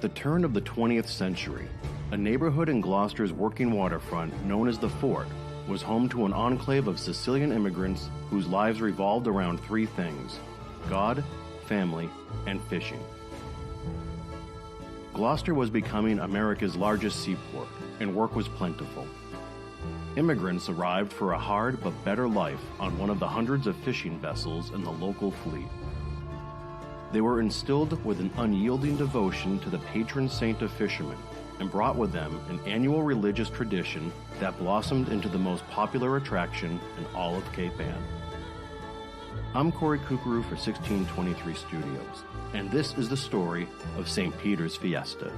At the turn of the 20th century, a neighborhood in Gloucester's working waterfront known as the Fort was home to an enclave of Sicilian immigrants whose lives revolved around three things: God, family, and fishing. Gloucester was becoming America's largest seaport, and work was plentiful. Immigrants arrived for a hard but better life on one of the hundreds of fishing vessels in the local fleet. They were instilled with an unyielding devotion to the patron saint of fishermen, and brought with them an annual religious tradition that blossomed into the most popular attraction in all of Cape Ann. I'm Corey Kukuru for 1623 Studios, and this is the story of St. Peter's Fiesta.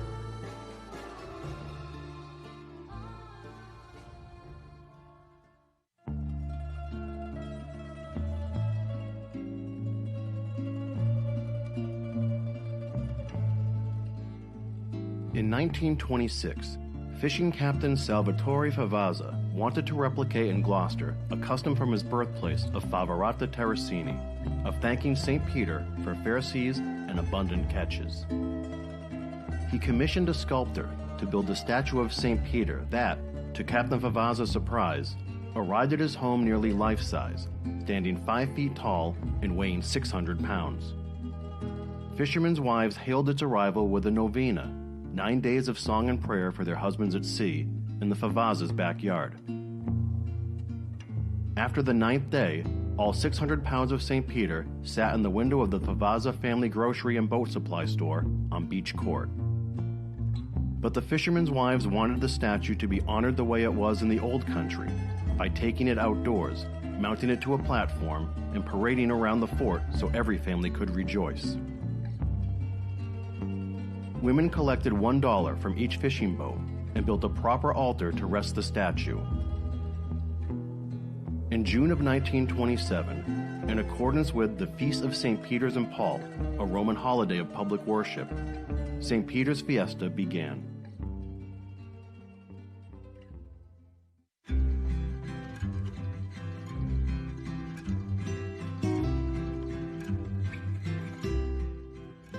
In 1926, fishing captain Salvatore Favazza wanted to replicate in Gloucester a custom from his birthplace of Favorata Terracini, of thanking St. Peter for fair seas and abundant catches. He commissioned a sculptor to build a statue of St. Peter that, to Captain Favazza's surprise, arrived at his home nearly life-size, standing 5 feet tall and weighing 600 pounds. Fishermen's wives hailed its arrival with a novena, 9 days of song and prayer for their husbands at sea, in the Favazza's backyard. After the 9th day, all 600 pounds of St. Peter sat in the window of the Favazza family grocery and boat supply store on Beach Court. But the fishermen's wives wanted the statue to be honored the way it was in the old country, by taking it outdoors, mounting it to a platform, and parading around the fort so every family could rejoice. Women collected $1 from each fishing boat and built a proper altar to rest the statue. In June of 1927, in accordance with the Feast of St. Peter's and Paul, a Roman holiday of public worship, St. Peter's Fiesta began.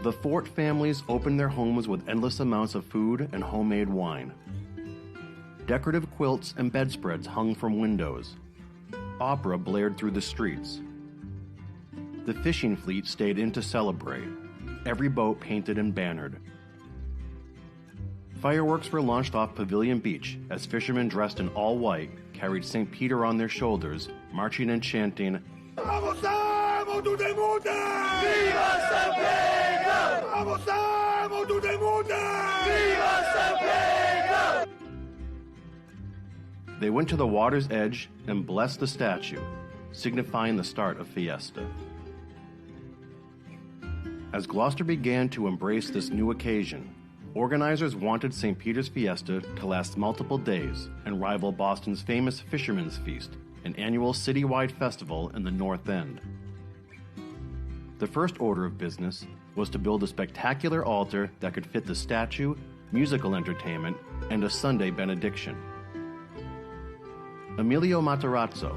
The Fort families opened their homes with endless amounts of food and homemade wine. Decorative quilts and bedspreads hung from windows. Opera blared through the streets. The fishing fleet stayed in to celebrate, every boat painted and bannered. Fireworks were launched off Pavilion Beach as fishermen dressed in all white carried St. Peter on their shoulders, marching and chanting, "Vamos tutte mute! Viva San Pedro! Vamos tutte mute! Viva San Pedro!" They went to the water's edge and blessed the statue, signifying the start of Fiesta. As Gloucester began to embrace this new occasion, organizers wanted St. Peter's Fiesta to last multiple days and rival Boston's famous Fisherman's Feast, an annual citywide festival in the North End. The first order of business was to build a spectacular altar that could fit the statue, musical entertainment, and a Sunday benediction. Emilio Matarazzo,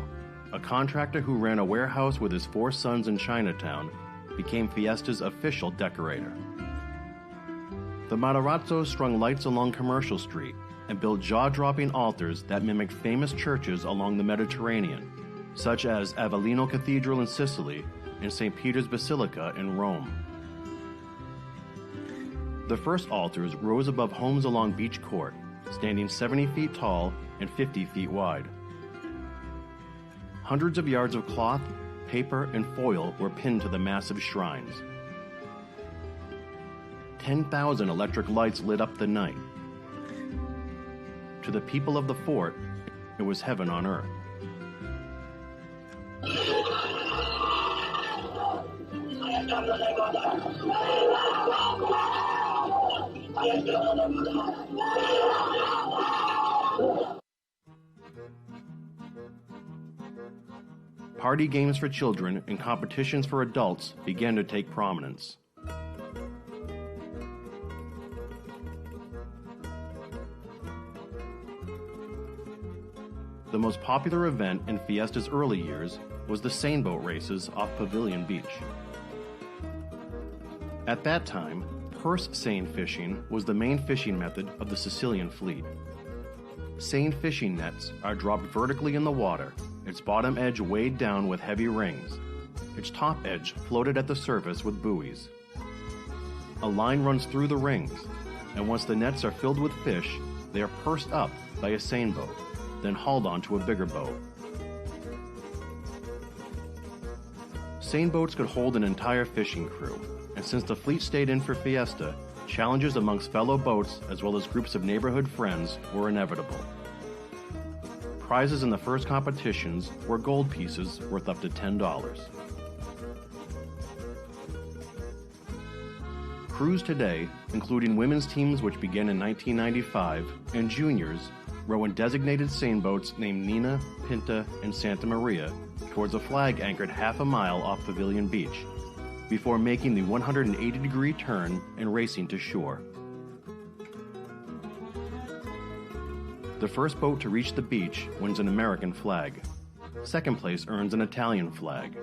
a contractor who ran a warehouse with his 4 sons in Chinatown, became Fiesta's official decorator. The Matarazzos strung lights along Commercial Street and built jaw-dropping altars that mimicked famous churches along the Mediterranean, such as Avellino Cathedral in Sicily and St. Peter's Basilica in Rome. The first altars rose above homes along Beach Court, standing 70 feet tall and 50 feet wide. Hundreds of yards of cloth, paper, and foil were pinned to the massive shrines. 10,000 electric lights lit up the night. To the people of the fort, it was heaven on earth. Party games for children and competitions for adults began to take prominence. The most popular event in Fiesta's early years was the sailboat races off Pavilion Beach. At that time, Purse seine fishing was the main fishing method of the Sicilian fleet. Seine fishing nets are dropped vertically in the water, its bottom edge weighed down with heavy rings, its top edge floated at the surface with buoys. A line runs through the rings, and once the nets are filled with fish, they are pursed up by a seine boat, then hauled onto a bigger boat. Seine boats could hold an entire fishing crew, and since the fleet stayed in for Fiesta, challenges amongst fellow boats as well as groups of neighborhood friends were inevitable. Prizes in the first competitions were gold pieces worth up to $10. Crews today, including women's teams which began in 1995, and juniors, row in designated seine boats named Nina, Pinta, and Santa Maria towards a flag anchored half a mile off Pavilion Beach, before making the 180-degree turn and racing to shore. The first boat to reach the beach wins an American flag. Second place earns an Italian flag.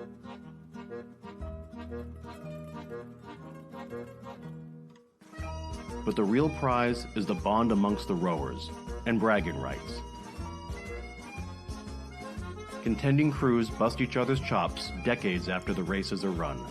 But the real prize is the bond amongst the rowers and bragging rights. Contending crews bust each other's chops decades after the races are run.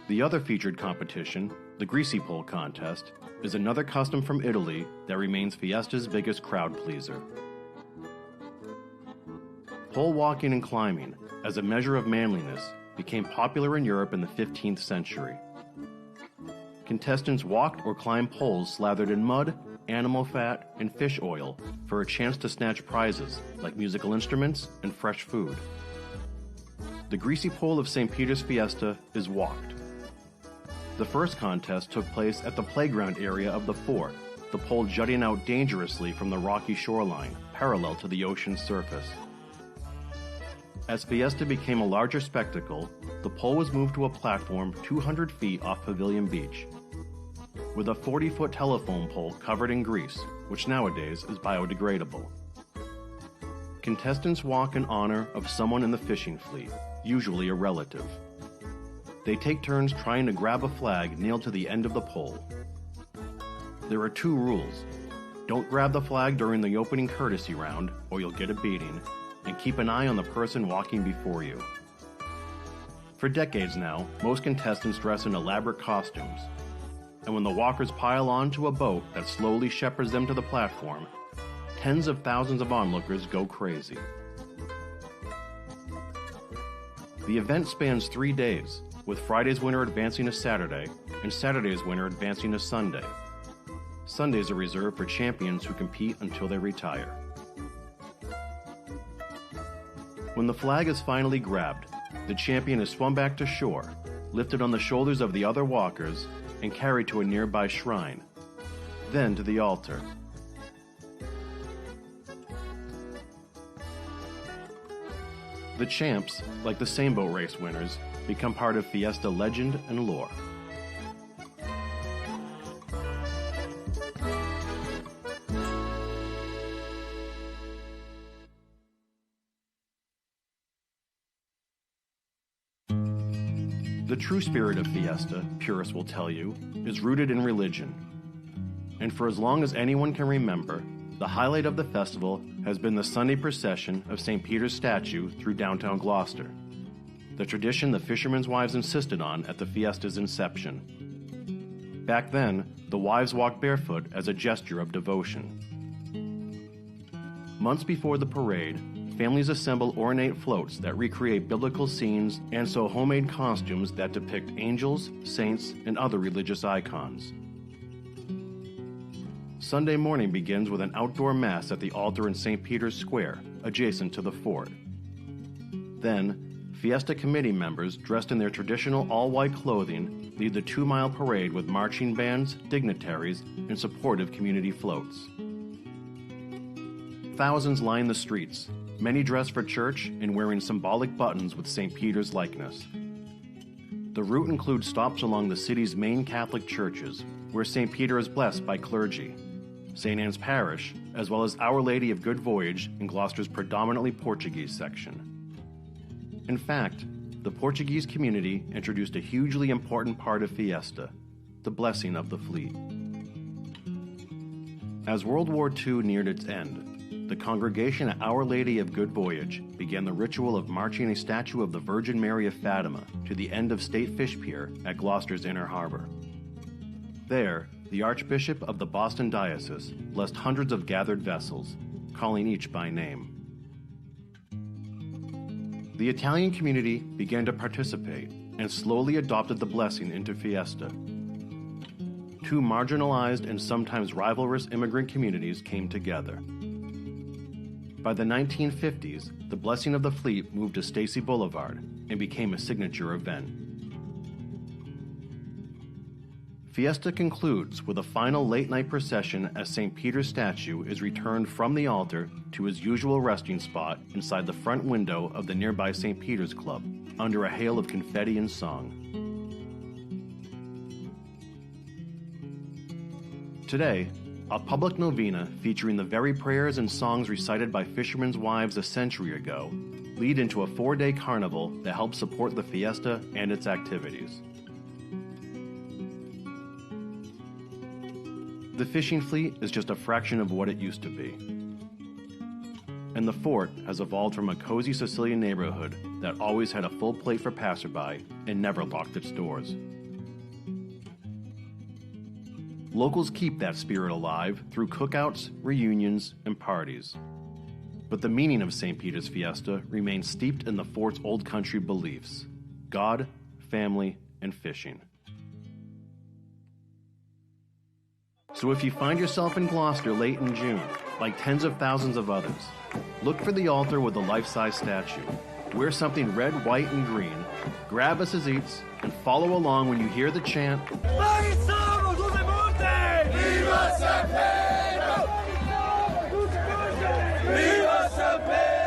The other featured competition, the Greasy Pole Contest, is another custom from Italy that remains Fiesta's biggest crowd pleaser. Pole walking and climbing, as a measure of manliness, became popular in Europe in the 15th century. Contestants walked or climbed poles slathered in mud, animal fat, and fish oil for a chance to snatch prizes like musical instruments and fresh food. The Greasy Pole of St. Peter's Fiesta is walked. The first contest took place at the playground area of the fort, the pole jutting out dangerously from the rocky shoreline, parallel to the ocean's surface. As Fiesta became a larger spectacle, the pole was moved to a platform 200 feet off Pavilion Beach, with a 40-foot telephone pole covered in grease, which nowadays is biodegradable. Contestants walk in honor of someone in the fishing fleet, usually a relative. They take turns trying to grab a flag nailed to the end of the pole. There are 2 rules. Don't grab the flag during the opening courtesy round, or you'll get a beating, and keep an eye on the person walking before you. For decades now, most contestants dress in elaborate costumes, and when the walkers pile onto a boat that slowly shepherds them to the platform, tens of thousands of onlookers go crazy. The event spans 3 days, with Friday's winner advancing to Saturday and Saturday's winner advancing to Sunday. Sundays are reserved for champions who compete until they retire. When the flag is finally grabbed, the champion is swum back to shore, lifted on the shoulders of the other walkers, and carried to a nearby shrine, then to the altar. The champs, like the same boat race winners, become part of Fiesta legend and lore. The true spirit of Fiesta, purists will tell you, is rooted in religion. And for as long as anyone can remember, the highlight of the festival has been the Sunday procession of St. Peter's statue through downtown Gloucester, the tradition the fishermen's wives insisted on at the Fiesta's inception. Back then, the wives walked barefoot as a gesture of devotion. Months before the parade, families assemble ornate floats that recreate biblical scenes and sew homemade costumes that depict angels, saints, and other religious icons. Sunday morning begins with an outdoor mass at the altar in St. Peter's Square, adjacent to the fort. Then, Fiesta committee members, dressed in their traditional all-white clothing, lead the 2-mile parade with marching bands, dignitaries, and supportive community floats. Thousands line the streets, many dress for church and wearing symbolic buttons with St. Peter's likeness. The route includes stops along the city's main Catholic churches, where St. Peter is blessed by clergy, St. Anne's Parish, as well as Our Lady of Good Voyage in Gloucester's predominantly Portuguese section. In fact, the Portuguese community introduced a hugely important part of Fiesta, the blessing of the fleet. As World War II neared its end, the congregation at Our Lady of Good Voyage began the ritual of marching a statue of the Virgin Mary of Fatima to the end of State Fish Pier at Gloucester's Inner Harbor. There, the Archbishop of the Boston Diocese blessed hundreds of gathered vessels, calling each by name. The Italian community began to participate and slowly adopted the blessing into Fiesta. Two marginalized and sometimes rivalrous immigrant communities came together. By the 1950s, the blessing of the fleet moved to Stacy Boulevard and became a signature event. Fiesta concludes with a final late-night procession as St. Peter's statue is returned from the altar to his usual resting spot inside the front window of the nearby St. Peter's Club, under a hail of confetti and song. Today, a public novena featuring the very prayers and songs recited by fishermen's wives a century ago lead into a 4-day carnival that helps support the Fiesta and its activities. The fishing fleet is just a fraction of what it used to be. And the fort has evolved from a cozy Sicilian neighborhood that always had a full plate for passerby and never locked its doors. Locals keep that spirit alive through cookouts, reunions, and parties. But the meaning of St. Peter's Fiesta remains steeped in the fort's old country beliefs: God, family, and fishing. So if you find yourself in Gloucester late in June, like tens of thousands of others, look for the altar with the life-size statue. Wear something red, white, and green, grab a eats, and follow along when you hear the chant, Viva St. Peter! Viva St. Peter!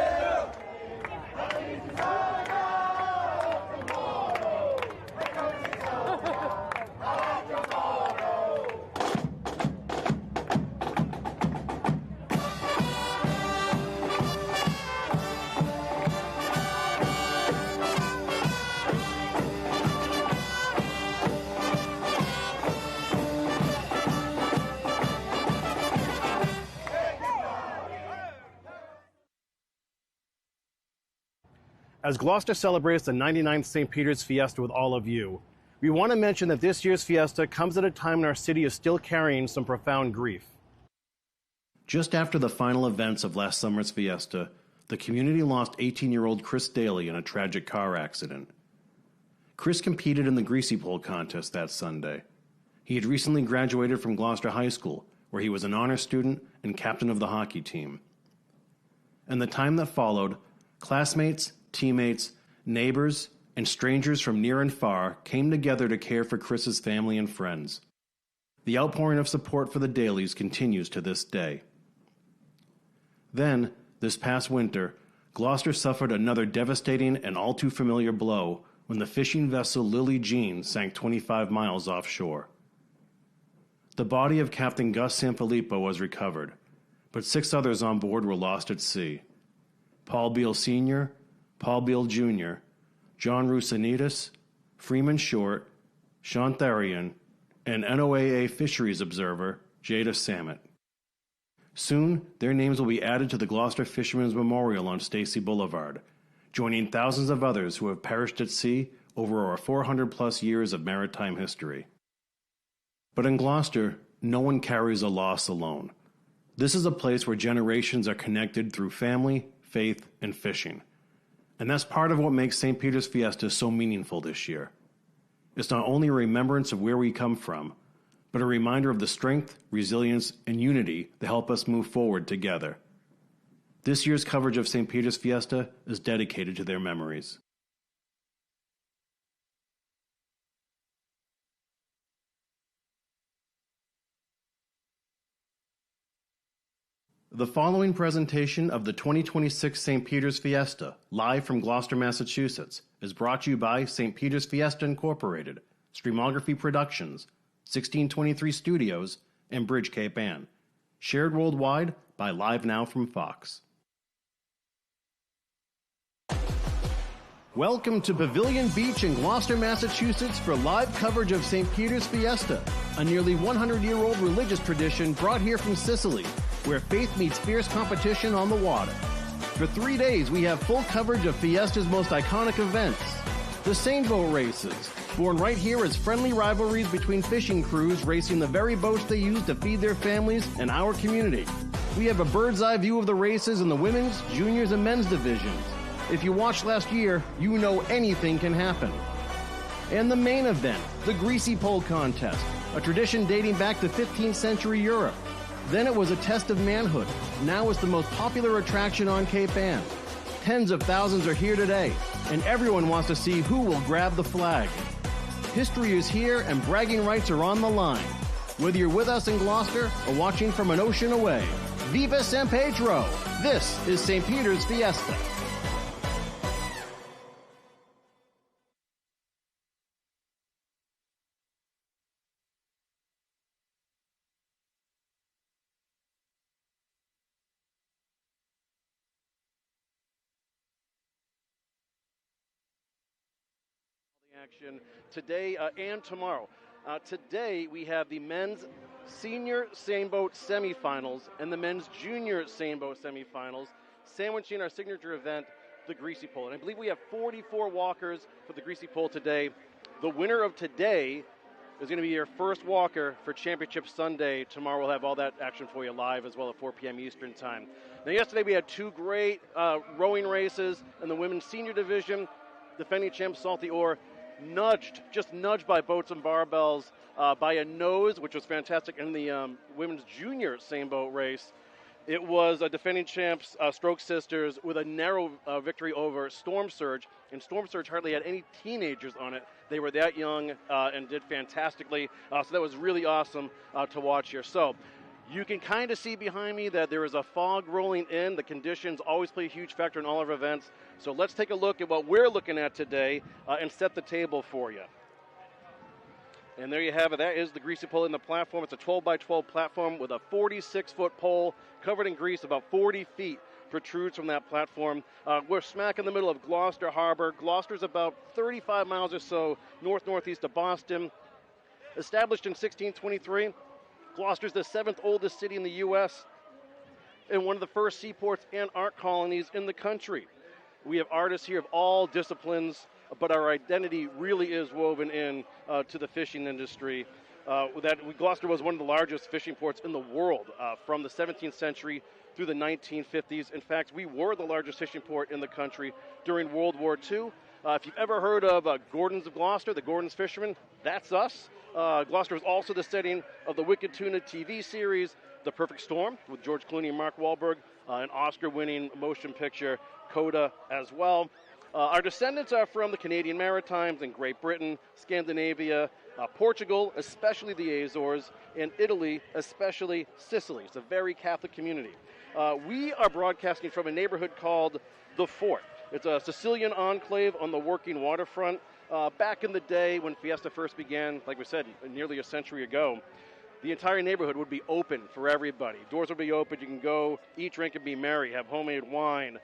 As Gloucester celebrates the 99th St. Peter's Fiesta with all of you, we want to mention that this year's Fiesta comes at a time when our city is still carrying some profound grief. Just after the final events of last summer's Fiesta, the community lost 18-year-old Chris Daly in a tragic car accident. Chris competed in the Greasy Pole contest that Sunday. He had recently graduated from Gloucester High School, where he was an honor student and captain of the hockey team. In the time that followed, classmates, teammates, neighbors, and strangers from near and far came together to care for Chris's family and friends. The outpouring of support for the Dalys continues to this day. Then, this past winter, Gloucester suffered another devastating and all too familiar blow when the fishing vessel Lily Jean sank 25 miles offshore. The body of Captain Gus Sanfilippo was recovered, but 6 others on board were lost at sea. Paul Beal Sr., Paul Beal Jr., John Rusanitis, Freeman Short, Sean Therian, and NOAA Fisheries Observer Jada Samet. Soon, their names will be added to the Gloucester Fishermen's Memorial on Stacy Boulevard, joining thousands of others who have perished at sea over our 400-plus years of maritime history. But in Gloucester, no one carries a loss alone. This is a place where generations are connected through family, faith, and fishing. And that's part of what makes St. Peter's Fiesta so meaningful this year. It's not only a remembrance of where we come from, but a reminder of the strength, resilience, and unity that help us move forward together. This year's coverage of St. Peter's Fiesta is dedicated to their memories. The following presentation of the 2026 St. Peter's Fiesta, live from Gloucester, Massachusetts, is brought to you by St. Peter's Fiesta Incorporated, Streamography Productions, 1623 Studios, and Bridge Cape Ann. Shared worldwide by Live Now from Fox. Welcome to Pavilion Beach in Gloucester, Massachusetts for live coverage of St. Peter's Fiesta, a nearly 100-year-old religious tradition brought here from Sicily, where faith meets fierce competition on the water. For 3 days, we have full coverage of Fiesta's most iconic events. The seine boat races, born right here as friendly rivalries between fishing crews racing the very boats they use to feed their families and our community. We have a bird's eye view of the races in the women's, juniors, and men's divisions. If you watched last year, you know anything can happen. And the main event, the greasy pole contest, a tradition dating back to 15th century Europe. Then it was a test of manhood. Now it's the most popular attraction on Cape Ann. Tens of thousands are here today, and everyone wants to see who will grab the flag. History is here, and bragging rights are on the line. Whether you're with us in Gloucester or watching from an ocean away, Viva St.Peter! This is St. Peter's Fiesta. Action today and tomorrow. Today we have the men's senior seine boat semifinals and the men's junior seine boat semifinals, sandwiching our signature event, the greasy pole. And I believe we have 44 walkers for the greasy pole today. The winner of today is going to be your first walker for Championship Sunday. Tomorrow we'll have all that action for you live as well at 4 p.m. Eastern Time. Now yesterday we had two great rowing races in the women's senior division. Defending champ Salty Oar just nudged by boats and barbells by a nose, which was fantastic in the women's junior seine boat race. It was defending champs Stroke Sisters with a narrow victory over Storm Surge, and Storm Surge hardly had any teenagers on it. They were that young and did fantastically, so that was really awesome to watch here. So you can kind of see behind me that there is a fog rolling in. The conditions always play a huge factor in all of our events. So let's take a look at what we're looking at today and set the table for you. And there you have it. That is the greasy pole in the platform. It's a 12 by 12 platform with a 46-foot pole covered in grease. About 40 feet protrudes from that platform. We're smack in the middle of Gloucester Harbor. Gloucester's about 35 miles or so northeast of Boston. Established in 1623. Gloucester's the 7th oldest city in the U.S. and one of the first seaports and art colonies in the country. We have artists here of all disciplines, but our identity really is woven in to the fishing industry. Gloucester was one of the largest fishing ports in the world from the 17th century through the 1950s. In fact, we were the largest fishing port in the country during World War II. If you've ever heard of Gordon's of Gloucester, the Gordon's Fishermen, that's us. Gloucester was also the setting of the Wicked Tuna TV series, The Perfect Storm, with George Clooney and Mark Wahlberg, an Oscar-winning motion picture, Coda, as well. Our descendants are from the Canadian Maritimes and Great Britain, Scandinavia, Portugal, especially the Azores, and Italy, especially Sicily. It's a very Catholic community. We are broadcasting from a neighborhood called The Fort. It's a Sicilian enclave on the working waterfront. Back in the day when Fiesta first began, like we said, nearly a century ago, the entire neighborhood would be open for everybody. Doors would be open. You can go eat, drink, and be merry, have homemade wine,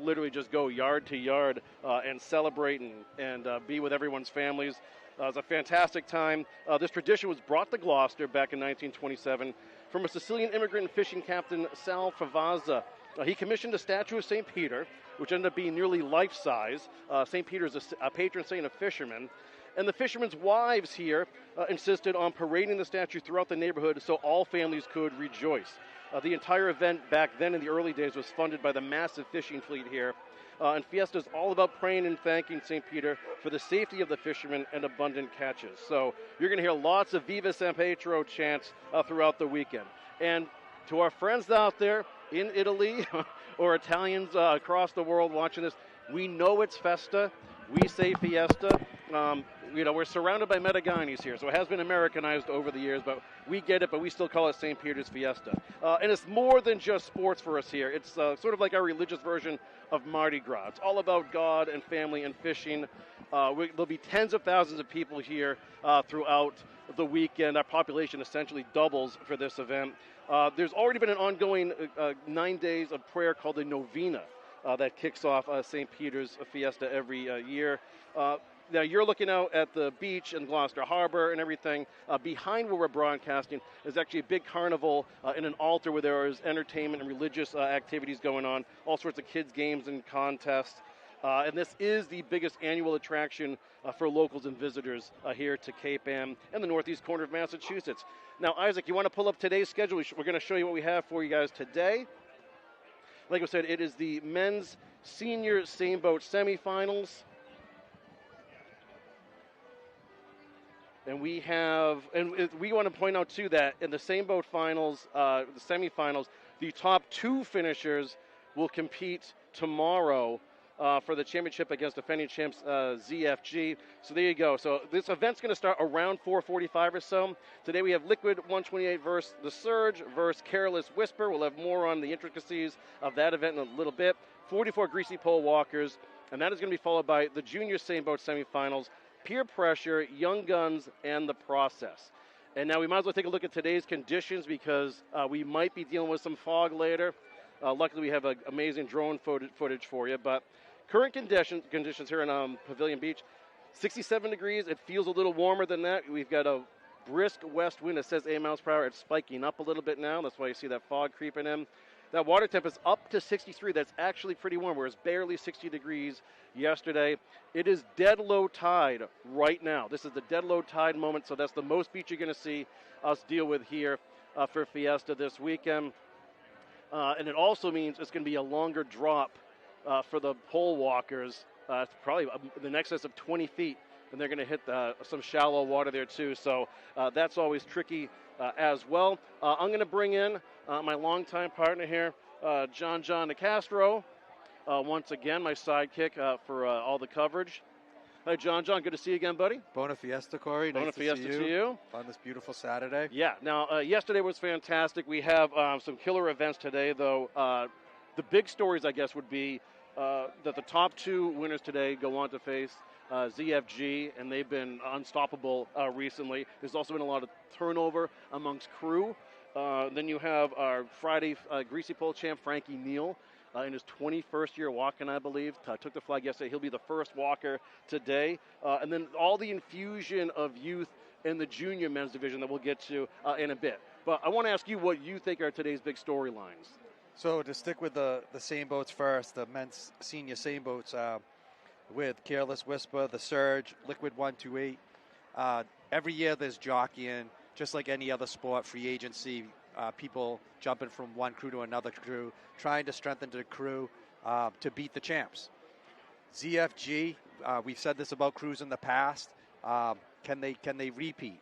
literally just go yard to yard and celebrate and be with everyone's families. It was a fantastic time. This tradition was brought to Gloucester back in 1927 from a Sicilian immigrant and fishing captain, Sal Favazza. He commissioned a statue of St. Peter, which ended up being nearly life-size. St. Peter is a patron saint of fishermen. And the fishermen's wives here insisted on parading the statue throughout the neighborhood so all families could rejoice. The entire event back then in the early days was funded by the massive fishing fleet here. And Fiesta is all about praying and thanking St. Peter for the safety of the fishermen and abundant catches. So you're going to hear lots of Viva San Pietro chants throughout the weekend. And to our friends out there in Italy or Italians across the world watching this, we know it's Festa. We say Fiesta. we're surrounded by Metagines here, so it has been Americanized over the years, but we get it, but we still call it St. Peter's Fiesta. And it's more than just sports for us here. It's sort of like our religious version of Mardi Gras. It's all about God and family and fishing. There'll be tens of thousands of people here throughout the weekend. Our population essentially doubles for this event. There's already been an ongoing 9 days of prayer called the Novena that kicks off St. Peter's Fiesta every year. Now, you're looking out at the beach and Gloucester Harbor and everything. Behind where we're broadcasting is actually a big carnival and an altar where there is entertainment and religious activities going on, all sorts of kids' games and contests. And this is the biggest annual attraction for locals and visitors here to Cape Ann and the northeast corner of Massachusetts. Now, Isaac, you want to pull up today's schedule? We're going to show you what we have for you guys today. Like I said, it is the men's senior same boat semifinals. And we want to point out, too, that in the same boat finals, the semifinals, the top two finishers will compete tomorrow for the championship against defending champs ZFG. So there you go. So this event's going to start around 4:45 or so. Today we have Liquid 128 versus The Surge versus Careless Whisper. We'll have more on the intricacies of that event in a little bit. 44 greasy pole walkers, and that is going to be followed by the junior same boat semifinals, Peer Pressure, Young Guns, and The Process. And now we might as well take a look at today's conditions because we might be dealing with some fog later. Luckily, we have amazing drone footage for you. But current conditions here in Pavilion Beach, 67 degrees. It feels a little warmer than that. We've got a brisk west wind. It says 8 miles per hour. It's spiking up a little bit now. That's why you see that fog creeping in. That water temp is up to 63. That's actually pretty warm, whereas barely 60 degrees yesterday. It is dead low tide right now. This is the dead low tide moment, so that's the most beach you're going to see us deal with here for Fiesta this weekend. And it also means it's going to be a longer drop for the pole walkers. It's probably in excess of 20 feet, and they're going to hit some shallow water there too. So that's always tricky as well. I'm going to bring in my longtime partner here, John DeCastro. Once again, my sidekick for all the coverage. Hi, John. Good to see you again, buddy. Bona Fiesta, Corey. Bona nice Fiesta to see you. On this beautiful Saturday. Yeah. Now, yesterday was fantastic. We have some killer events today, though. The big stories, I guess, would be that the top two winners today go on to face ZFG, and they've been unstoppable recently. There's also been a lot of turnover amongst crew. Then you have our Friday Greasy Pole champ, Frankie Neal, in his 21st year walking, I believe. Took the flag yesterday. He'll be the first walker today. And then all the infusion of youth in the junior men's division that we'll get to in a bit. But I want to ask you what you think are today's big storylines. So to stick with the same boats first, the men's senior same boats with Careless Whisper, The Surge, Liquid 128. Every year there's jockeying, just like any other sport, free agency, people jumping from one crew to another crew, trying to strengthen the crew to beat the champs. ZFG, we've said this about crews in the past. Can they repeat?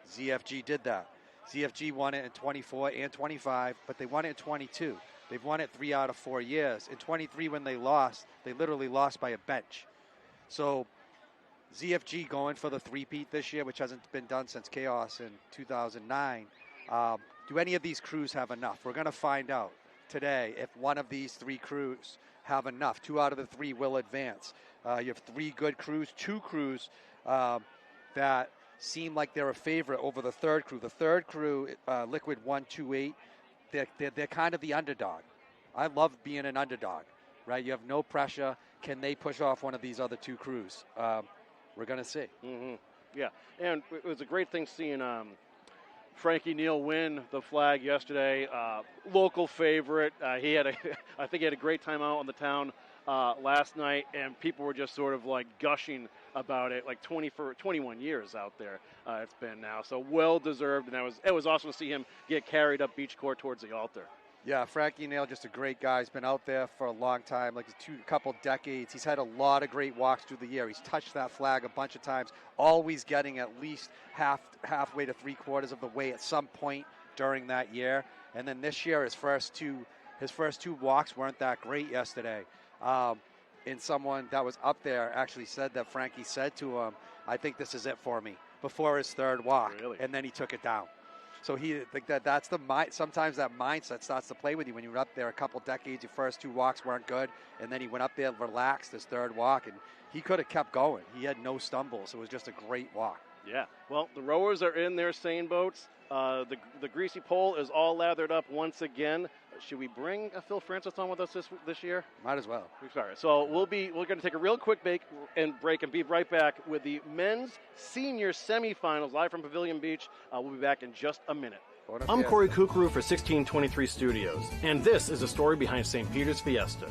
ZFG did that. ZFG won it in 24 and 25, but they won it in 22. They've won it 3 out of 4 years. In 23, when they lost, they literally lost by a bench. So ZFG going for the three-peat this year, which hasn't been done since Chaos in 2009. Do any of these crews have enough? We're going to find out today if one of these three crews have enough. 2 out of the 3 will advance. You have 3 good crews, 2 crews that seem like they're a favorite over the third crew. The third crew, Liquid 128, they're kind of the underdog. I love being an underdog, right? You have no pressure. Can they push off one of these other 2 crews? We're going to see. Mm-hmm. Yeah, and it was a great thing seeing Frankie Neal win the flag yesterday. Local favorite. I think he had a great time out on the town last night, and people were just sort of like gushing about it. Like 21 years out there it's been now, so well deserved. And it was awesome to see him get carried up beach court towards the altar. Yeah, Frankie Neal, just a great guy. He's been out there for a long time, like a couple decades. He's had a lot of great walks through the year. He's touched that flag a bunch of times, always getting at least halfway to 3/4 of the way at some point during that year. And then this year, his first two walks weren't that great yesterday. And someone that was up there actually said that Frankie said to him, I think this is it for me, before his third walk. Really? And then he took it down. So he think that's the sometimes that mindset starts to play with you when you were up there a couple decades. Your first 2 walks weren't good, and then he went up there, relaxed his third walk, and he could have kept going. He had no stumbles. It was just a great walk. Yeah. Well, the rowers are in their seine boats. The greasy pole is all lathered up once again. Should we bring Phil Francis on with us this year? Might as well. Sorry. So we're going to take a real quick break and be right back with the men's senior semifinals live from Pavilion Beach. We'll be back in just a minute. I'm Corey Kukuru for 1623 Studios, and this is the story behind St. Peter's Fiesta.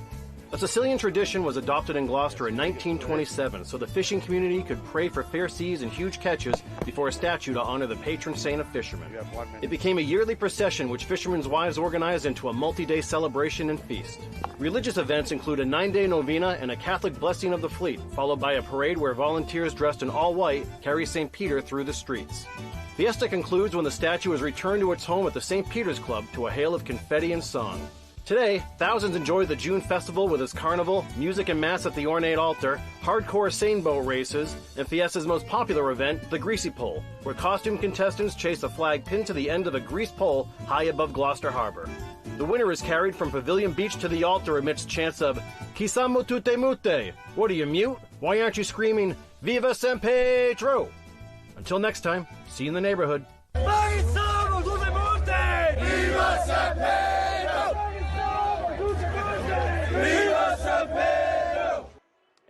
A Sicilian tradition was adopted in Gloucester in 1927 so the fishing community could pray for fair seas and huge catches before a statue to honor the patron saint of fishermen. It became a yearly procession which fishermen's wives organized into a multi-day celebration and feast. Religious events include a 9-day novena and a Catholic blessing of the fleet, followed by a parade where volunteers dressed in all white carry St. Peter through the streets. Fiesta concludes when the statue is returned to its home at the St. Peter's Club to a hail of confetti and song. Today, thousands enjoy the June festival with its carnival, music and mass at the ornate altar, hardcore seine boat races, and Fiesta's most popular event, the Greasy Pole, where costume contestants chase a flag pinned to the end of a greased pole high above Gloucester Harbor. The winner is carried from Pavilion Beach to the altar amidst chants of "Chissà mutute mute." What are you, mute? Why aren't you screaming "Viva St.Peter"? Until next time, see you in the neighborhood.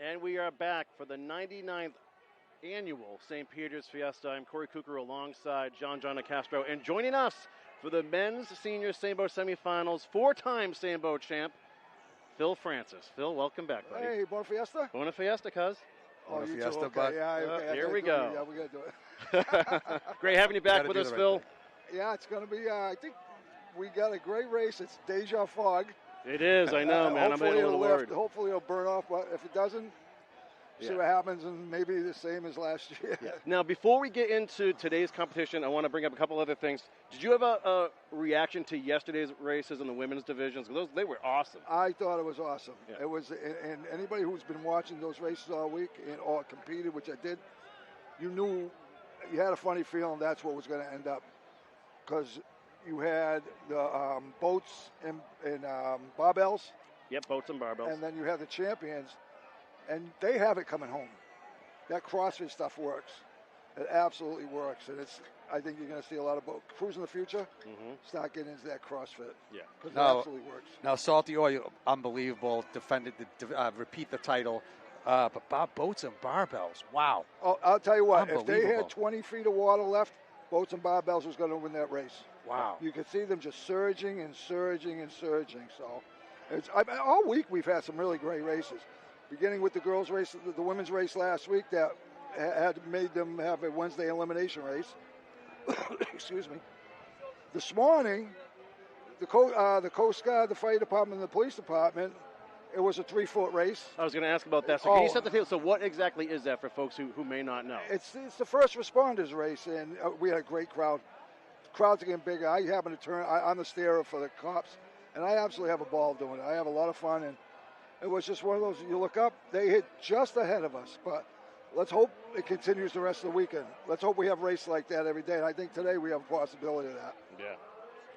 And we are back for the 99th annual St. Peter's Fiesta. I'm Corey Kukuru alongside John Castro. And joining us for the men's senior sailboat semifinals, 4-time sailboat champ, Phil Francis. Phil, welcome back, buddy. Hey, Bona Fiesta? Bona Fiesta, cuz. Oh, you Fiesta, too, okay. bud. Yeah, here we go. Yeah, we got to do it. Great having you back with us, Phil. Yeah, it's going to be, I think we got a great race. It's Deja Fog. It is, I know, man. I'm a little worried. Hopefully it'll burn off, but if it doesn't, see what happens, and maybe the same as last year. Yeah. Now, before we get into today's competition, I want to bring up a couple other things. Did you have a reaction to yesterday's races in the women's divisions? They were awesome. I thought it was awesome. Yeah. It was, and anybody who's been watching those races all week or competed, which I did, you knew, you had a funny feeling that's what was going to end up, because you had the boats and barbells. Yep, boats and barbells. And then you have the champions, and they have it coming home. That CrossFit stuff works. It absolutely works, and I think you're going to see a lot of boat crews in the future start getting into that CrossFit. Yeah, because it absolutely works. Now, Salty Oil, unbelievable, repeat the title. But boats and barbells, wow. Oh, I'll tell you what, if they had 20 feet of water left, boats and barbells was going to win that race. Wow. You could see them just surging and surging and surging. So all week we've had some really great races, beginning with the girls' race, the women's race last week that had made them have a Wednesday elimination race. Excuse me. This morning, the Coast Guard, the Fire Department, and the Police Department, it was a 3-foot race. I was going to ask about that. So can you set the table? So what exactly is that for folks who may not know? It's the first responders race, and we had a great crowd. Crowds are getting bigger. I happen to I'm the steerer for the cops, and I absolutely have a ball doing it. I have a lot of fun, and it was just one of those, you look up, they hit just ahead of us, but let's hope it continues the rest of the weekend. Let's hope we have races like that every day, and I think today we have a possibility of that. Yeah,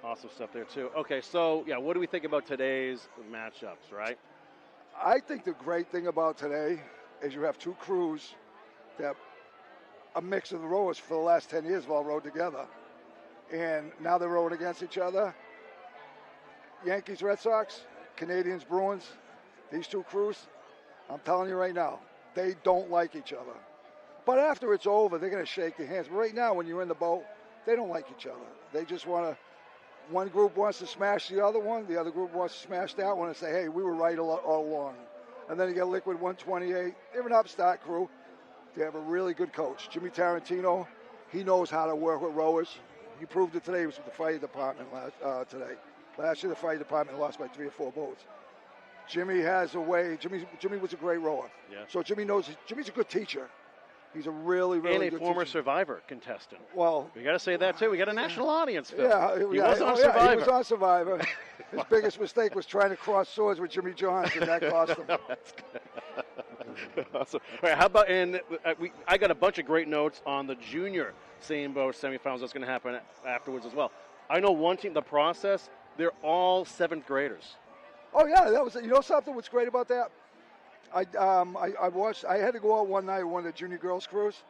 awesome stuff there, too. Okay, so, what do we think about today's matchups, right? I think the great thing about today is you have two crews that a mix of the rowers for the last 10 years have all rowed together. And now they're rowing against each other. Yankees, Red Sox, Canadians, Bruins, these two crews, I'm telling you right now, they don't like each other. But after it's over, they're going to shake their hands. But right now, when you're in the boat, they don't like each other. They just want to, one group wants to smash the other group wants to smash that one and say, hey, we were right all along. And then you get Liquid 128. They're an upstart crew. They have a really good coach. Jimmy Tarantino, he knows how to work with rowers. He proved it today. He was with the fire department today. Last year, the fire department lost by 3 or 4 boats. Jimmy has a way. Jimmy was a great rower. Yeah. So Jimmy's a good teacher. He's a really, really and a good former teacher. Survivor contestant. Well, We got to say that too. We got a national audience, Phil. yeah, he was on he Survivor. was on Survivor. His biggest mistake was trying to cross swords with Jimmy Johnson. That cost him. That's good. Awesome. All right, how about I got a bunch of great notes on the junior same boat semifinals that's going to happen afterwards as well. I know one team, the process, they're all 7th graders. Oh yeah, that was. You know something? What's great about that? I watched. I had to go out one night with one of the junior girls crews.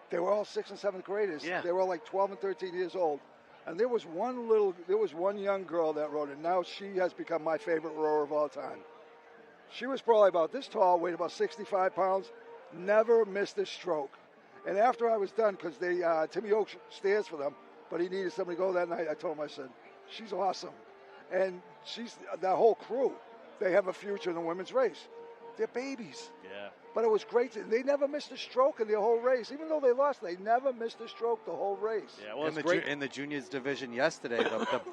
They were all 6th and 7th graders. Yeah. They were all like 12 and 13 years old. And there was one young girl that rowed it. Now she has become my favorite rower of all time. She was probably about this tall, weighed about 65 pounds, never missed a stroke. And after I was done, because Timmy Oak stands for them, but he needed somebody to go that night, I told him, I said, she's awesome. And that whole crew, they have a future in the women's race. They're babies. Yeah. But it was great. They never missed a stroke in the whole race. Even though they lost, they never missed a stroke the whole race. Yeah, well, In the juniors division yesterday,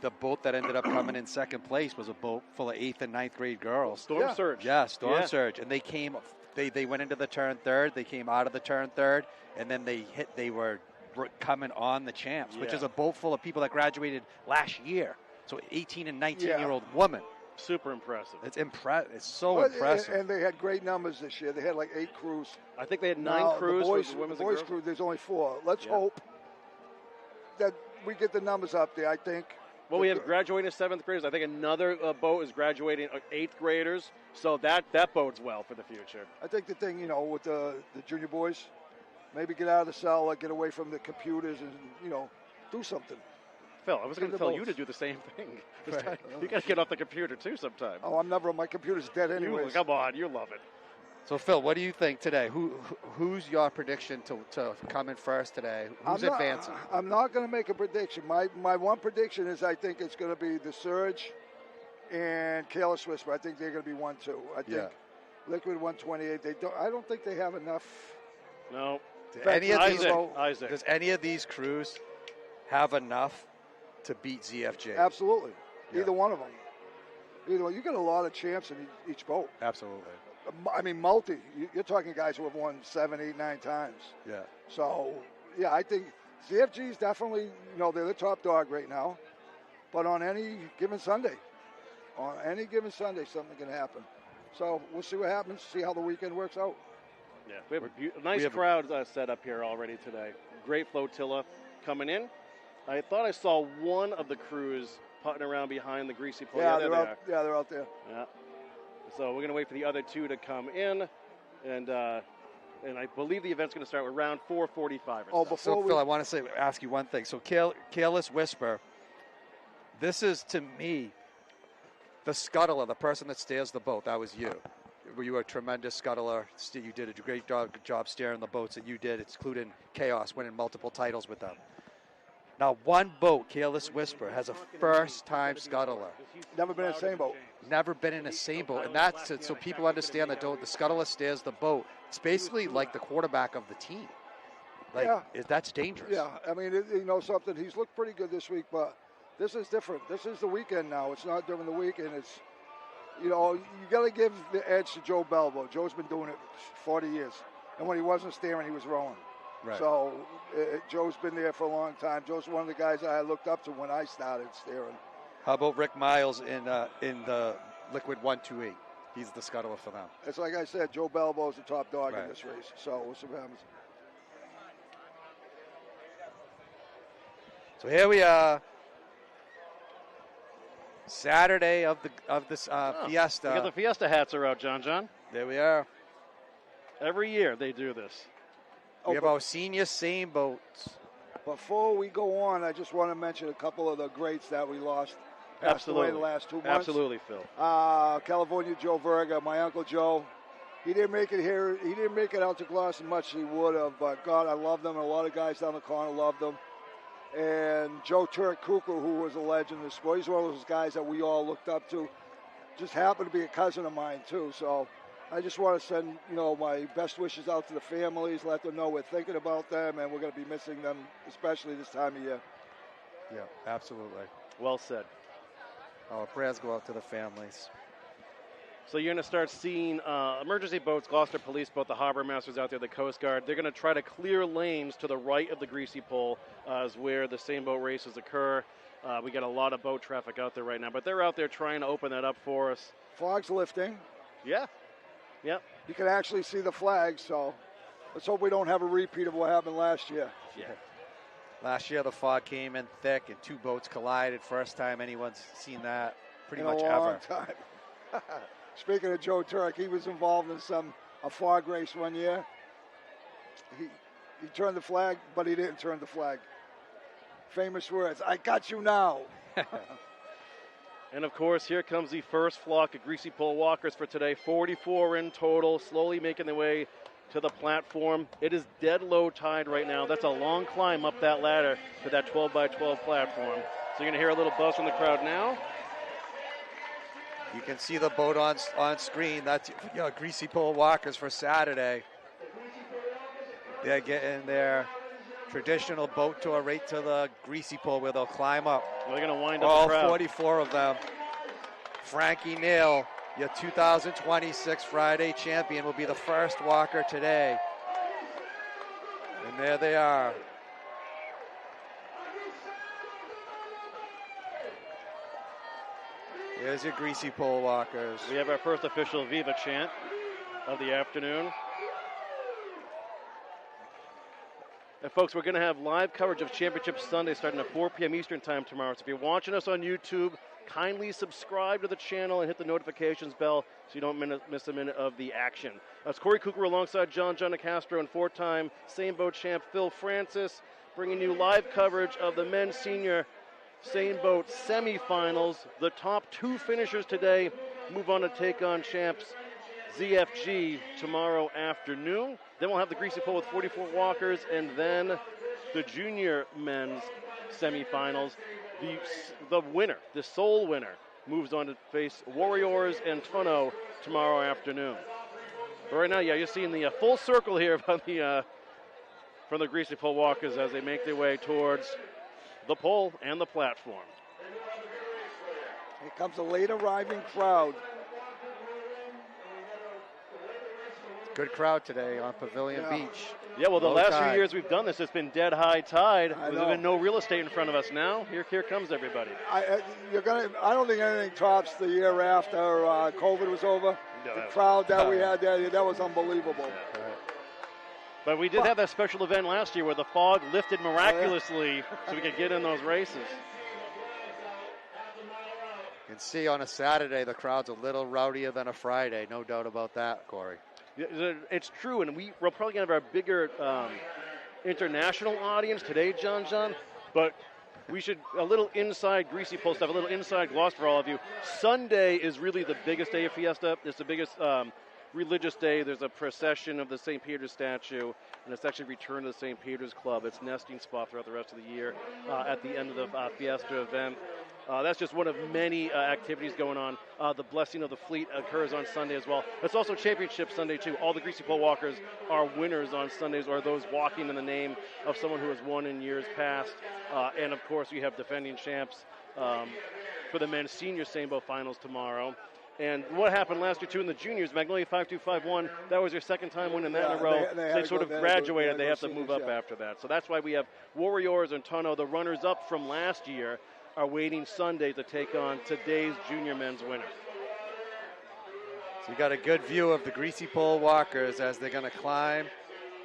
the boat that ended up coming in second place was a boat full of 8th and 9th grade girls. Storm Surge. Yeah, Storm Surge. And they went into the turn third, they came out of the turn third, and then they were coming on the champs, which is a boat full of people that graduated last year. So 18 and 19-year-old women. Super impressive. It's so impressive. And they had great numbers this year. They had like 8 crews. I think they had 9 crews. The boys crew, there's only 4. Let's hope that we get the numbers up there, I think. Well, we have graduating 7th graders. I think another boat is graduating 8th graders. So that bodes well for the future. I think the thing, with the junior boys, maybe get out of the cell, get away from the computers and, do something. Phil, I was going to tell you to do the same thing. Right. You got to get off the computer too sometime. Oh, I'm never. My computer's dead anyway. Come on, you love it. So Phil, what do you think today? Who's your prediction to come in first today? Who's advancing? I'm not going to make a prediction. My one prediction is I think it's going to be the Surge and Careless Whisper. I think they're going to be 1-2. I think Liquid 128. I don't think they have enough. No. Isaac. Does any of these crews have enough to beat ZFJ? Absolutely. Yeah. Either one of them. You got a lot of champs in each boat. Absolutely. I mean, you're talking guys who have won 7, 8, 9 times. Yeah. So, I think ZFG is definitely, they're the top dog right now. But on any given Sunday, something can happen. So we'll see what happens, see how the weekend works out. Yeah, we have a nice crowd set up here already today. Great flotilla coming in. I thought I saw one of the crews putting around behind the greasy pole. Yeah, they're out there. Yeah. So we're going to wait for the other 2 to come in, and I believe the event's going to start with round 4:45. Phil, I want to ask you one thing. So Careless Whisper, this is to me the scuttler, the person that steers the boat. That was you. You were a tremendous scuttler. You did a great job steering the boats that you did, including Chaos, winning multiple titles with them. Now, one boat, Careless Whisper, has a first-time scuttler. Never been in the same boat. Never been in the same boat. And that's so people understand that the scuttler steers the boat. It's basically like the quarterback of the team. That's dangerous. Yeah, I mean, something. He's looked pretty good this week, but this is different. This is the weekend now. It's not during the weekend. It's, you got to give the edge to Joe Belbo. Joe's been doing it 40 years. And when he wasn't steering, he was rowing. Right. So Joe's been there for a long time. Joe's one of the guys I looked up to when I started steering. How about Rick Miles in the Liquid 128? He's the scuttler for them. It's like I said, Joe Belbo's the top dog in this race. So we'll see what happens. So here we are, Saturday of this Fiesta. Because the Fiesta hats are out, John. There we are. Every year they do this. We have our senior same boats. Before we go on, I just want to mention a couple of the greats that we lost. Passed away the last 2 months. Absolutely, Phil. California Joe Verga, my Uncle Joe. He didn't make it here. He didn't make it out to Gloucester much as he would have, but God, I love them. A lot of guys down the corner loved them. And Joe Turk Cooper, who was a legend in the sport. He's one of those guys that we all looked up to. Just happened to be a cousin of mine, too. So I just want to send, my best wishes out to the families, let them know we're thinking about them, and we're going to be missing them, especially this time of year. Yeah, absolutely. Well said. Our prayers go out to the families. So you're going to start seeing emergency boats, Gloucester Police Boat, the Harbor Masters out there, the Coast Guard. They're going to try to clear lanes to the right of the Greasy Pole is where the same boat races occur. We got a lot of boat traffic out there right now, but they're out there trying to open that up for us. Fog's lifting. Yeah. Yep. You can actually see the flag, so let's hope we don't have a repeat of what happened last year. Yeah. Last year the fog came in thick and two boats collided. First time anyone's seen that pretty in much a long ever. time. Speaking of Joe Turk, he was involved in a fog race one year. He turned the flag, but he didn't turn the flag. Famous words, "I got you now." And of course, here comes the first flock of Greasy Pole walkers for today. 44 in total, slowly making their way to the platform. It is dead low tide right now. That's a long climb up that ladder to that 12 by 12 platform. So you're going to hear a little buzz from the crowd now. You can see the boat on screen. That's Greasy Pole walkers for Saturday. They're getting their traditional boat tour right to the Greasy Pole where they'll climb up. They're going to wind up All the crowd. 44 of them. Frankie Neal, your 2026 Friday champion, will be the first walker today. And there they are. There's your Greasy Pole walkers. We have our first official Viva chant of the afternoon. And folks, we're going to have live coverage of Championship Sunday starting at 4 p.m. Eastern Time tomorrow. So if you're watching us on YouTube, kindly subscribe to the channel and hit the notifications bell so you don't miss a minute of the action. That's Corey Cooker alongside John Castro and four-time same boat champ Phil Francis, bringing you live coverage of the men's senior same boat semifinals. The top two finishers today move on to take on champs ZFG tomorrow afternoon. Then we'll have the Greasy Pole with 44 walkers, and then the junior men's semifinals. The winner, the sole winner, moves on to face Warriors and Tono tomorrow afternoon. But right now, yeah, you're seeing the full circle here from the Greasy Pole walkers as they make their way towards the pole and the platform. Here comes a late arriving crowd. Good crowd today on Pavilion Beach. Yeah, well, the Low last tide. few years we've done this, it's been dead high tide. I There's know. been no real estate in front of us now. Here comes everybody. I don't think anything tops the year after COVID was over. No, The crowd that we had there, that was unbelievable. Yeah. But we did have that special event last year where the fog lifted miraculously so we could get in those races. You can see on a Saturday the crowd's a little rowdier than a Friday. No doubt about that, Corey. It's true, and we're probably going to have our bigger international audience today, John, but we should, a little inside Greasy Pole stuff, a little inside Gloucester for all of you. Sunday is really the biggest day of Fiesta. It's the biggest religious day. There's a procession of the St. Peter statue, and it's actually returned to the St. Peter's Club, its nesting spot throughout the rest of the year at the end of the Fiesta event. That's just one of many activities going on. The blessing of the fleet occurs on Sunday as well. It's also Championship Sunday, too. All the Greasy Pole walkers are winners on Sundays, or those walking in the name of someone who has won in years past. And, of course, we have defending champs for the men's senior same boat finals tomorrow. And what happened last year, too, in the juniors, Magnolia 5-2-5-1, that was their second time winning that in a row. They sort of graduated. They have to move up after that. So that's why we have Warriors and Tono, the runners-up from last year, are waiting Sunday to take on today's junior men's winner. So you got a good view of the Greasy Pole walkers as they're going to climb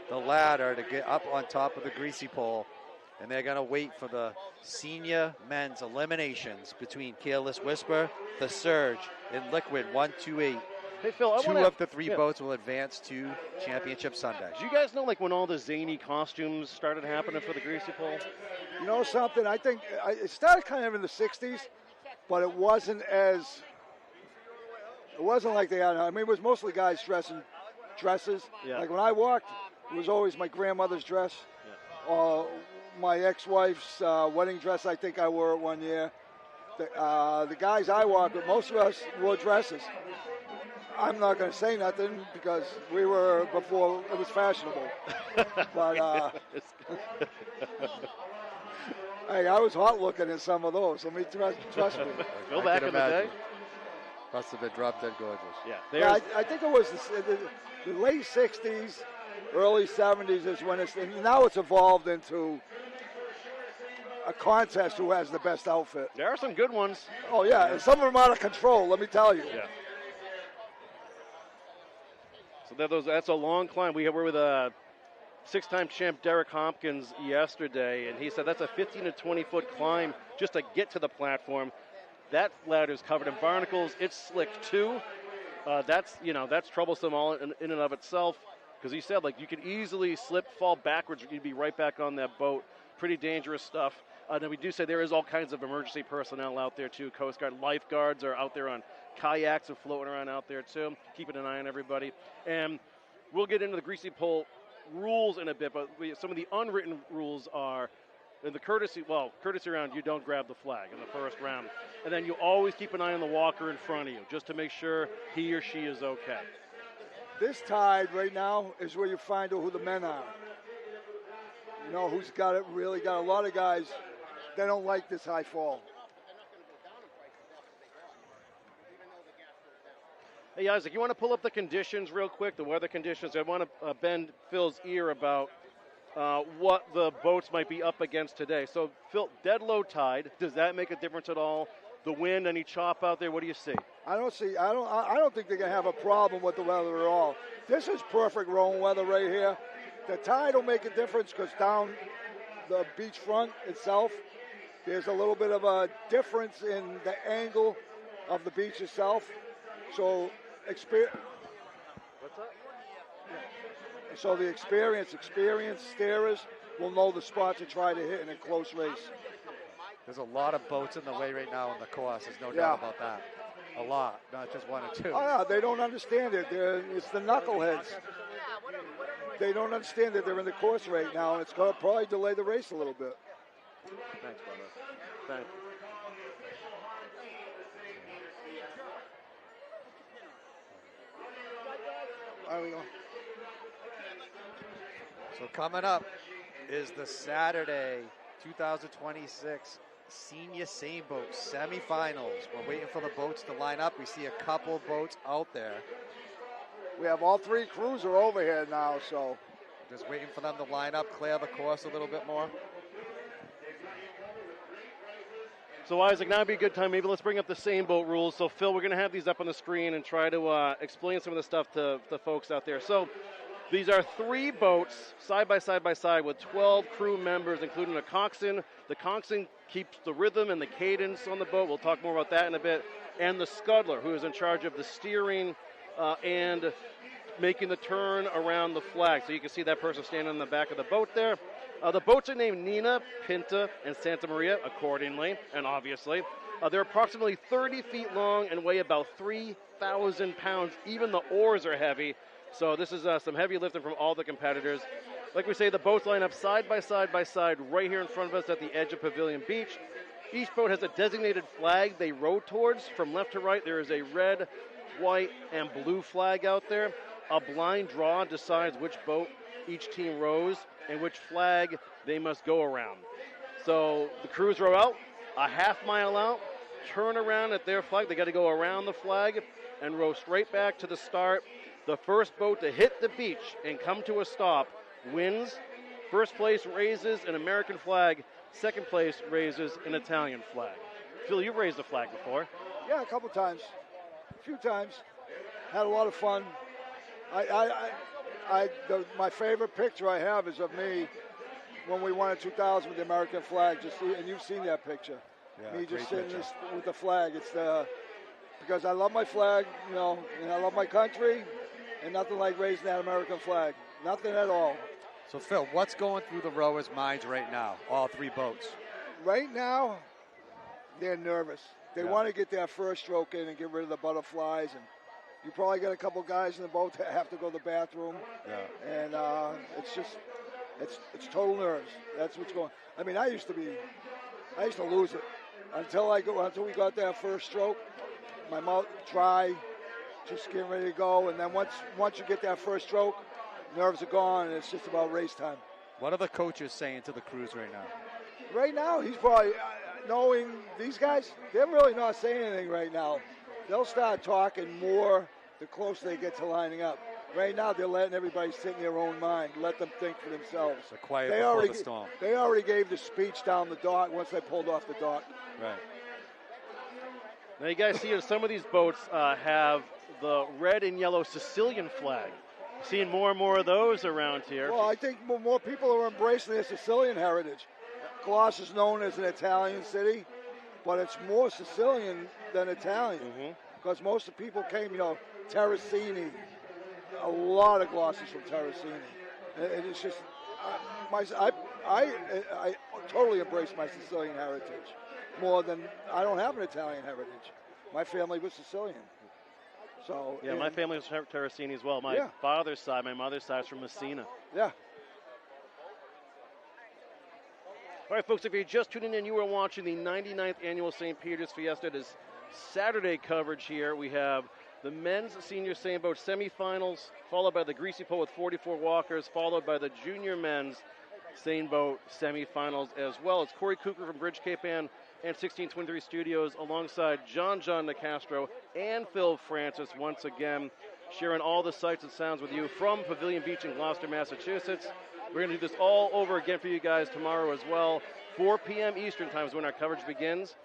the ladder to get up on top of the Greasy Pole. And they're going to wait for the senior men's eliminations between Careless Whisper, the Surge, and Liquid 128. Hey, Phil, Two of the three boats will advance to Championship Sunday. Do you guys know, like, when all the zany costumes started happening for the Greasy Pole? You know something? I think it started kind of in the 60s, but it wasn't like they had. I mean, it was mostly guys dressing dresses. Yeah. Like when I walked, it was always my grandmother's dress. Yeah. My ex-wife's wedding dress, I think I wore it one year. The guys I walked with, most of us wore dresses. I'm not going to say nothing because we were before it was fashionable. But hey, I was hot looking in some of those. Let me trust me. Go back in the day. Must have been drop dead gorgeous. Yeah, I think it was the late 60s, early 70s is when and now it's evolved into a contest who has the best outfit. there are some good ones. Oh, yeah, and some of them out of control, let me tell you. Yeah. So that's a long climb. We were with a six-time champ Derek Hopkins yesterday, and he said that's a 15 to 20-foot climb just to get to the platform. That ladder is covered in barnacles. It's slick too. That's troublesome all in and of itself. Because he said, like, you could easily slip, fall backwards, you'd be right back on that boat. Pretty dangerous stuff. Now we do say there is all kinds of emergency personnel out there too. Coast Guard lifeguards are out there on kayaks and floating around out there too, keeping an eye on everybody. And we'll get into the greasy pole rules in a bit, but some of the unwritten rules are in the courtesy round, you don't grab the flag in the first round. And then you always keep an eye on the walker in front of you just to make sure he or she is okay. This tide right now is where you find out who the men are. You know, who's got it, really got a lot of guys, they don't like this high fall. Hey, Isaac, you want to pull up the conditions real quick, the weather conditions? I want to bend Phil's ear about what the boats might be up against today. So, Phil, dead low tide, does that make a difference at all? The wind, any chop out there, what do you see? I don't think they're going to have a problem with the weather at all. This is perfect rowing weather right here. The tide will make a difference because down the beachfront itself, there's a little bit of a difference in the angle of the beach itself. So, What's that? So the experienced steerers will know the spot to try to hit in a close race. There's a lot of boats in the way right now on the course. There's no doubt about that. A lot, not just one or two. Oh, yeah, they don't understand it. It's the knuckleheads. They don't understand that they're in the course right now, and it's going to probably delay the race a little bit. Thanks, brother. Thank you. There we go. So coming up is the Saturday 2026 Senior Sailboat semifinals. We're waiting for the boats to line up. We see a couple boats out there. We have all three crews are over here now, so. Just waiting for them to line up, clear the course a little bit more. So, Isaac, now would be a good time. Maybe let's bring up the Sailboat rules. So, Phil, we're going to have these up on the screen and try to explain some of the stuff to the folks out there. So, these are three boats side by side with 12 crew members, including a coxswain. The coxswain keeps the rhythm and the cadence on the boat. We'll talk more about that in a bit. And the scuddler, who is in charge of the steering and making the turn around the flag. So you can see that person standing on the back of the boat there. The boats are named Nina, Pinta, and Santa Maria accordingly, and obviously. They're approximately 30 feet long and weigh about 3,000 pounds. Even the oars are heavy. So this is some heavy lifting from all the competitors. Like we say, the boats line up side by side right here in front of us at the edge of Pavilion Beach. Each boat has a designated flag they row towards. From left to right, there is a red, white, and blue flag out there. A blind draw decides which boat each team rows and which flag they must go around. So the crews row out, a half mile out, turn around at their flag. They got to go around the flag and row straight back to the start. The first boat to hit the beach and come to a stop wins. First place raises an American flag. Second place raises an Italian flag. Phil, you've raised a flag before. Yeah, a couple times. A few times. Had a lot of fun. My favorite picture I have is of me when we won in 2000 with the American flag. And you've seen that picture. Yeah, me just sitting picture. with the flag. It's because I love my flag, and I love my country, and nothing like raising that American flag. Nothing at all. So, Phil, what's going through the rowers' minds right now, all three boats? Right now, they're nervous. They want to get that first stroke in and get rid of the butterflies. And you probably got a couple guys in the boat that have to go to the bathroom. Yeah. And it's total nerves. That's what's going. I mean, I used to lose it until we got that first stroke. My mouth dry, just getting ready to go. And then once you get that first stroke, nerves are gone, and it's just about race time. What are the coaches saying to the crews right now? Right now, he's probably knowing these guys. They're really not saying anything right now. they'll start talking more the closer they get to lining up. Right now, they're letting everybody sit in their own mind, let them think for themselves. The quiet before the storm. They already gave the speech down the dock once they pulled off the dock. Right. Now you guys see some of these boats have the red and yellow Sicilian flag. Seeing more and more of those around here. Well, I think more people are embracing their Sicilian heritage. Gloucester is known as an Italian city, but it's more Sicilian than Italian. Because most of the people came, Terracini. A lot of Gloucesters from Terracini. And it's just, I totally embrace my Sicilian heritage more than, I don't have an Italian heritage. My family was Sicilian. So yeah, my family was Terracini as well. My father's side, my mother's side is from Messina. Yeah. All right, folks, if you're just tuning in, you are watching the 99th Annual St. Peter's Fiesta. It is Saturday coverage here. We have the men's senior sailboat semifinals, followed by the greasy pole with 44 walkers, followed by the junior men's sailboat semifinals as well. It's Corey Cooker from Bridge Cape Ann and 1623 Studios alongside John Nicastro and Phil Francis once again, sharing all the sights and sounds with you from Pavilion Beach in Gloucester, Massachusetts. We're going to do this all over again for you guys tomorrow as well. 4 p.m. Eastern time is when our coverage begins.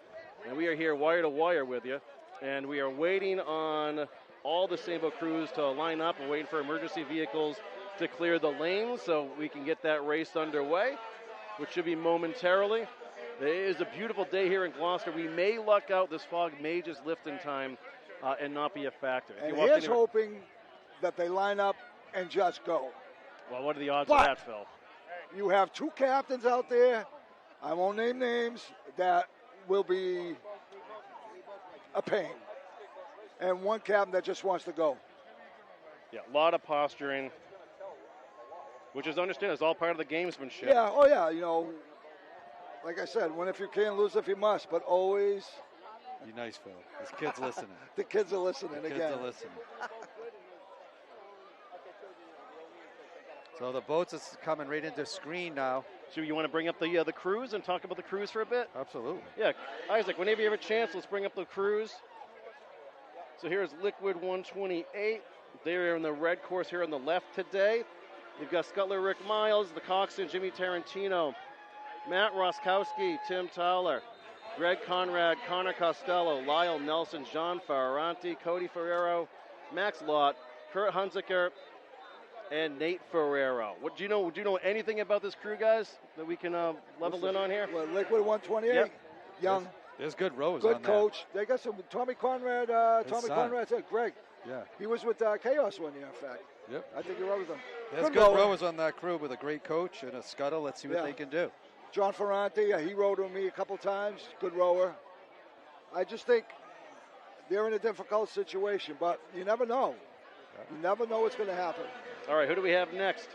And we are here wire to wire with you. And we are waiting on all the sailboat crews to line up. We're waiting for emergency vehicles to clear the lanes so we can get that race underway, which should be momentarily. It is a beautiful day here in Gloucester. We may luck out. This fog may just lift in time and not be a factor. And here's hoping that they line up and just go. Well, what are the odds of that, Phil? You have two captains out there, I won't name names, that will be a pain. And one captain that just wants to go. Yeah, a lot of posturing, which is understandable. It's all part of the gamesmanship. Yeah, oh yeah, like I said, win if you can, lose if you must, but always. Be nice, Phil. These kids listening. The kids are listening again. Kids are listening. So the boats is coming right into screen now. So you want to bring up the crews and talk about the crews for a bit? Absolutely. Yeah, Isaac, whenever you have a chance, let's bring up the crews. So here's Liquid 128. They're in the red course here on the left today. You've got Scuttler Rick Miles, the coxswain Jimmy Tarantino, Matt Roskowski, Tim Towler, Greg Conrad, Connor Costello, Lyle Nelson, John Ferranti, Cody Ferrero, Max Lott, Kurt Hunziker, and Nate Ferrero. What do you know? Do you know anything about this crew, guys, that we can level in on here? Well, Liquid 128, yep. Young. There's good rows good on coach. They got some Tommy Conrad. Conrad said Greg. Yeah. He was with Chaos one year, in fact. Yep. I think he rode with them. There's good rowers on that crew with a great coach and a scuttle. Let's see what they can do. John Ferranti, he rode with me a couple times. Good rower. I just think they're in a difficult situation, but you never know. You never know what's going to happen. All right, who do we have next?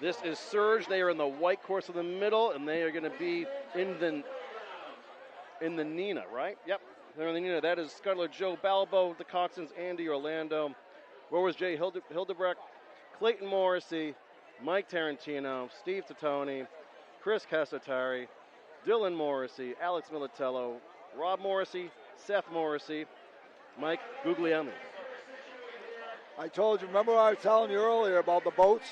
This is Surge. They are in the white course in the middle, and they are going to be in the Nina, right? Yep, they're in the Nina. That is Scuttler Joe Balbo, the coxswains Andy Orlando, rowers Jay Hildebrecht, Clayton Morrissey, Mike Tarantino, Steve Totoni, Chris Casatari, Dylan Morrissey, Alex Militello, Rob Morrissey, Seth Morrissey, Mike Guglielmi. I told you, remember I was telling you earlier about the boats?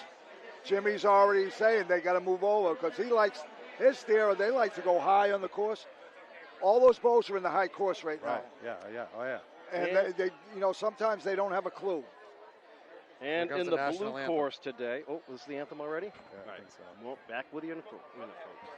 Jimmy's already saying they got to move over because he likes his steerer. They like to go high on the course. All those boats are in the high course right now. Yeah. And they sometimes they don't have a clue. And in the blue course today, was the anthem already? Yeah, all right, I think so. Well, back with you in a minute, folks.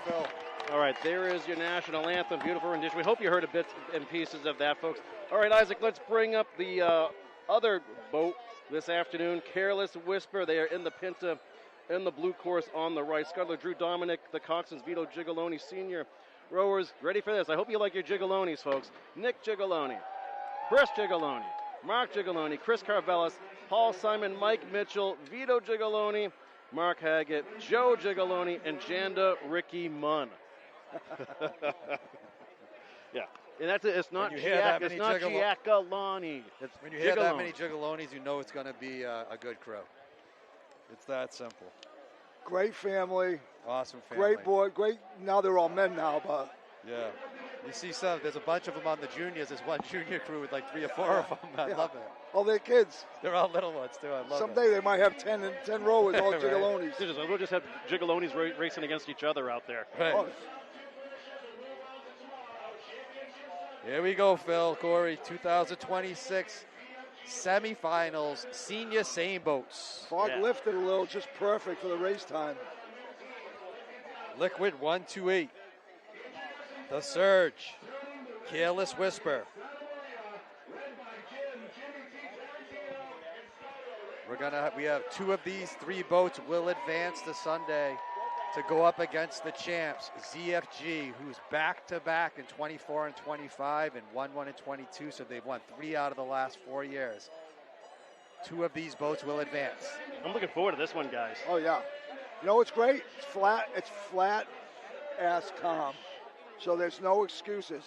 Phil. All right, there is your national anthem. Beautiful rendition. We hope you heard a bit and pieces of that, folks. All right, Isaac, let's bring up the other boat this afternoon, Careless Whisper. They are in the Pinta in the blue course on the right. Scudler, Drew Dominic, the Coxswains, Vito Gigoloni, senior rowers. Ready for this. I hope you like your Gigolonis, folks. Nick Gigoloni, Chris Gigoloni, Mark Gigoloni, Chris Carvelis, Paul Simon, Mike Mitchell, Vito Gigoloni, Mark Haggett, Joe Gigoloni, and Janda Ricky Munn. Yeah, and that's it. It's not Giacaloni. It's when you hear that many Gigolonis, you know it's going to be a good crew. It's that simple. Great family. Awesome family. Great boy. Great. Now they're all men now, but. Yeah. You see there's a bunch of them on the juniors. There's one junior crew with like 3 or 4 of them. I love it. Oh, they're kids. They're all little ones, too. I love it. Someday they might have 10 rowers, all Gigolonis. We'll just have Gigolonis racing against each other out there. Right. Oh. Here we go, Phil, Corey. 2026 semifinals, senior sailboats. Fog lifted a little, just perfect for the race time. Liquid 128. The Surge. Careless Whisper. We have 2 of these 3 boats will advance to Sunday to go up against the champs, ZFG, who's back-to-back in 24 and 25 and won 1 in 22, so they've won 3 out of the last 4 years. 2 of these boats will advance. I'm looking forward to this one, guys. Oh, yeah. You know what's great? It's flat ass calm, so there's no excuses.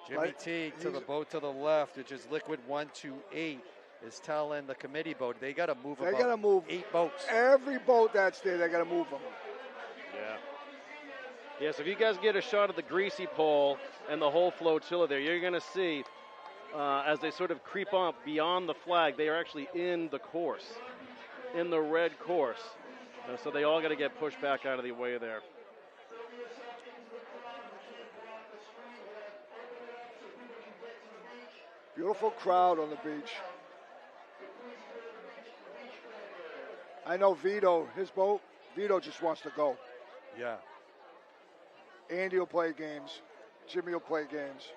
Jimmy Teague to the boat to the left, which is Liquid 128, is telling the committee boat they got to move 8 boats. Every boat that's there, they got to move them. Yeah, so if you guys get a shot of the greasy pole and the whole flotilla there, you're going to see as they sort of creep up beyond the flag, they are actually in the course, in the red course. So they all got to get pushed back out of the way there. Beautiful crowd on the beach. I know Vito, his boat, Vito just wants to go. Yeah. Andy will play games. Jimmy will play games.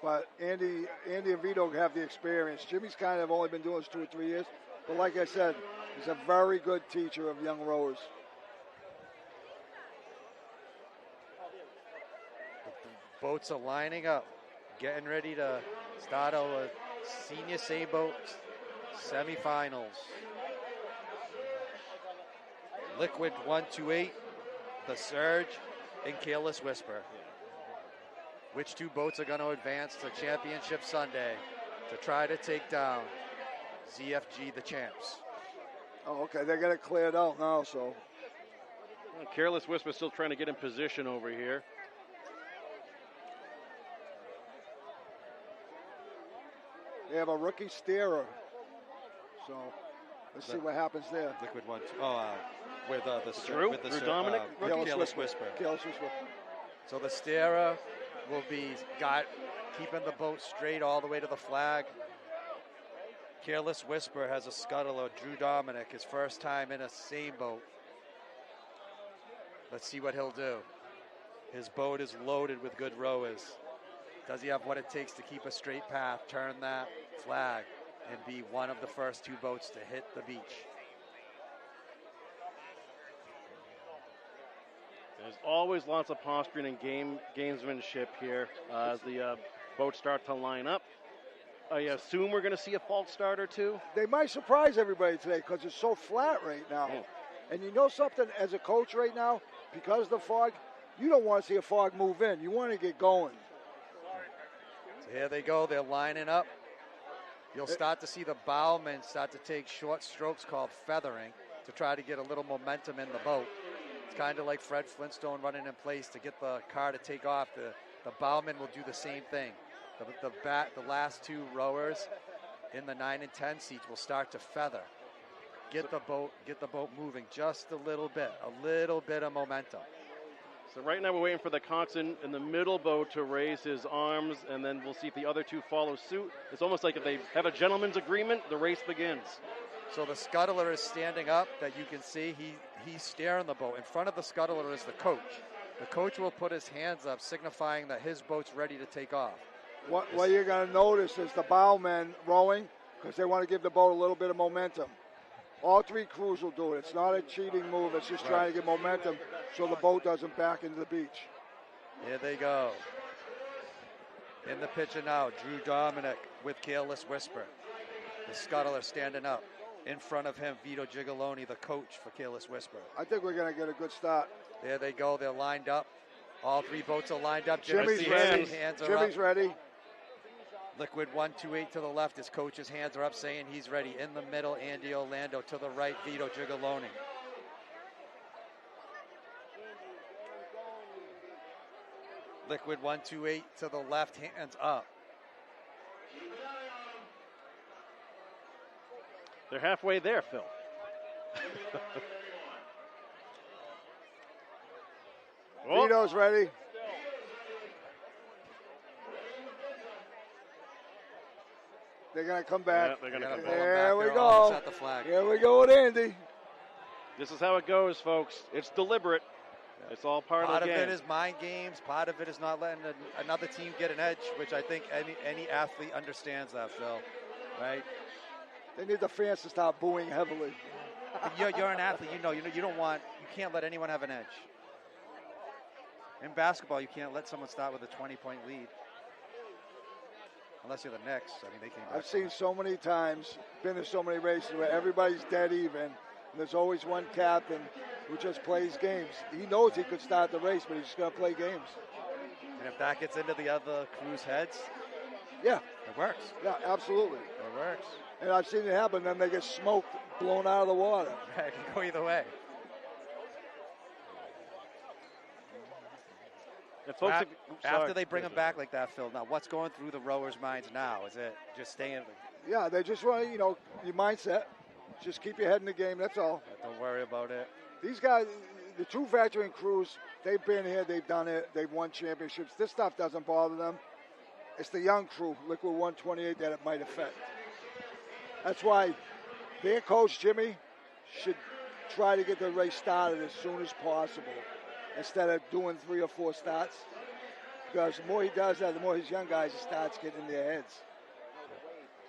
But Andy and Vito have the experience. Jimmy's kind of only been doing this 2 or 3 years. But like I said, he's a very good teacher of young rowers. The boats are lining up, getting ready to start our senior sailboat semifinals. Liquid 128, the Surge, and Careless Whisper. Which 2 boats are going to advance to championship Sunday to try to take down ZFG, the champs? Oh, okay. They got it cleared out now, so. Well, Careless Whisper still trying to get in position over here. They have a rookie steerer. So let's see what happens there. Liquid 1. With the Drew? with the Drew Dominic? Careless Whisper. Careless Whisper. So the steerer will be keeping the boat straight all the way to the flag. Careless Whisper has a scuttler, Drew Dominic, his first time in a sailboat. Let's see what he'll do. His boat is loaded with good rowers. Does he have what it takes to keep a straight path, turn that flag, and be one of the first 2 boats to hit the beach? There's always lots of posturing and gamesmanship here as the boats start to line up. I assume we're going to see a false start or 2. They might surprise everybody today because it's so flat right now. And you know something, as a coach right now, because of the fog, you don't want to see a fog move in. You want to get going. So here they go. They're lining up. You'll start to see the bowmen start to take short strokes called feathering to try to get a little momentum in the boat. It's kind of like Fred Flintstone running in place to get the car to take off. The bowman will do the same thing. The last 2 rowers in the 9 and 10 seats will start to feather. Get the boat moving just a little bit of momentum. So right now we're waiting for the coxswain in the middle boat to raise his arms, and then we'll see if the other 2 follow suit. It's almost like if they have a gentleman's agreement, the race begins. So the scuttler is standing up that you can see. He's steering the boat. In front of the scuttler is the coach. The coach will put his hands up, signifying that his boat's ready to take off. What you're going to notice is the bowmen rowing because they want to give the boat a little bit of momentum. All three crews will do it. It's not a cheating move. It's just trying to get momentum so the boat doesn't back into the beach. Here they go. In the picture now, Drew Dominic with Careless Whisper. The scuttler standing up. In front of him, Vito Gigoloni, the coach for Careless Whisper. I think we're going to get a good start. There they go. They're lined up. All three boats are lined up. Jimmy's ready. Hands are Jimmy's up. ready. Liquid 128 to the left. His coach's hands are up saying he's ready. In the middle, Andy Orlando. To the right, Vito Gigoloni. Liquid 128 to the left, hands up. They're halfway there, Phil. Vito's ready. They're going to come back. Yeah, they're going to come back. There we They're go. almost at the flag. Here we go with Andy. This is how it goes, folks. It's deliberate. It's all part of the game. Part of it is mind games. Part of it is not letting another team get an edge, which I think any athlete understands that, Phil. Right? They need the fans to start booing heavily. You're an athlete. You can't let anyone have an edge. In basketball, you can't let someone start with a 20-point lead. Unless you're the Knicks. I mean, they came back. I've seen so many times, been in so many races where everybody's dead even. And there's always one captain who just plays games. He knows he could start the race, but he's just going to play games. And if that gets into the other crew's heads, yeah, it works. Yeah, absolutely. It works. And I've seen it happen. Then they get smoked, blown out of the water. It can go either way. After they bring them back like that, Phil, now what's going through the rowers' minds now? Is it just staying? Yeah, they just want, your mindset. Just keep your head in the game, that's all. Don't worry about it. These guys, the two veteran crews, they've been here, they've done it, they've won championships. This stuff doesn't bother them. It's the young crew, Liquid 128, that it might affect. That's why their coach, Jimmy, should try to get the race started as soon as possible instead of doing 3 or 4 starts. Because the more he does that, the more his young guys starts getting in their heads.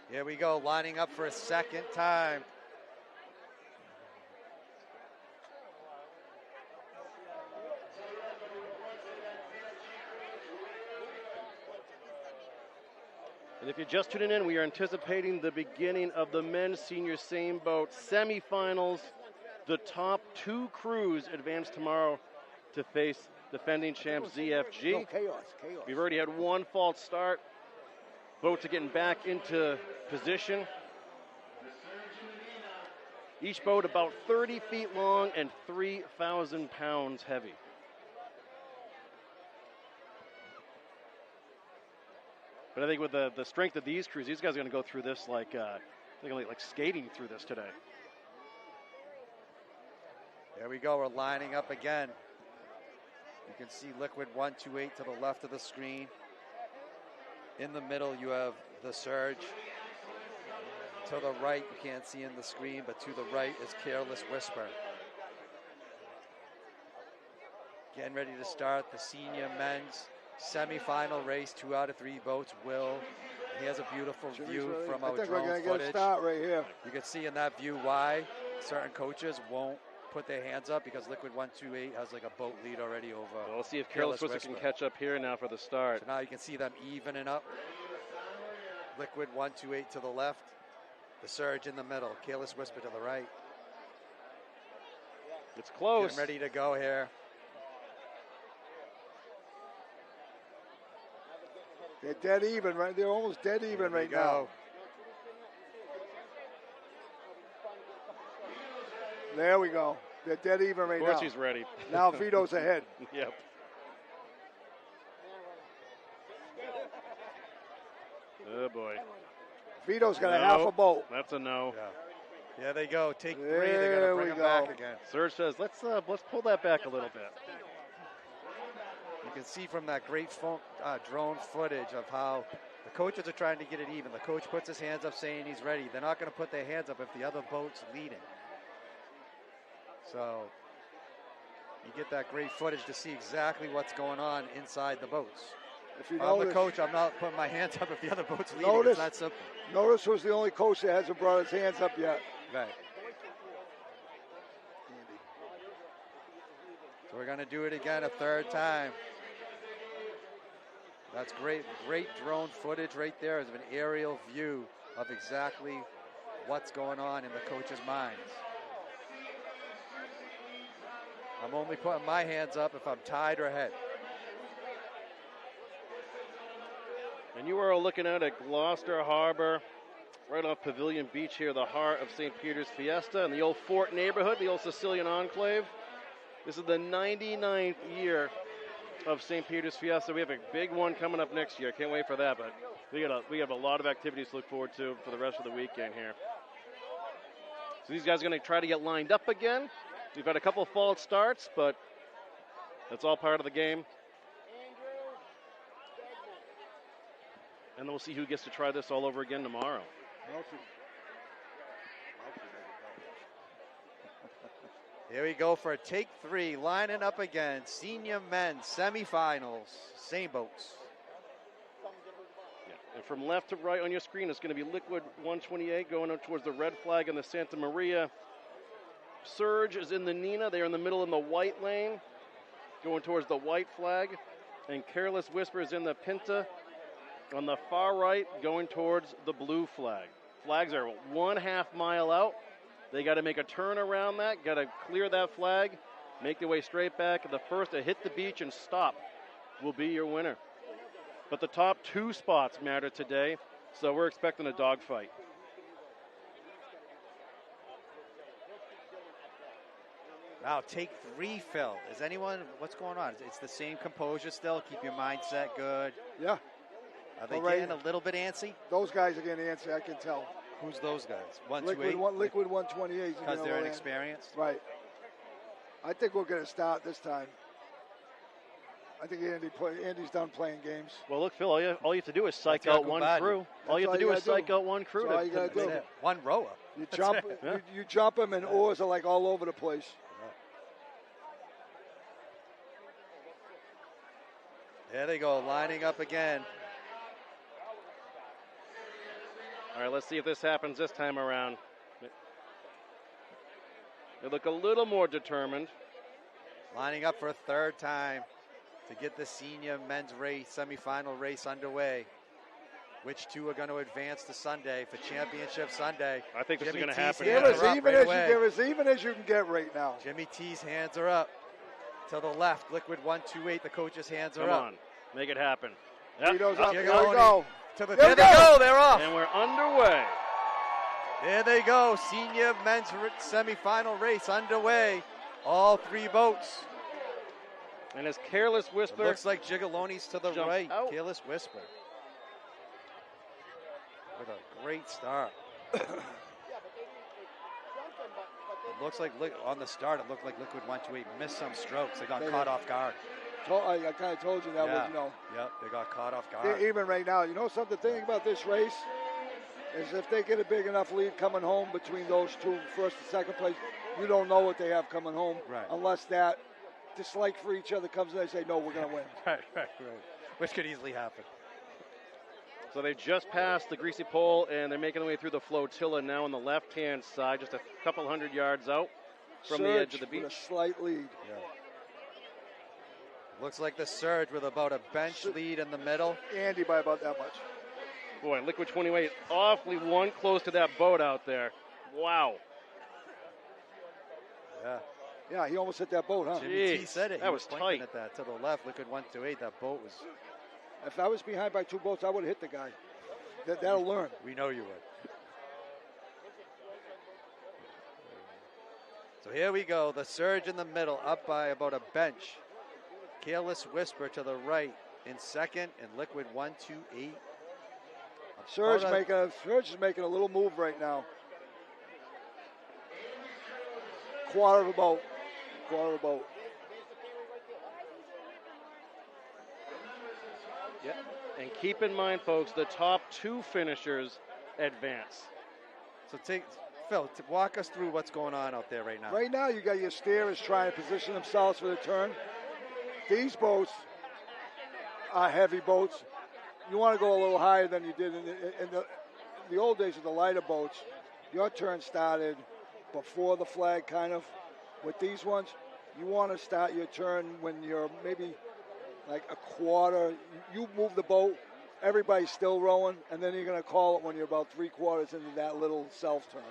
Here we go, lining up for a second time. And if you're just tuning in, we are anticipating the beginning of the men's senior same boat semifinals. The top 2 crews advance tomorrow to face defending champs ZFG. No, chaos. We've already had one false start. Boats are getting back into position. Each boat about 30 feet long and 3,000 pounds heavy. But I think with the strength of these crews, these guys are going to go through this like skating through this today. There we go. We're lining up again. You can see Liquid 128 to the left of the screen. In the middle, you have the Surge. To the right, you can't see in the screen, but to the right is Careless Whisper. Getting ready to start the senior men's semi-final race. 2 out of 3 boats will. Here's a beautiful view from our drone footage. I think we're going to get a start right here. You can see in that view why certain coaches won't put their hands up, because Liquid 128 has like a boat lead already over. Well, we'll see if Careless Whisper can catch up here now for the start. So now you can see them evening up. Liquid 128 to the left. The Surge in the middle. Careless Whisper to the right. It's close. Getting ready to go here. They're dead even, right? They're almost dead even right now. There we go. They're dead even right now. Of course he's ready. Now Vito's ahead. Yep. Oh, boy. Vito's got a half a boat. That's a no. Yeah. There they go. Take 3. They're going to bring him back again. Surge says, let's pull that back a little bit. You can see from that great drone footage of how The coaches are trying to get it even. The coach puts his hands up saying he's ready. They're not going to put their hands up if the other boat's leading. So you get that great footage to see exactly what's going on inside the boats. If you I'm notice, the coach, I'm not putting my hands up if the other boat's leading. It's that simple. Notice who's the only coach that hasn't brought his hands up yet. Right. So we're going to do it again a third time. That's great drone footage right there of an aerial view of exactly what's going on in the coaches' minds. I'm only putting my hands up if I'm tied or ahead. And you are looking out at Gloucester Harbor, right off Pavilion Beach here, the heart of St. Peter's Fiesta, and the old Fort neighborhood, the old Sicilian enclave. This is the 99th year of St. Peter's Fiesta. We have a big one coming up next year. Can't wait for that, but we have a lot of activities to look forward to for the rest of the weekend here. So these guys are going to try to get lined up again. We've had a couple of false starts, but that's all part of the game. And then we'll see who gets to try this all over again tomorrow. Here we go for take 3, lining up again. Senior men's semifinals, same boats. Yeah. And from left to right on your screen, it's going to be Liquid 128 going up towards the red flag in the Santa Maria. Surge is in the Nina. They're in the middle in the white lane, going towards the white flag. And Careless Whisper is in the Pinta on the far right, going towards the blue flag. Flags are 1/2 mile out. They got to make a turn around that, got to clear that flag, make their way straight back. The first to hit the beach and stop will be your winner. But the top 2 spots matter today, so we're expecting a dogfight. Wow, take 3, Phil. Is anyone, what's going on? It's the same composure still? Keep your mindset good? Yeah. Are they getting a little bit antsy? Those guys are getting antsy, I can tell. Who's those guys? 128? Liquid 128. Because they're inexperienced? Right. I think we're going to start this time. I think Andy's done playing games. Well, look, Phil, all you have to do is psych out one crew. All you have to do is psych out one crew. That's all you got to do. One rower. You jump them, and oars are like all over the place. There they go, lining up again. All right, let's see if this happens this time around. They look a little more determined. Lining up for a third time to get the senior men's race, semifinal race underway. Which 2 are going to advance to Sunday for Championship Sunday? I think this is going to happen. Give as even as you can get right now. Jimmy T's hands are up. To the left, Liquid 128, the coach's hands are up. Come on, make it happen. Yep. There we go. There they go, they're off. And we're underway. There they go, senior men's semifinal race underway. All 3 boats. And as Careless Whisper. It looks like Gigaloni's to the right. Out. Careless Whisper. With a great start. Looks like on the start, it looked like Liquid 128 missed some strokes. They got caught off guard. I kind of told you that was, Yep, they got caught off guard. Even right now, something the thing about this race is if they get a big enough lead coming home between those 2, first and second place, you don't know what they have coming home unless that dislike for each other comes in and they say, no, we're going to win. Right. Which could easily happen. So they just passed the greasy pole, and they're making their way through the flotilla now on the left-hand side, just a couple 100 yards out from the edge of the beach. With a slight lead. Yeah. Looks like the Surge with about a bench lead in the middle. Andy by about that much. Boy, Liquid 28 awfully one close to that boat out there. Wow. Yeah, he almost hit that boat, huh? Jimmy T said it. That was tight. At that to the left, Liquid 128. That boat was. If I was behind by 2 boats, I would have hit the guy. That'll learn. We know you would. So here we go. The Surge in the middle, up by about a bench. Careless Whisper to the right in second, and Liquid 128. Surge is making a little move right now. Quarter of a boat. Yeah. And keep in mind, folks, the top 2 finishers advance. So Phil, walk us through what's going on out there right now. Right now, you got your steerers trying to position themselves for the turn. These boats are heavy boats. You want to go a little higher than you did in the old days of the lighter boats. Your turn started before the flag, kind of. With these ones, you want to start your turn when you're maybe like a quarter. You move the boat, everybody's still rowing, and then you're going to call it when you're about 3/4 into that little self-turn.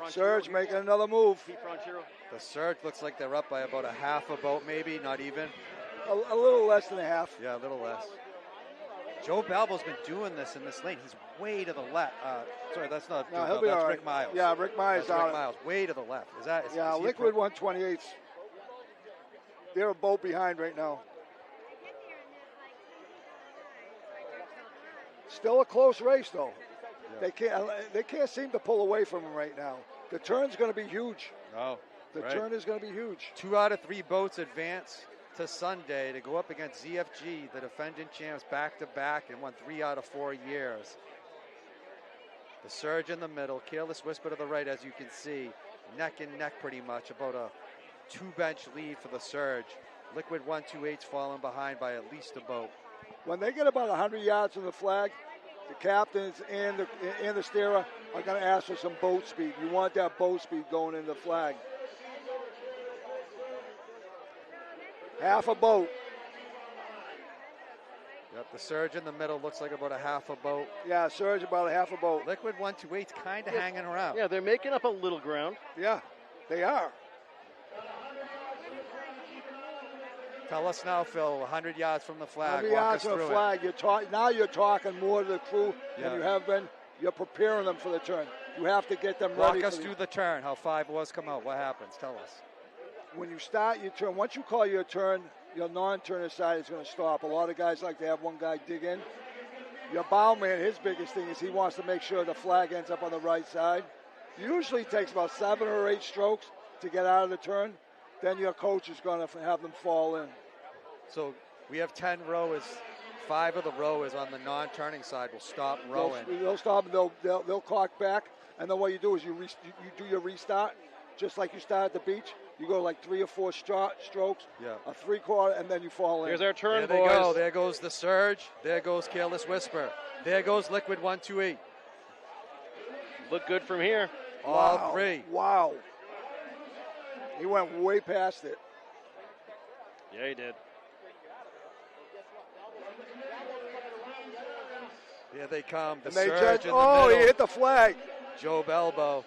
Surge making another move. The surge looks like they're up by about a half a boat, maybe, not even. A little less than a half. Yeah, a little less. Joe Balbo's been doing this in this lane. He's way to the left. Sorry, that's not No, Joe he'll Balbo, be that's all right. Rick Miles. Yeah, Rick Miles. That's Rick Miles, way to the left. Is yeah, Liquid 128s. They're a boat behind right now. Still a close race, though. Yeah. They can't seem to pull away from him right now. The turn's going to be huge. Oh, the turn is going to be huge. 2 out of 3 boats advance to Sunday to go up against ZFG, the defending champs, back-to-back, and won 3 out of 4 years. The surge in the middle, Careless Whisper to the right, as you can see, neck and neck pretty much, about a 2-bench lead for the surge. Liquid 128's falling behind by at least a boat. When they get about 100 yards from the flag, the captains and the steerer are going to ask for some boat speed. You want that boat speed going into the flag. Half a boat. Yep, the surge in the middle looks like about a half a boat. Yeah, surge about a half a boat. Liquid 128's kind of hanging around. Yeah, they're making up a little ground. Yeah, they are. Tell us now, Phil, 100 yards from the flag. 100 yards from the flag. Now you're talking more to the crew than you have been. You're preparing them for the turn. You have to get them ready. Walk us through the turn, how 5 oars come out. What happens? Tell us. When you start your turn, once you call your turn, your non-turner side is going to stop. A lot of guys like to have one guy dig in. Your bowman, his biggest thing is he wants to make sure the flag ends up on the right side. Usually takes about 7 or 8 strokes to get out of the turn. Then your coach is going to have them fall in. So we have 10 rowers. 5 of the rowers on the non-turning side will stop rowing. They'll stop. They'll clock back, and then what you do is you do your restart, just like you start at the beach. You go like 3 or 4 strokes, a 3/4, and then you fall in. Here's our turn, there boys. They go. There goes the surge. There goes Careless Whisper. There goes Liquid 128. Look good from here. All 3. Wow. He went way past it. Yeah, he did. Here they come. The and they surge in the middle. he hit the flag. Joe Balbo.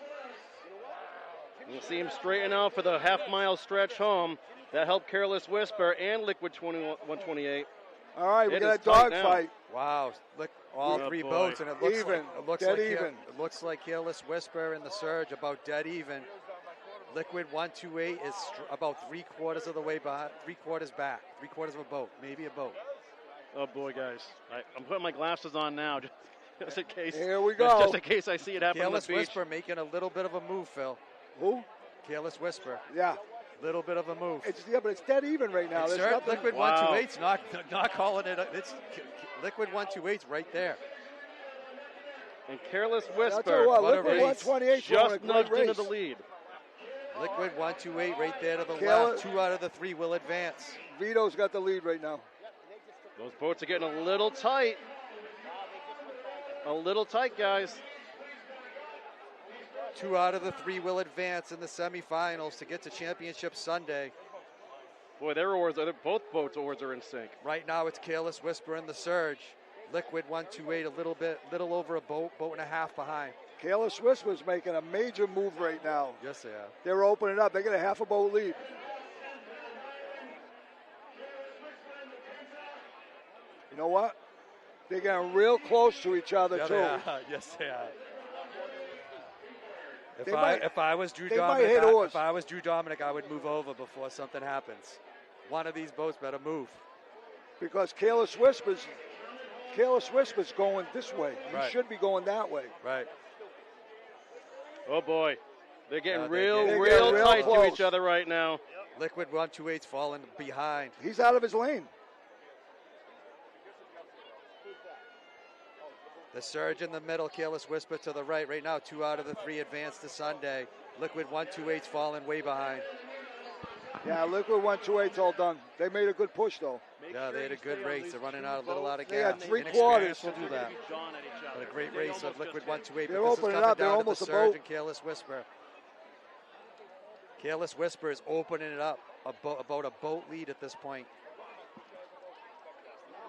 We'll see him straighten out for the half-mile stretch home. That helped Careless Whisper and Liquid 128. All right, we got a dogfight. Wow, look, all 3 boats, and it looks it looks like Careless Whisper and the surge about dead even. Liquid 128 is about 3/4 of the way behind, 3/4 back, 3/4 of a boat, maybe a boat. Oh boy, guys! I'm putting my glasses on now, just in case. Here we go. Just in case I see it happen on the beach. Careless Whisper making a little bit of a move, Phil. Who? Careless Whisper. Yeah. Little bit of a move. But it's dead even right now. Liquid 128's not calling it. It's Liquid 128's right there. And Careless Whisper, Liquid 128 just nudged into the lead. Liquid 128 right there to the left. 2 out of the 3 will advance. Vito's got the lead right now. Those boats are getting a little tight. A little tight, guys. 2 out of the 3 will advance in the semifinals to get to Championship Sunday. Boy, both boats' oars are in sync. Right now it's Careless Whisper and the surge. Liquid 128 a little over a boat and a half behind. Careless Whisper's making a major move right now. Yes, they are. They're opening up. They get a half a boat lead. You know what? They're getting real close to each other, too. They are. Yes, they are. If I was Drew Dominic, I would move over before something happens. One of these boats better move. Because Careless Whisper's going this way. Right. He should be going that way. Right. Oh boy, they're getting real real tight close to each other right now. Liquid 128's falling behind. He's out of his lane. The Surge in the middle, Careless Whisper to the right. Right now, 2 out of the 3 advance to Sunday. Liquid 128's falling way behind. Yeah, Liquid 128's all done. They made a good push, though. Yeah, they had a good race. They're running out a little out of They had gas. 3 quarters. We'll do that. But a great race of Liquid 128. They're But this is opening coming up. They're down to almost the a Surge boat. and Careless Whisper. Careless Whisper is opening it up about a boat lead at this point.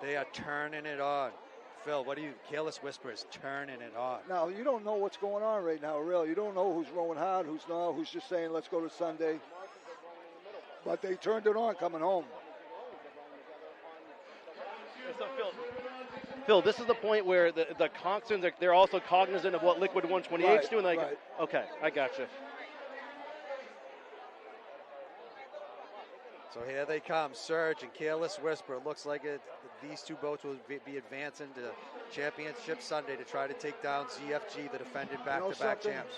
They are turning it on. Phil, Careless Whisper is turning it on. Now, you don't know what's going on right now, really. You don't know who's rowing hard, who's not, who's just saying, let's go to Sunday. But they turned it on coming home. So Phil, this is the point where the coxswains, they're also cognizant of what Liquid 128's doing. Like, right. Okay, I got you. So here they come, Surge and Careless Whisper. It looks like these 2 boats will be advancing to Championship Sunday to try to take down ZFG, the defending back-to-back something? champs.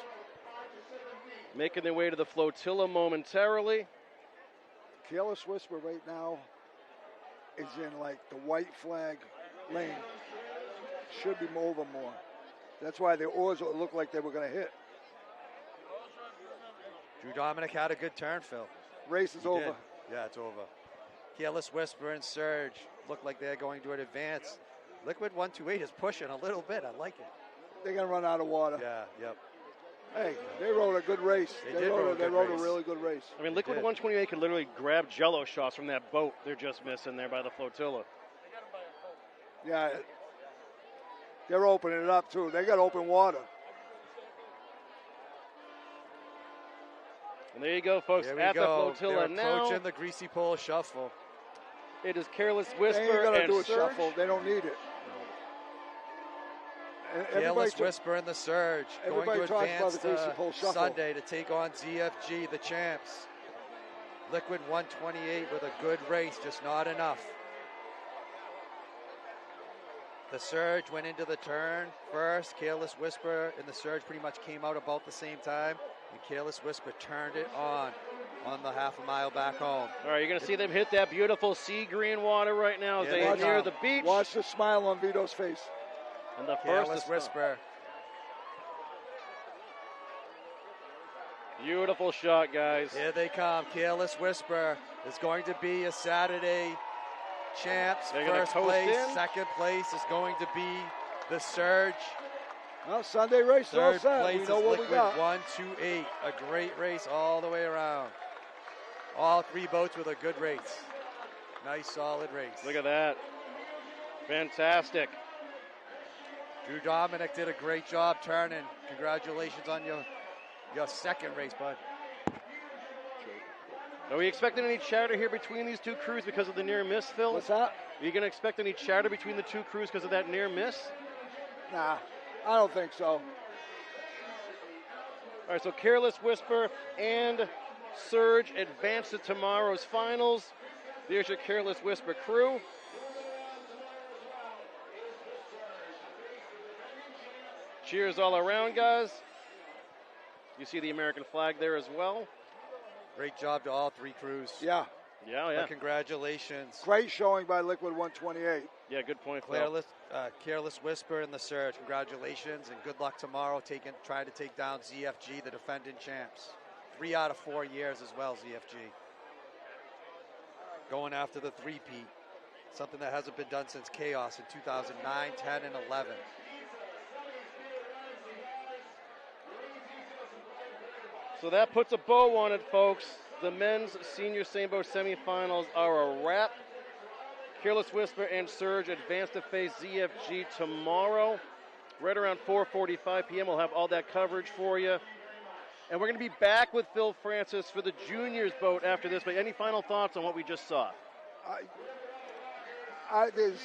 Making their way to the flotilla momentarily. Careless Whisper right now is in like the white flag lane. Should be over more. That's why the oars look like they were going to hit. Drew Dominic had a good turn, Phil. Race is He over. did. Yeah, it's over. Careless Whisper and Surge look like they're going to advance. Liquid 128 is pushing a little bit. I like it. They're going to run out of water. Yeah, yep. Hey, they rode a good race. They rode a really good race. I mean, Liquid 128 can literally grab jello shots from that boat they're just missing there by the flotilla. Yeah, they're opening it up, too. They got open water. And there you go, folks, Here we at go. the flotilla They're now. approaching the Greasy Pole Shuffle. It is Careless They Whisper ain't going to and do a Surge. shuffle. They don't need it. Careless Whisper and the Surge going to everybody talks about advance the Greasy Pole to Shuffle. Sunday to take on ZFG, the champs. Liquid 128 with a good race, just not enough. The Surge went into the turn first. Careless Whisper and the Surge pretty much came out about the same time. And Careless Whisper turned it on the half a mile back home. All right, you're going to see them hit that beautiful sea green water right now as Yeah, they they near are. the beach. Watch the smile on Vito's face. And the first Careless is Whisper. beautiful shot, guys. Here they come. Careless Whisper is going to be a Saturday champs. They're gonna First coast place, in. second place is going to be the Surge. Well, Sunday race is all Third set. place We is know what we Liquid got. 128. A great race all the way around. All 3 boats with a good race. Nice, solid race. Look at that. Fantastic. Drew Dominic did a great job turning. Congratulations on your second race, bud. Are we expecting any chatter here between these 2 crews because of the near miss, Phil? What's that? Are you going to expect any chatter between the 2 crews because of that near miss? Nah, I don't think so. All right, so Careless Whisper and Surge advance to tomorrow's finals. There's your Careless Whisper crew. Cheers all around, guys. You see the American flag there as well. Great job to all 3 crews. Yeah, Yeah. Congratulations. great showing by Liquid 128. Yeah, good point, Phil. Careless Whisper and the Surge. Congratulations and good luck tomorrow trying to take down ZFG, the defending champs. 3 out of 4 years as well, ZFG. Going after the 3-peat. Something that hasn't been done since Chaos in 2009, 10, and 11. So that puts a bow on it, folks. The men's senior sailboat semifinals are a wrap. Careless Whisper and Surge advance to face ZFG tomorrow, right around 4:45 p.m. We'll have all that coverage for you. And we're going to be back with Phil Francis for the juniors boat after this. But any final thoughts on what we just saw? There's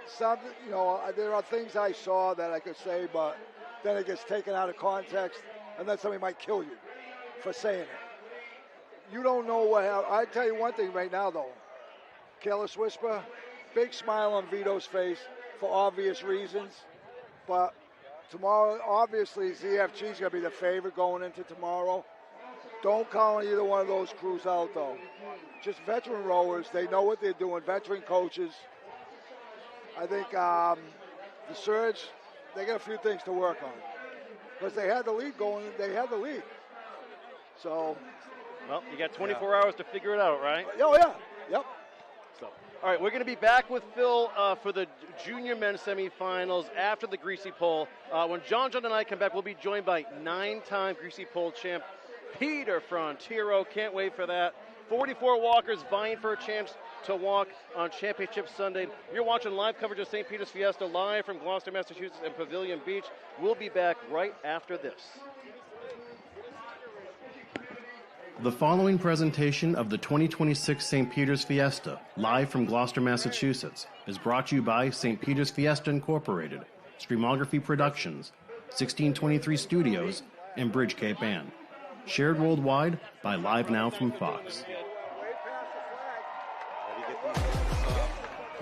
something, there are things I saw that I could say, but then it gets taken out of context, and then somebody might kill you for saying it. You don't know what happened. I tell you one thing right now, though. Careless Whisper, big smile on Vito's face for obvious reasons, but tomorrow, obviously, ZFG is going to be the favorite going into tomorrow. Don't count either one of those crews out, though. Just veteran rowers. They know what they're doing. Veteran coaches. I think the Surge, they got a few things to work on. Because they had the lead going. They had the lead. So. Well, you got 24 hours to figure it out, right? Oh, yeah. Yep. So, all right, we're going to be back with Phil for the junior men's semifinals after the greasy pole. When John and I come back, we'll be joined by 9-time greasy pole champ Peter Frontiero. Can't wait for that. 44 walkers vying for a chance to walk on Championship Sunday. You're watching live coverage of St. Peter's Fiesta live from Gloucester, Massachusetts and Pavilion Beach. We'll be back right after this. The following presentation of the 2026 St. Peter's Fiesta, live from Gloucester, Massachusetts, is brought to you by St. Peter's Fiesta Incorporated, Streamography Productions, 1623 Studios, and Bridge Cape Ann. Shared worldwide by Live Now from Fox.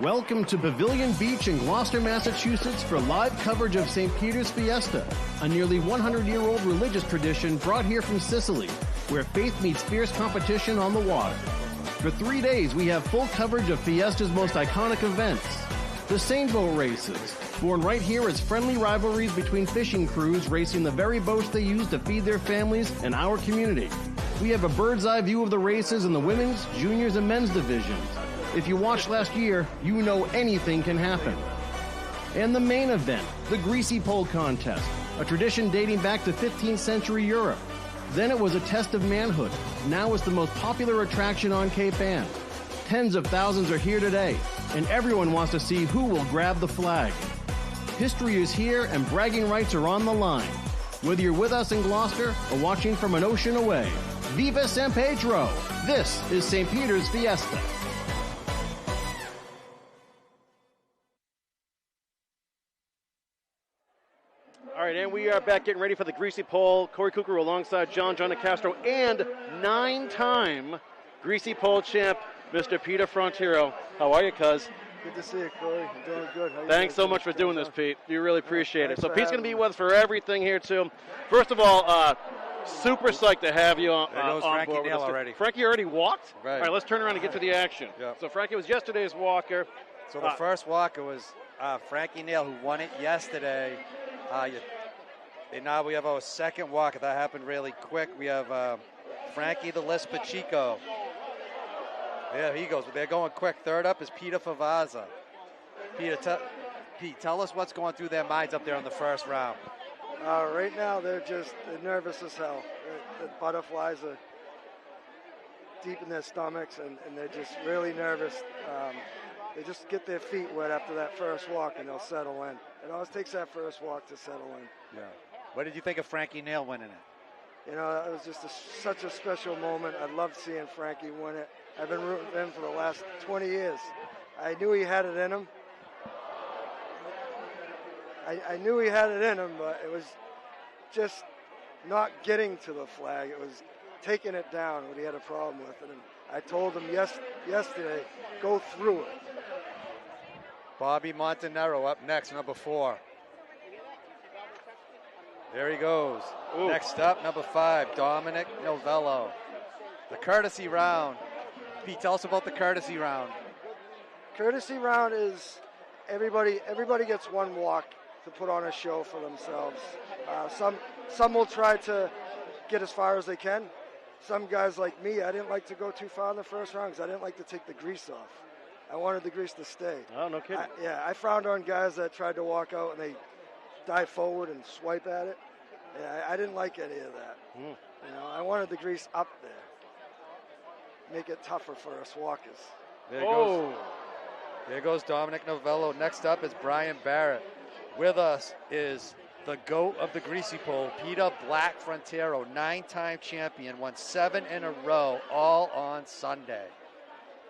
Welcome to Pavilion Beach in Gloucester, Massachusetts for live coverage of St. Peter's Fiesta, a nearly 100-year-old religious tradition brought here from Sicily, where faith meets fierce competition on the water. For 3 days, we have full coverage of Fiesta's most iconic events. The sailboat races, born right here as friendly rivalries between fishing crews racing the very boats they use to feed their families and our community. We have a bird's eye view of the races in the women's, juniors, and men's divisions. If you watched last year, you know anything can happen. And the main event, the Greasy Pole Contest, a tradition dating back to 15th century Europe. Then it was a test of manhood. Now it's the most popular attraction on Cape Ann. Tens of thousands are here today, and everyone wants to see who will grab the flag. History is here, and bragging rights are on the line. Whether you're with us in Gloucester or watching from an ocean away, Viva San Pedro! This is St. Peter's Fiesta. All right, and we are back getting ready for the greasy pole. Corey Cooker alongside John Castro and 9-time greasy pole champ, Mr. Peter Frontiero. How are you, cuz? Good to see you, Corey. I'm doing good. Thanks so much for doing this, Pete. You really appreciate it. So Pete's going to be with us for everything here, too. First of all, super psyched to have you on board with us. Already. Frankie already walked? Right. All right, let's turn around and get to the action. Yep. So Frankie was yesterday's walker. So the first walker was Frankie Neal, who won it yesterday. And now we have our second walker. That happened really quick. We have Frankie the Lisp Pacheco. There he goes. They're going quick. Third up is Peter Favazza. Pete, tell us what's going through their minds up there in the first round. Right now, they're nervous as hell. The butterflies are deep in their stomachs, and they're just really nervous. They just get their feet wet after that first walk, and they'll settle in. It always takes that first walk to settle in. Yeah. What did you think of Frankie Neal winning it? You know, it was just such a special moment. I loved seeing Frankie win it. I've been rooting for him for the last 20 years. I knew he had it in him. I knew he had it in him, but it was just not getting to the flag. It was taking it down what he had a problem with. And I told him yesterday, go through it. Bobby Montanero up next, number 4. There he goes. Ooh. Next up, number 5, Dominic Novello. The courtesy round. Pete, tell us about the courtesy round. Courtesy round is everybody gets one walk to put on a show for themselves. Some will try to get as far as they can. Some guys like me, I didn't like to go too far in the first round because I didn't like to take the grease off. I wanted the grease to stay. Oh, no kidding. I frowned on guys that tried to walk out and they dive forward and swipe at it. Yeah, I didn't like any of that. You know, I wanted the grease up there. Make it tougher for us walkers. There goes Dominic Novello. Next up is Brian Barrett. With us is the GOAT of the greasy pole, Peter Black Frontiero, 9-time champion, won 7 in a row, all on Sunday.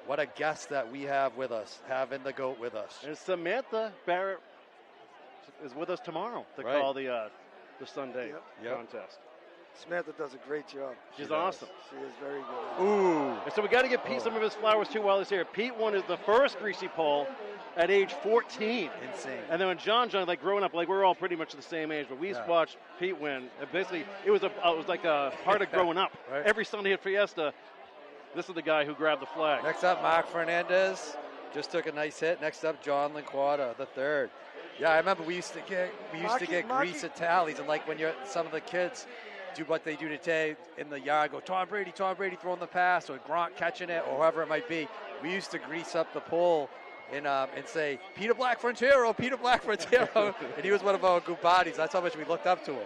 What a guest that we have with us, having the GOAT with us. And Samantha Barrett is with us tomorrow to call the Sunday contest. Samantha does a great job. She's awesome. She is very good. Ooh. And so we got to give Pete some of his flowers, too, while he's here. Pete won the first greasy pole at age 14. Insane. And then when John, like growing up, like we're all pretty much the same age, but we used to watch Pete win. And basically, it was like a part of growing up. Right. Every Sunday at Fiesta, this is the guy who grabbed the flag. Next up, Mark Fernandez just took a nice hit. Next up, John Linquata, the third. Yeah, I remember we used to get grease at tallies, and like when some of the kids do what they do today in the yard, go Tom Brady throwing the pass, or Gronk catching it, or whoever it might be. We used to grease up the pole and say Peter Black Frontiero, and he was one of our good bodies. That's how much we looked up to him.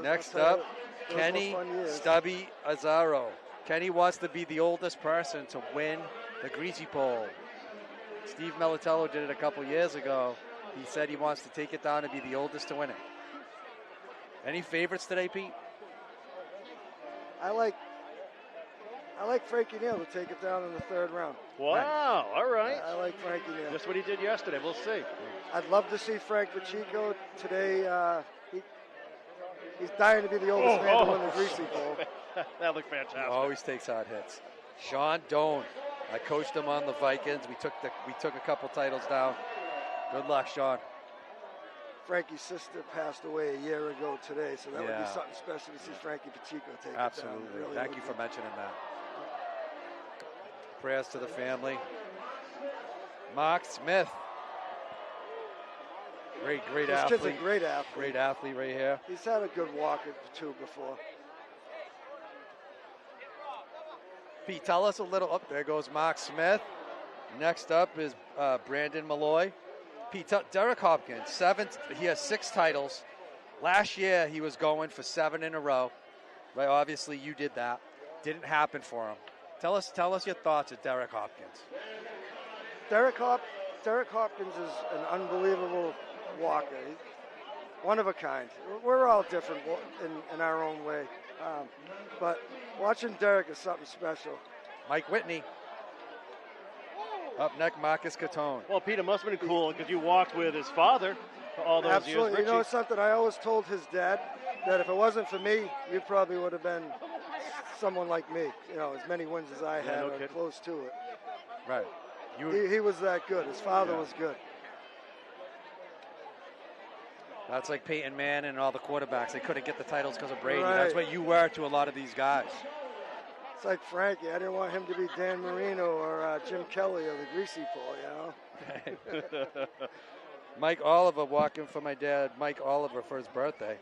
Next up, Kenny Stubby Azzaro. Kenny wants to be the oldest person to win the greasy pole. Steve Melitello did it a couple years ago. He said he wants to take it down and be the oldest to win it. Any favorites today, Pete? I like Frankie Neal to take it down in the third round. Wow, all right. I like Frankie Neal. Just what he did yesterday. We'll see. I'd love to see Frank Pacheco today. He's dying to be the oldest man to win the greasy pole. That looked fantastic. He always takes hard hits. Sean Doan. I coached him on the Vikings. We took a couple titles down. Good luck, Sean. Frankie's sister passed away a year ago today, so that would be Yeah. something special to see Frankie Pacheco take Absolutely. it down. Really Thank you for mentioning that. Prayers to the family. Mark Smith. Great This athlete. kid's a great athlete. Great athlete right here. He's had a good walk or two before. Pete, tell us a little. Up there goes Mark Smith. Next up is Brandon Malloy. Pete, Derek Hopkins, he has 6 titles. Last year he was going for 7 in a row. Right? Obviously you did that. Didn't happen for him. Tell us your thoughts of Derek Hopkins. Derek Hopkins is an unbelievable walker. He's one of a kind. We're all different in our own way. But watching Derek is something special. Mike Whitney. Up next, Marcus Catone. Well, Pete, it must have been cool because you walked with his father for all those Absolutely. years. You know something? I always told his dad that if it wasn't for me, you probably would have been someone like me. You know, as many wins as I had, no or kidding. close to it. Right. He was that good. His father was good. That's like Peyton Manning and all the quarterbacks. They couldn't get the titles because of Brady. Right. That's what you were to a lot of these guys. It's like Frankie. I didn't want him to be Dan Marino or Jim Kelly or the greasy pole, you know? Mike Oliver walking for my dad, Mike Oliver, for his birthday.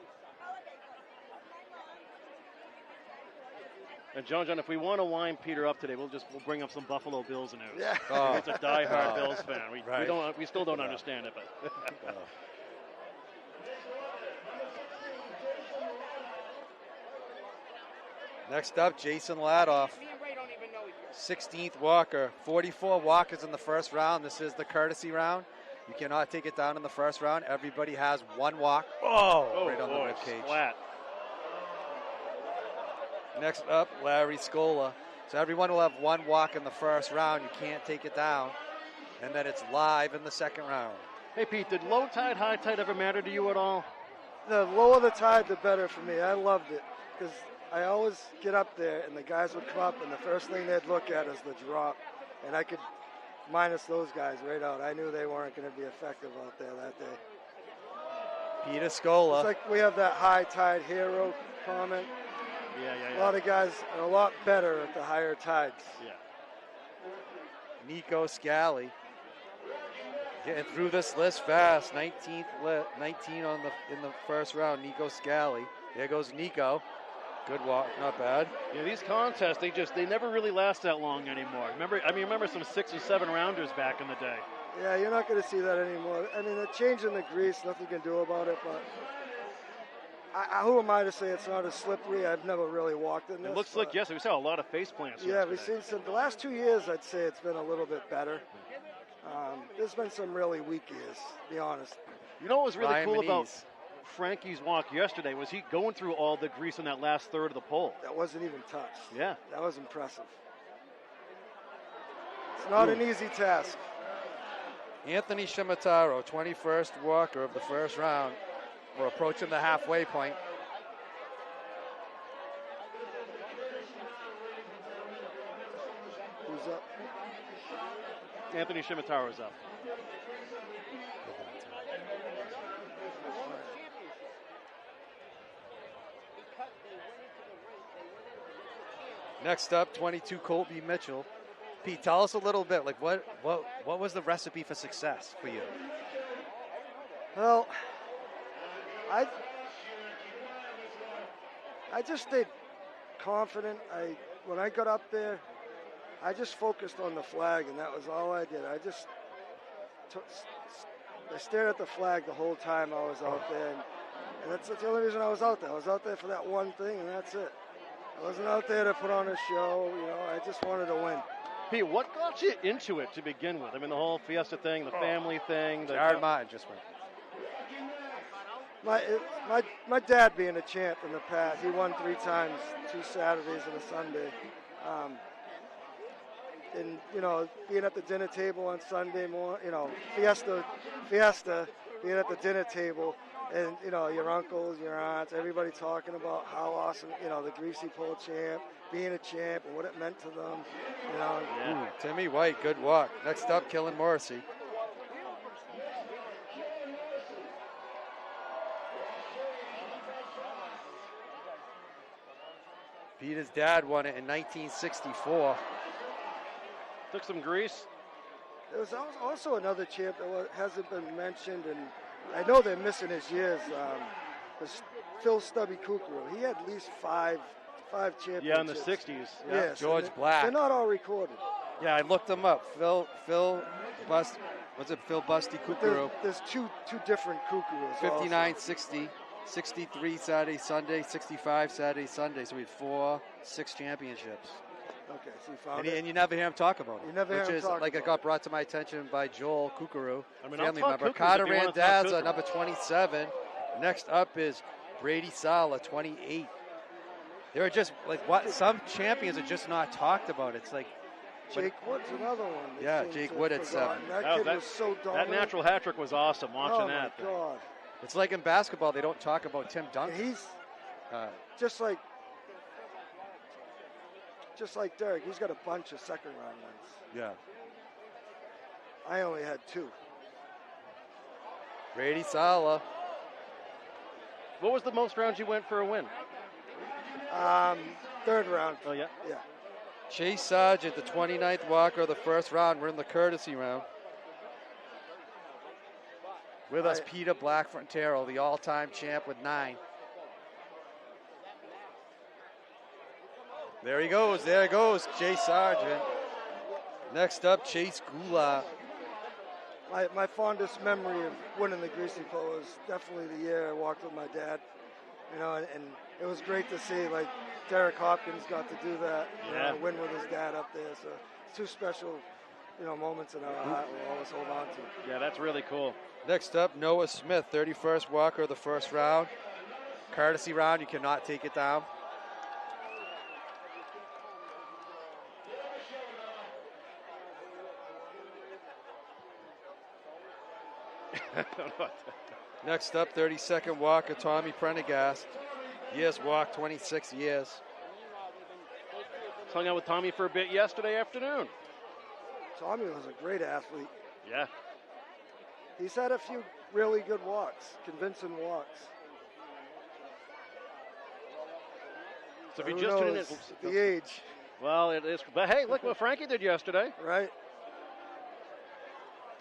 And John, if we want to wind Peter up today, we'll bring up some Buffalo Bills news. Yeah. Oh. He's a diehard Bills fan. Right. We still don't understand it, but. Next up, Jason Ladoff. 16th walker. 44 walkers in the first round. This is the courtesy round. You cannot take it down in the first round. Everybody has 1 walk. Oh, right on the boy, rib cage. Flat. Next up, Larry Scola. So everyone will have 1 walk in the first round. You can't take it down. And then it's live in the second round. Hey, Pete, did low tide, high tide ever matter to you at all? The lower the tide, the better for me. I loved it because I always get up there and the guys would come up and the first thing they'd look at is the drop. And I could minus those guys right out. I knew they weren't going to be effective out there that day. Peter Scola. It's like we have that high tide hero comment. Yeah. A lot of guys are a lot better at the higher tides. Yeah. Nico Scally. Getting through this list fast. 19 in the first round. Nico Scally. There goes Nico. Good walk, not bad. Yeah, these contests, they never really last that long anymore. Remember some 6 or 7 rounders back in the day. Yeah, you're not going to see that anymore. I mean, the change in the grease, nothing you can do about it, but who am I to say it's not as slippery? I've never really walked in this. It looks like, yes, we saw a lot of face plants. Yeah, yesterday. we've seen some. The last 2 years, I'd say it's been a little bit better. There's been some really weak years, to be honest. You know what was really Ryan cool Manise. about Frankie's walk yesterday was he going through all the grease in that last third of the pole. That wasn't even touched. Yeah. That was impressive. It's not an easy task. Anthony Shimataro, 21st walker of the first round. We're approaching the halfway point. Who's up. Anthony Shimataro's up. Next up, 22 Colby Mitchell. Pete, tell us a little bit, like what was the recipe for success for you? Well, I just stayed confident. When I got up there, I just focused on the flag, and that was all I did. I stared at the flag the whole time I was out there, and that's the only reason I was out there. I was out there for that one thing, and that's it. I wasn't out there to put on a show. I just wanted to win. Pete, what got you into it to begin with? I mean, the whole Fiesta thing, the family thing. Jared Martin just went. My dad being a champ in the past, he won 3 times, 2 Saturdays and a Sunday. And, being at the dinner table on Sunday morning, Fiesta, being at the dinner table, and, your uncles, your aunts, everybody talking about how awesome, the greasy pole champ, being a champ, and what it meant to them, Yeah. Timmy White, good walk. Next up, Killen Morrissey. Peter's dad won it in 1964. Took some grease. There was also another champ that hasn't been mentioned, and I know they're missing his years. Was Phil Stubby Kukuru. He had at least five championships. Yeah, in the 60s. Yeah. Yes, George Black. They're not all recorded. Yeah, I looked them up. Phil Busty Kukuru? There's two different Kukurus. 59, 60, 63 Saturday, Sunday, 65 Saturday, Sunday. So we had 6 championships. Okay, so you found it. And you never hear him talk about it. You never hear him talk like about it got brought to my attention by Joel Kukuru, I'll family talk member. Kukuru Carter if you wanna talk Randazza, Kukuru. number 27. Next up is Brady Sala, 28. There are just some champions are just not talked about. It's like Jake Wood's another one. Yeah, Jake Wood at 7. That kid was so dominant. That natural hat trick was awesome. Watching that. Oh my God! It's like in basketball, they don't talk about Tim Duncan. He's just like Derek. He's got a bunch of second round wins. Yeah. I only had 2. Brady Sala. What was the most rounds you went for a win? 3rd round. Oh, yeah? Yeah. Chase Sargent, the 29th walker of the first round. We're in the courtesy round. With us, Peter Black-Frontero, the all-time champ with 9. There he goes. There goes Chase Sargent. Next up, Chase Goulart. My fondest memory of winning the greasy pole was definitely the year I walked with my dad. And it was great to see, Derek Hopkins got to do that, win with his dad up there. So it's 2 special, moments in our heart we'll always hold on to. Yeah, that's really cool. Next up, Noah Smith, 31st walker of the first round. Courtesy round, you cannot take it down. Next up, 32nd walker, Tommy Prendergast. Years walk, 26 years. Hung out with Tommy for a bit yesterday afternoon. Tommy was a great athlete. Yeah. He's had a few really good walks, convincing walks. So if you just tuned in, the age. Well, it is. But hey, look what Frankie did yesterday. Right.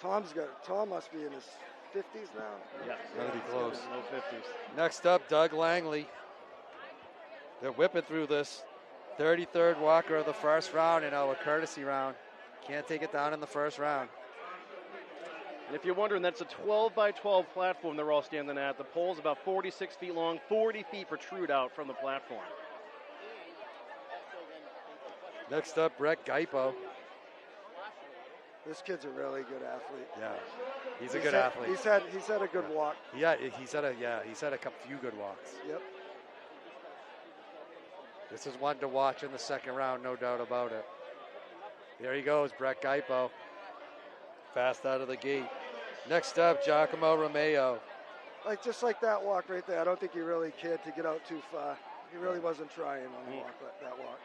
Tom must be in his 50s now. Yeah, Gotta be close. No 50s. Next up, Doug Langley. They're whipping through this. 33rd walker of the first round in our courtesy round. Can't take it down in the first round. And if you're wondering, that's a 12 by 12 platform they're all standing at. The pole's about 46 feet long, 40 feet protrude out from the platform. Next up, Brett Gaipo. This kid's a really good athlete. Yeah, he's a good athlete. He's had a good walk. Yeah, he's had a few good walks. Yep. This is one to watch in the second round, no doubt about it. There he goes, Brett Gaipo. Fast out of the gate. Next up, Giacomo Romeo. Just like that walk right there, I don't think he really cared to get out too far. He really wasn't trying on the walk, that walk.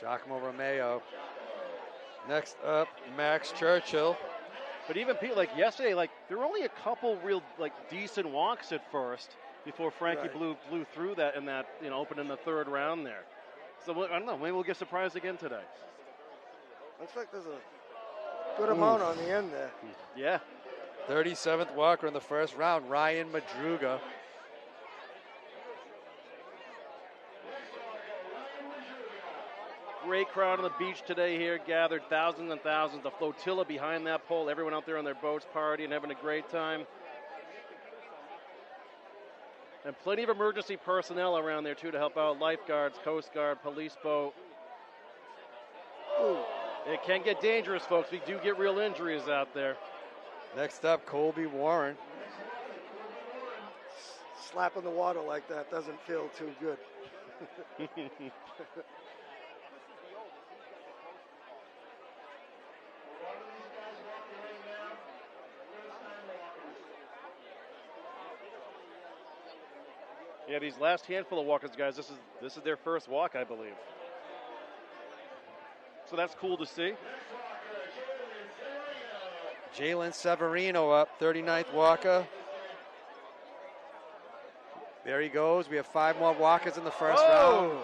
Giacomo Romeo. Next up, Max Churchill. But even Pete, like yesterday, like there were only a couple real like decent walks at first before Frankie blew through that in that opened in the third round there. So I don't know. Maybe we'll get surprised again today. Looks like there's a good amount on the end there. Yeah. 37th walker in the first round, Ryan Madruga. Great crowd on the beach today here, gathered thousands and thousands. The flotilla behind that pole, everyone out there on their boats partying, having a great time. And plenty of emergency personnel around there too to help out, lifeguards, Coast Guard, police boat. Ooh. It can get dangerous, folks. We do get real injuries out there. Next up, Colby Warren. Slapping the water like that doesn't feel too good. Yeah, these last handful of walkers, guys, this is their first walk, I believe. So that's cool to see. Jalen Severino up, 39th walker. There he goes. We have 5 more walkers in the first round.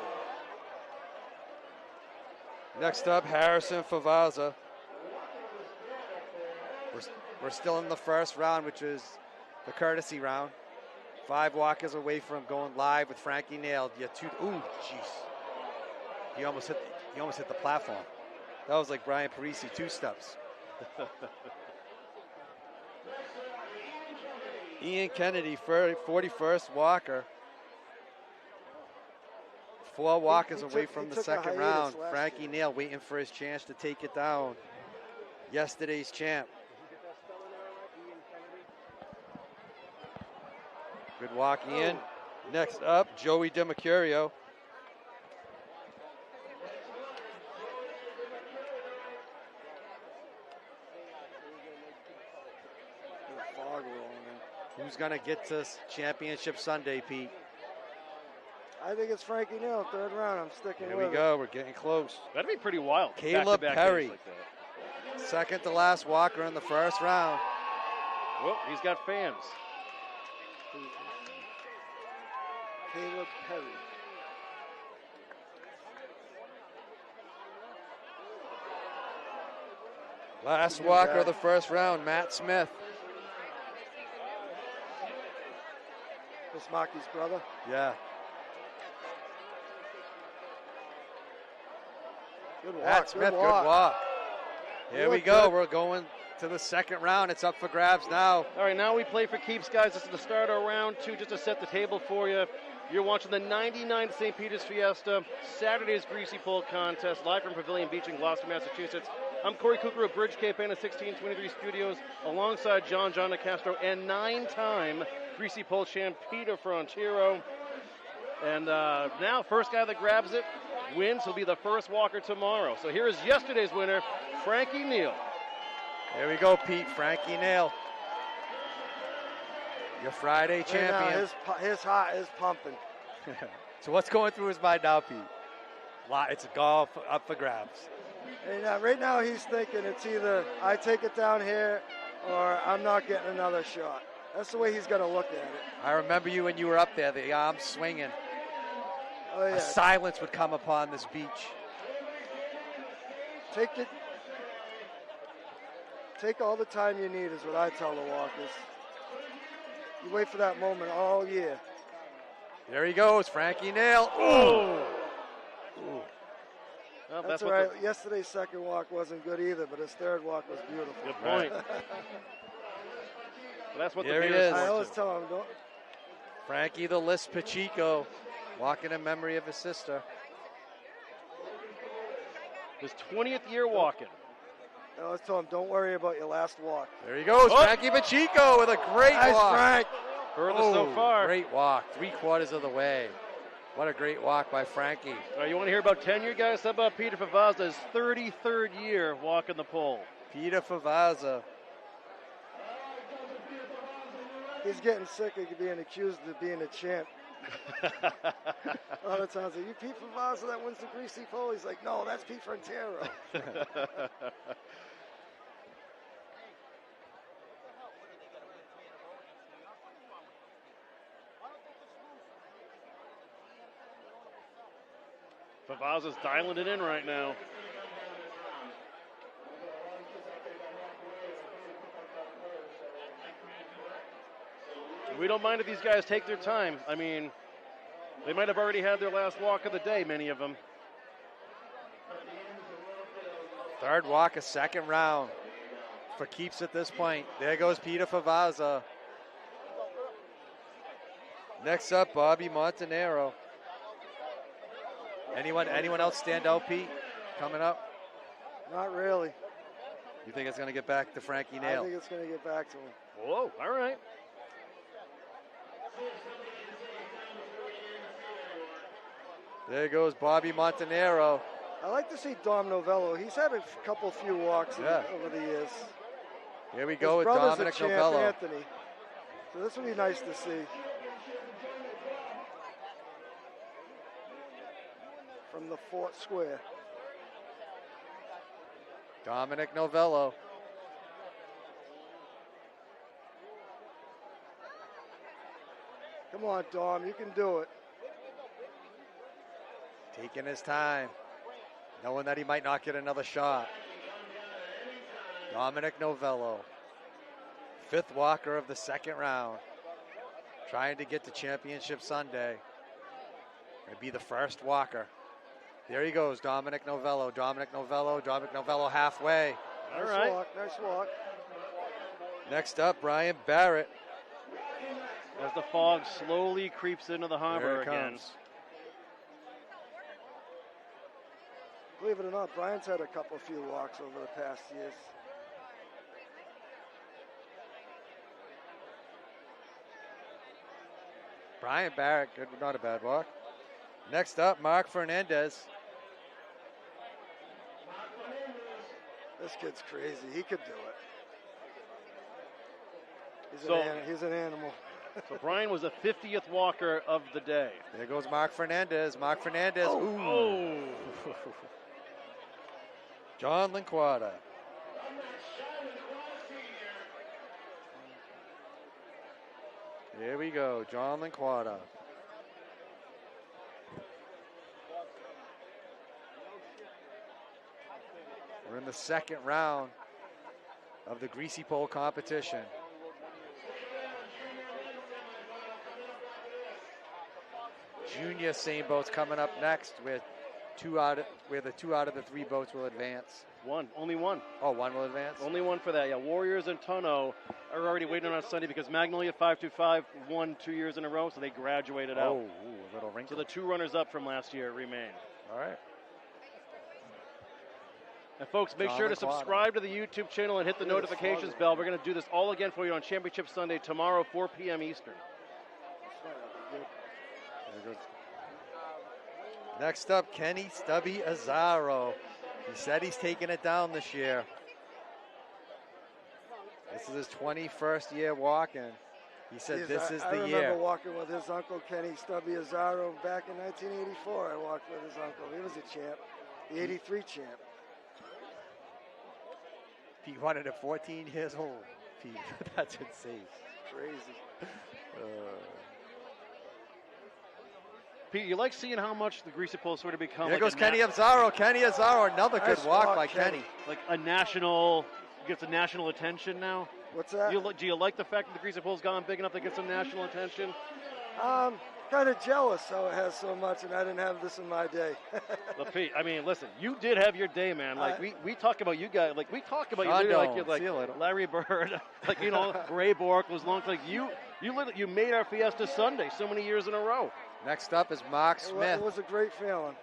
Next up, Harrison Favaza. We're still in the first round, which is the courtesy round. 5 walkers away from going live with Frankie Nail. Ooh, jeez. He almost hit the platform. That was like Brian Parisi, 2 steps. Ian Kennedy, 41st walker. 4 walkers away from the second round. Frankie Nail waiting for his chance to take it down. Yesterday's champ. Good walk, Ian. Next up, Joey DiMercurio. Who's going to get to Championship Sunday, Pete? I think it's Frankie Nail, third round. I'm sticking with it. Here we go. We're getting close. That'd be pretty wild. Caleb Back-to-back Perry, games like that. second to last walker in the first round. Well, he's got fans. Caleb Perry. Last walker of the first round, Matt Smith. Miss Maki's brother. Yeah. Good walk. Matt Smith, good walk. Here we go. We're going to the second round. It's up for grabs now. All right, now we play for keeps, guys. This is the start of round 2, just to set the table for you. You're watching the 99th St. Peter's Fiesta, Saturday's Greasy Pole Contest, live from Pavilion Beach in Gloucester, Massachusetts. I'm Corey Cooker of Bridge Cape and 1623 Studios, alongside John Castro and 9-time Greasy Pole champ Peter Frontiero. And now, first guy that grabs it wins. He'll be the first walker tomorrow. So here is yesterday's winner, Frankie Nail. There we go, Pete. Frankie Nail. Your Friday champion. His heart is pumping. So what's going through his mind now, Pete? It's a golf up for grabs. And right now he's thinking it's either I take it down here or I'm not getting another shot. That's the way he's going to look at it. I remember you when you were up there, the arms swinging. Oh, yeah. A silence would come upon this beach. Take all the time you need is what I tell the walkers. You wait for that moment all year. There he goes, Frankie Nail. Oh! Well, that's all right. Yesterday's second walk wasn't good either, but his third walk was beautiful. Good point. Well, that's what there the he beer is. I always tell him, don't. Frankie the List Pacheco, walking in memory of his sister. His 20th year walking. I always tell him, don't worry about your last walk. There he goes, Frankie Pacheco with a great walk. Frank. Furthest so far. Great walk, 3/4 of the way. What a great walk by Frankie. All right, you want to hear about tenure, guys? How about Peter Favaza's 33rd year walking the pole? Peter Favaza. He's getting sick of being accused of being a champ A lot of times, are you Pete Favazza that wins the greasy pole? He's like, no, that's Pete Frontero. Favazza's dialing it in right now. We don't mind if these guys take their time. I mean, they might have already had their last walk of the day, many of them. Third walk, a second round for keeps at this point. There goes Peter Favazza. Next up, Bobby Montanaro. Anyone else stand out, Pete, coming up? Not really. You think it's going to get back to Frankie I Nail? think it's going to get back to him. Whoa, all right. There goes Bobby Montanaro. I like to see Dom Novello. He's had a few walks over the years. Here we go with brother's Dominic a champ, Novello. Anthony. So this will be nice to see. From the Fort Square. Dominic Novello. Come on, Dom, you can do it. Taking his time, knowing that he might not get another shot. Dominic Novello, fifth walker of the second round, trying to get to Championship Sunday. Gonna be the first walker. There he goes, Dominic Novello. Dominic Novello halfway. All right. Nice walk. Next up, Brian Barrett. As the fog slowly creeps into the harbor There it again. comes. Believe it or not, Brian's had a few walks over the past years. Brian Barrett, good, not a bad walk. Next up, Mark Fernandez. This kid's crazy. He could do it. He's an animal. So Brian was the 50th walker of the day. There goes Mark Fernandez. Mark Fernandez. Oh. John Linquada. Here we go, John Linquada. We're in the second round of the Greasy Pole competition. Junior same boats coming up next with the two out of the three boats will advance. Only one. Oh, one will advance? Only one for that, yeah. Warriors and Tono are already waiting on Sunday because Magnolia 525 won 2 years in a row, so they graduated out. Oh, a little wrinkle. So the two runners up from last year remain. All right. And folks, make sure to subscribe to the YouTube channel and hit the notifications bell. We're going to do this all again for you on Championship Sunday tomorrow, 4 p.m. Eastern. There goes. Next up, Kenny Stubby Azzaro. He said he's taking it down this year. This is his 21st year walking. He said this is the year. I remember walking with his uncle, Kenny Stubby Azzaro, back in 1984. I walked with his uncle. He was a champ, the 83 champ. He won it at 14 years old. Pete, that's insane. Crazy. Pete, you like seeing how much the Greasy Pole sort of become. There like goes Kenny Azzaro. Kenny Azzaro, another good walk by Kenny. Like a national, gets a national attention now. What's that? Do you like the fact that the Greasy Pole's gone big enough to get some national attention? Kind of jealous how it has so much, and I didn't have this in my day. Well, Pete, I mean, listen, you did have your day, man. Like we talk about you guys, like we talk about Sean you, Doan, like Larry Bird, like Ray Bork was long. Like you made our Fiesta Sunday so many years in a row. Next up is Mark Smith. It was a great feeling.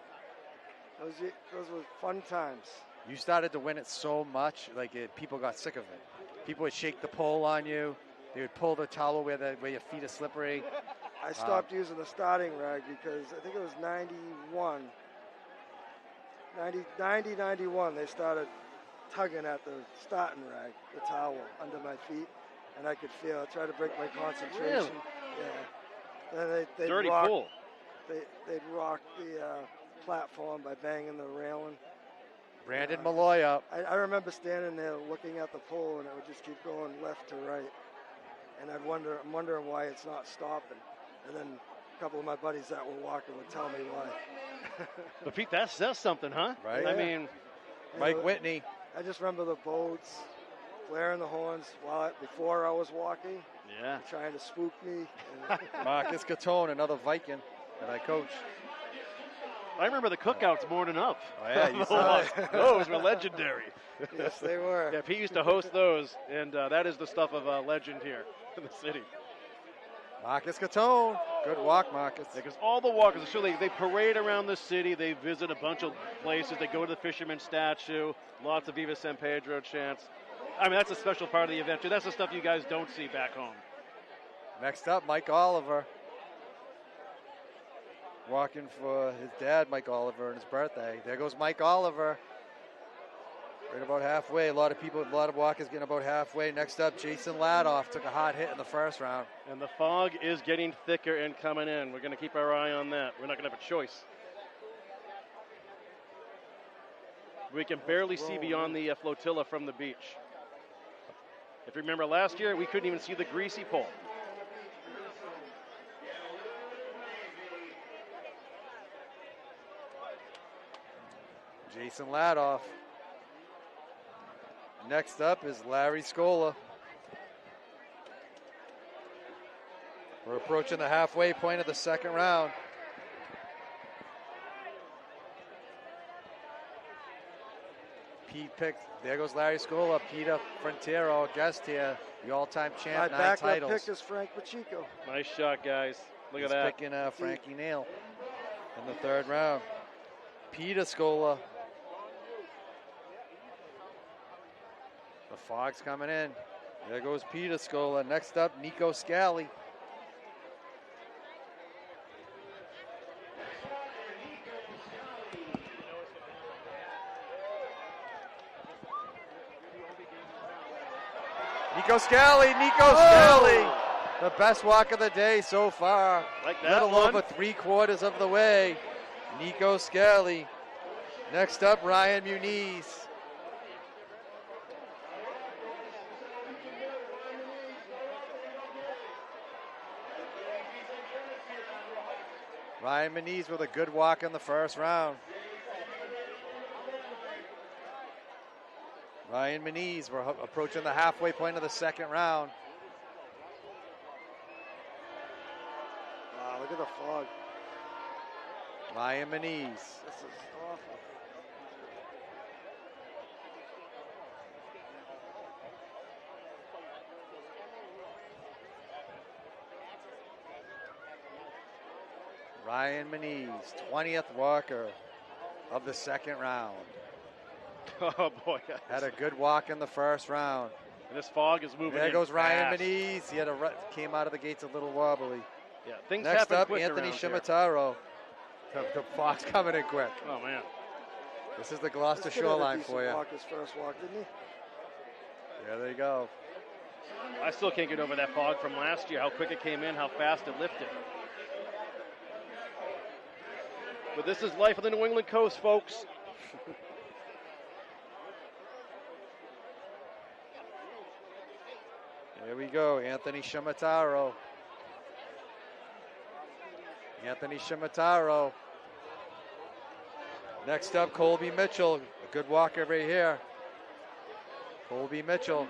Those were fun times. You started to win it so much, people got sick of it. People would shake the pole on you. They would pull the towel where your feet are slippery. I stopped using the starting rag because I think it was 91. 91, they started tugging at the starting rag, the towel, under my feet, and I could feel it. I tried to break my concentration. Really? Yeah. Then they'd Dirty rock, pool. They'd rock the platform by banging the railing. Brandon Malloy up. I remember standing there looking at the pole, and it would just keep going left to right. And I'm wondering why it's not stopping. And then a couple of my buddies that were walking would tell me why. But Pete, that says something, huh? Right. I mean, Mike Whitney. I just remember the boats blaring the horns before I was walking, yeah. trying to spook me. Marcus Catone, another Viking that I coached. I remember the cookouts more than enough. Oh, yeah, you saw it. Those were legendary. Yes, they were. Yeah, Pete used to host those, and that is the stuff of legend here in the city. Marcus Catone. Good walk, Marcus. Because all the walkers, so they parade around the city. They visit a bunch of places. They go to the Fisherman's Statue. Lots of Viva San Pedro chants. I mean, that's a special part of the event, too. That's the stuff you guys don't see back home. Next up, Mike Oliver. Walking for his dad, Mike Oliver, and his birthday. There goes Mike Oliver. Right about halfway. A lot of walkers getting about halfway. Next up, Jason Ladoff took a hot hit in the first round. And the fog is getting thicker and coming in. We're going to keep our eye on that. We're not going to have a choice. We can barely see beyond the flotilla from the beach. If you remember last year, we couldn't even see the greasy pole. Jason Ladoff. Next up is Larry Scola. We're approaching the halfway point of the second round. Pete picked, there goes Larry Scola, Peter Frontiero, guest here, the all-time champ, 9 titles. My backup pick is Frank Pacheco. Nice shot, guys. Look at that. He's picking Frankie Nail in the third round. Peter Scola. The fog's coming in. There goes Peter Scola. Next up, Nico Scali. Nico Scali, the best walk of the day so far. Like that Little over 3/4 of the way. Nico Scali. Next up, Ryan Muniz. Ryan Muniz with a good walk in the first round. Ryan Muniz, we're approaching the halfway point of the second round. Wow, look at the fog. Ryan Muniz. This is awful. Ryan Muniz, 20th walker of the second round. Oh, boy. Guys. Had a good walk in the first round. And this fog is moving. There goes Ryan fast. Muniz. He came out of the gates a little wobbly. Yeah, things Next happen up, quick Anthony around here. Shimataro. The fog's coming in quick. Oh, man. This is the Gloucester This kid had a shoreline decent for you. walk his first walk, didn't he? There they go. I still can't get over that fog from last year, how quick it came in, how fast it lifted. But this is life on the New England coast, folks. There we go, Anthony Shimataro. Anthony Shimataro. Next up, Colby Mitchell. A good walker right here. Colby Mitchell.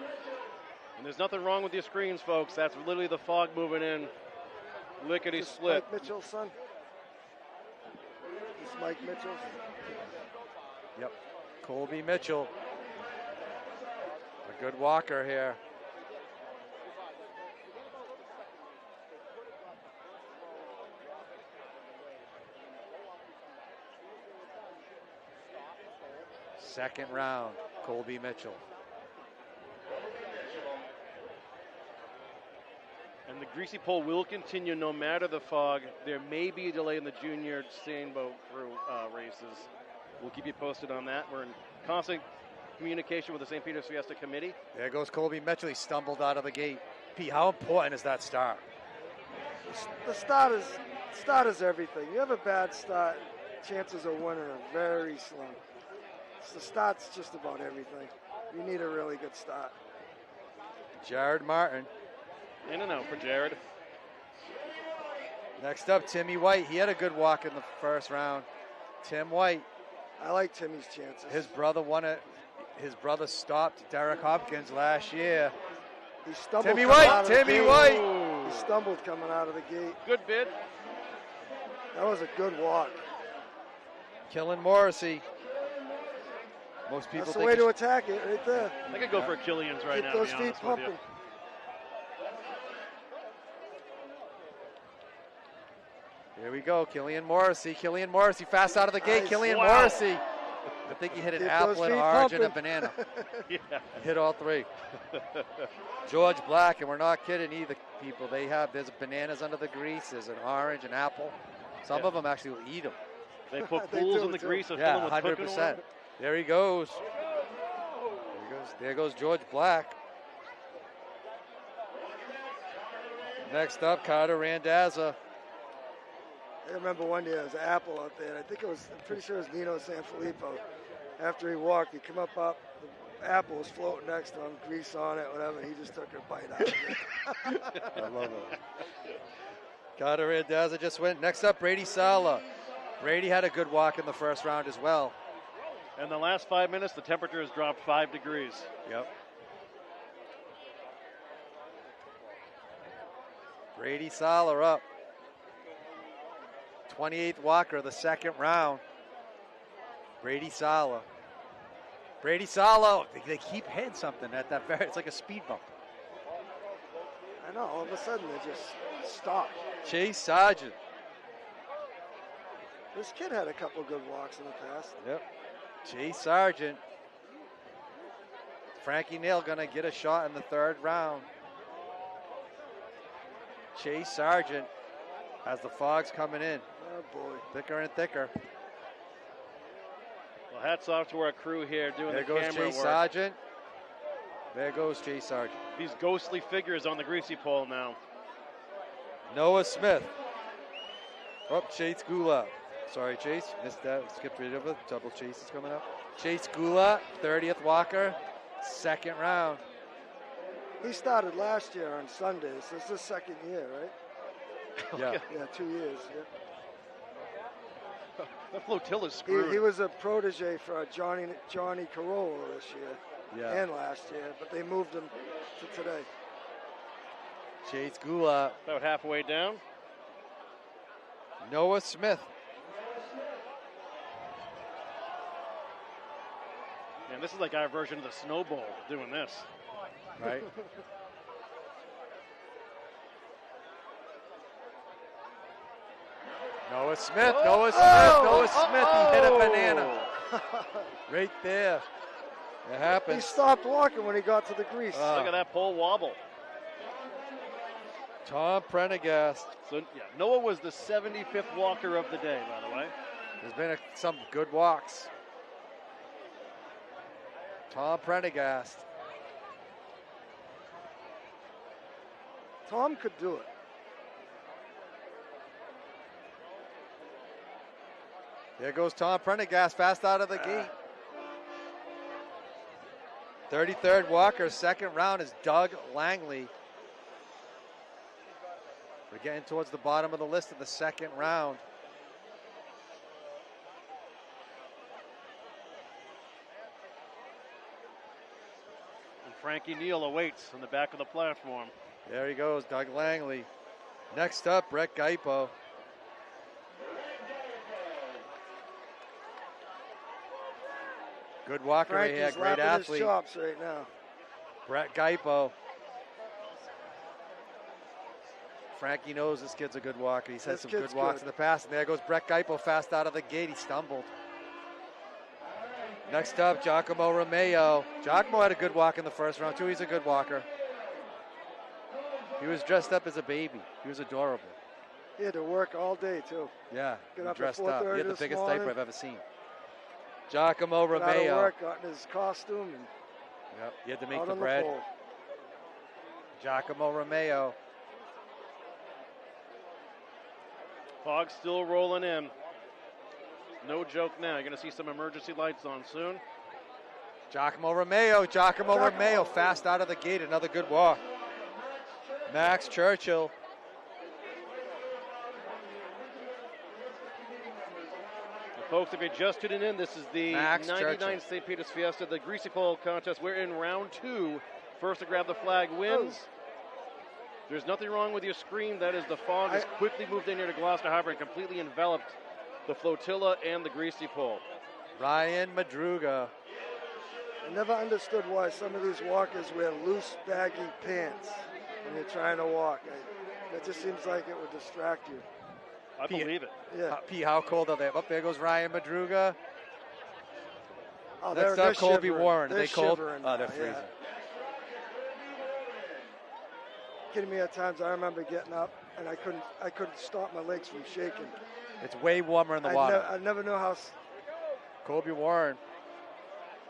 And there's nothing wrong with your screens, folks. That's literally the fog moving in. Lickety This is split. Mike Mitchell's son. This is Mike Mitchell. Yep, Colby Mitchell. A good walker here. Second round, Colby Mitchell. And the greasy pole will continue no matter the fog. There may be a delay in the junior sailboat crew races. We'll keep you posted on that. We're in constant communication with the St. Peter's Fiesta Committee. There goes Colby Mitchell. He stumbled out of the gate. Pete, how important is that start? The start is everything. You have a bad start, chances of winning are very slim. So the start's just about everything. You need a really good start. Jared Martin. In and out for Jared. Next up, Timmy White. He had a good walk in the first round. Tim White. I like Timmy's chances. His brother won it. His brother stopped Derek Hopkins last year. He stumbled. Timmy coming White. out of the Timmy gate. White. He stumbled coming out of the gate. Good bid. That was a good walk. Killen Morrissey. Most people That's the think way to it's- attack it, right there. I could go for Killian's right Keep now. those to be feet honest with you. pumping. Here we go, Killian Morrissey. Killian Morrissey fast out of the gate. Nice. Killian Wow. Morrissey. I think he hit an Keep apple, those an feet orange, and a pumping. banana. Yeah. Hit all three. George Black, and we're not kidding either, people. There's bananas under the grease. There's an orange, an apple. Some Yeah. of them actually will eat them. They put They pools do, in the too. grease and Yeah, fill them with cooking 100%. oil. There he goes. There goes George Black. Next up, Carter Randazza. I remember one day there was an apple out there, and I think I'm pretty sure it was Nino Sanfilippo. After he walked, he come up, the apple was floating next to him, grease on it, whatever, and he just took a bite out of it. I love it. Carter Randazza just went. Next up, Brady Sala. Brady had a good walk in the first round as well. In the last 5 minutes, the temperature has dropped 5 degrees. Yep. Brady Sala up. 28th walker of the second round. Brady Sala. Brady Sala. They keep hitting something at that very, it's like a speed bump. I know, all of a sudden they just stopped. Chase Sargent. This kid had a couple good walks in the past. Yep. Chase Sargent. Frankie Neal gonna get a shot in the third round. Chase Sargent as the fog's coming in. Oh boy. Thicker and thicker. Well, hats off to our crew here doing There the goes camera Chase work. Sargent. There goes Chase Sargent. These ghostly figures on the greasy pole now. Noah Smith. Oh, Chase Gula. Sorry, Chase. Missed that. Skipped right over. Double Chase is coming up. Chase Gula, 30th walker, second round. He started last year on Sundays. This is his second year, right? Yeah. Yeah, 2 years. Yeah. That flotilla's He screwed. was a protege for Johnny Carolla this year Yeah. and last year, but they moved him to today. Chase Gula. About halfway down. Noah Smith. And this is like our version of the snowball doing this. Right. Noah Smith. Noah Smith. Noah Smith. He hit a banana. Right there. It He happens. stopped walking when he got to the grease. Look at that pole wobble. Tom Prendergast. So yeah, Noah was the 75th walker of the day, by the way. There's been some good walks. Tom Prendergast. Tom could do it. There goes Tom Prendergast fast out of the gate. 33rd walker, second round is Doug Langley. We're getting towards the bottom of the list of the second round. And Frankie Neal awaits on the back of the platform. There he goes, Doug Langley. Next up, Brett Gaipo. Good walker right here, Frankie's great lapping his athlete. chops right now. Brett Gaipo. Frankie knows this kid's a good walker. He's had This some good kid's walks good. in the past. And there goes Brett Gaipo fast out of the gate. He stumbled. Next up, Giacomo Romeo. Giacomo had a good walk in the first round, too. He's a good walker. He was dressed up as a baby. He was adorable. He had to work all day, too. Yeah, Got he up at dressed up. He 4:30 had the this biggest morning. diaper I've ever seen. Giacomo Got out of Romeo. work, got in his costume, and Yep, he had to make out the on bread. the pole. Giacomo Romeo. Fog still rolling in. No joke now. You're going to see some emergency lights on soon. Giacomo Romeo, fast out of the gate. Another good walk. Max Churchill. Folks, if you're just tuning in, this is the Max 99 Churchill. St. Peter's Fiesta, the Greasy Pole contest. We're in round 2. First to grab the flag wins. There's nothing wrong with your screen. That is, the fog has quickly moved in here to Gloucester Harbor and completely enveloped the flotilla and the Greasy Pole. Ryan Madruga. I never understood why some of these walkers wear loose, baggy pants when you're trying to walk. That just seems like it would distract you. I believe it. Yeah. P, how cold are they? Up there goes Ryan Madruga. Oh, Next they're up, Colby shivering. Warren. Are They're they cold? shivering Oh, they're now, freezing. Kidding me, at times I remember getting up and I couldn't stop my legs from shaking. It's way warmer in the water. I never know how. Colby Warren.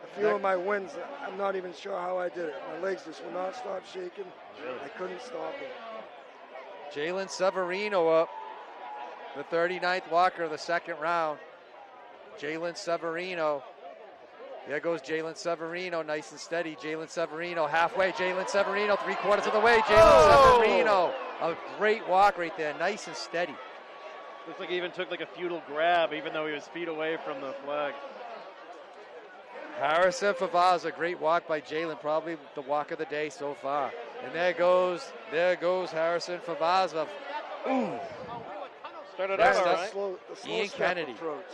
I feel my winds. I'm not even sure how I did it. My legs just would not stop shaking. Really? I couldn't stop it. Jalen Severino up. The 39th walker of the second round. Jalen Severino. There goes Jalen Severino, nice and steady. Jalen Severino halfway. Jalen Severino, 3/4 of the way. Jalen Severino. A great walk right there, nice and steady. Looks like he even took like a futile grab, even though he was feet away from the flag. Harrison Favazza, great walk by Jalen, probably the walk of the day so far. And there goes Harrison Favazza. Ooh. Started Next out all up, right. The slow Ian step Kennedy. approach.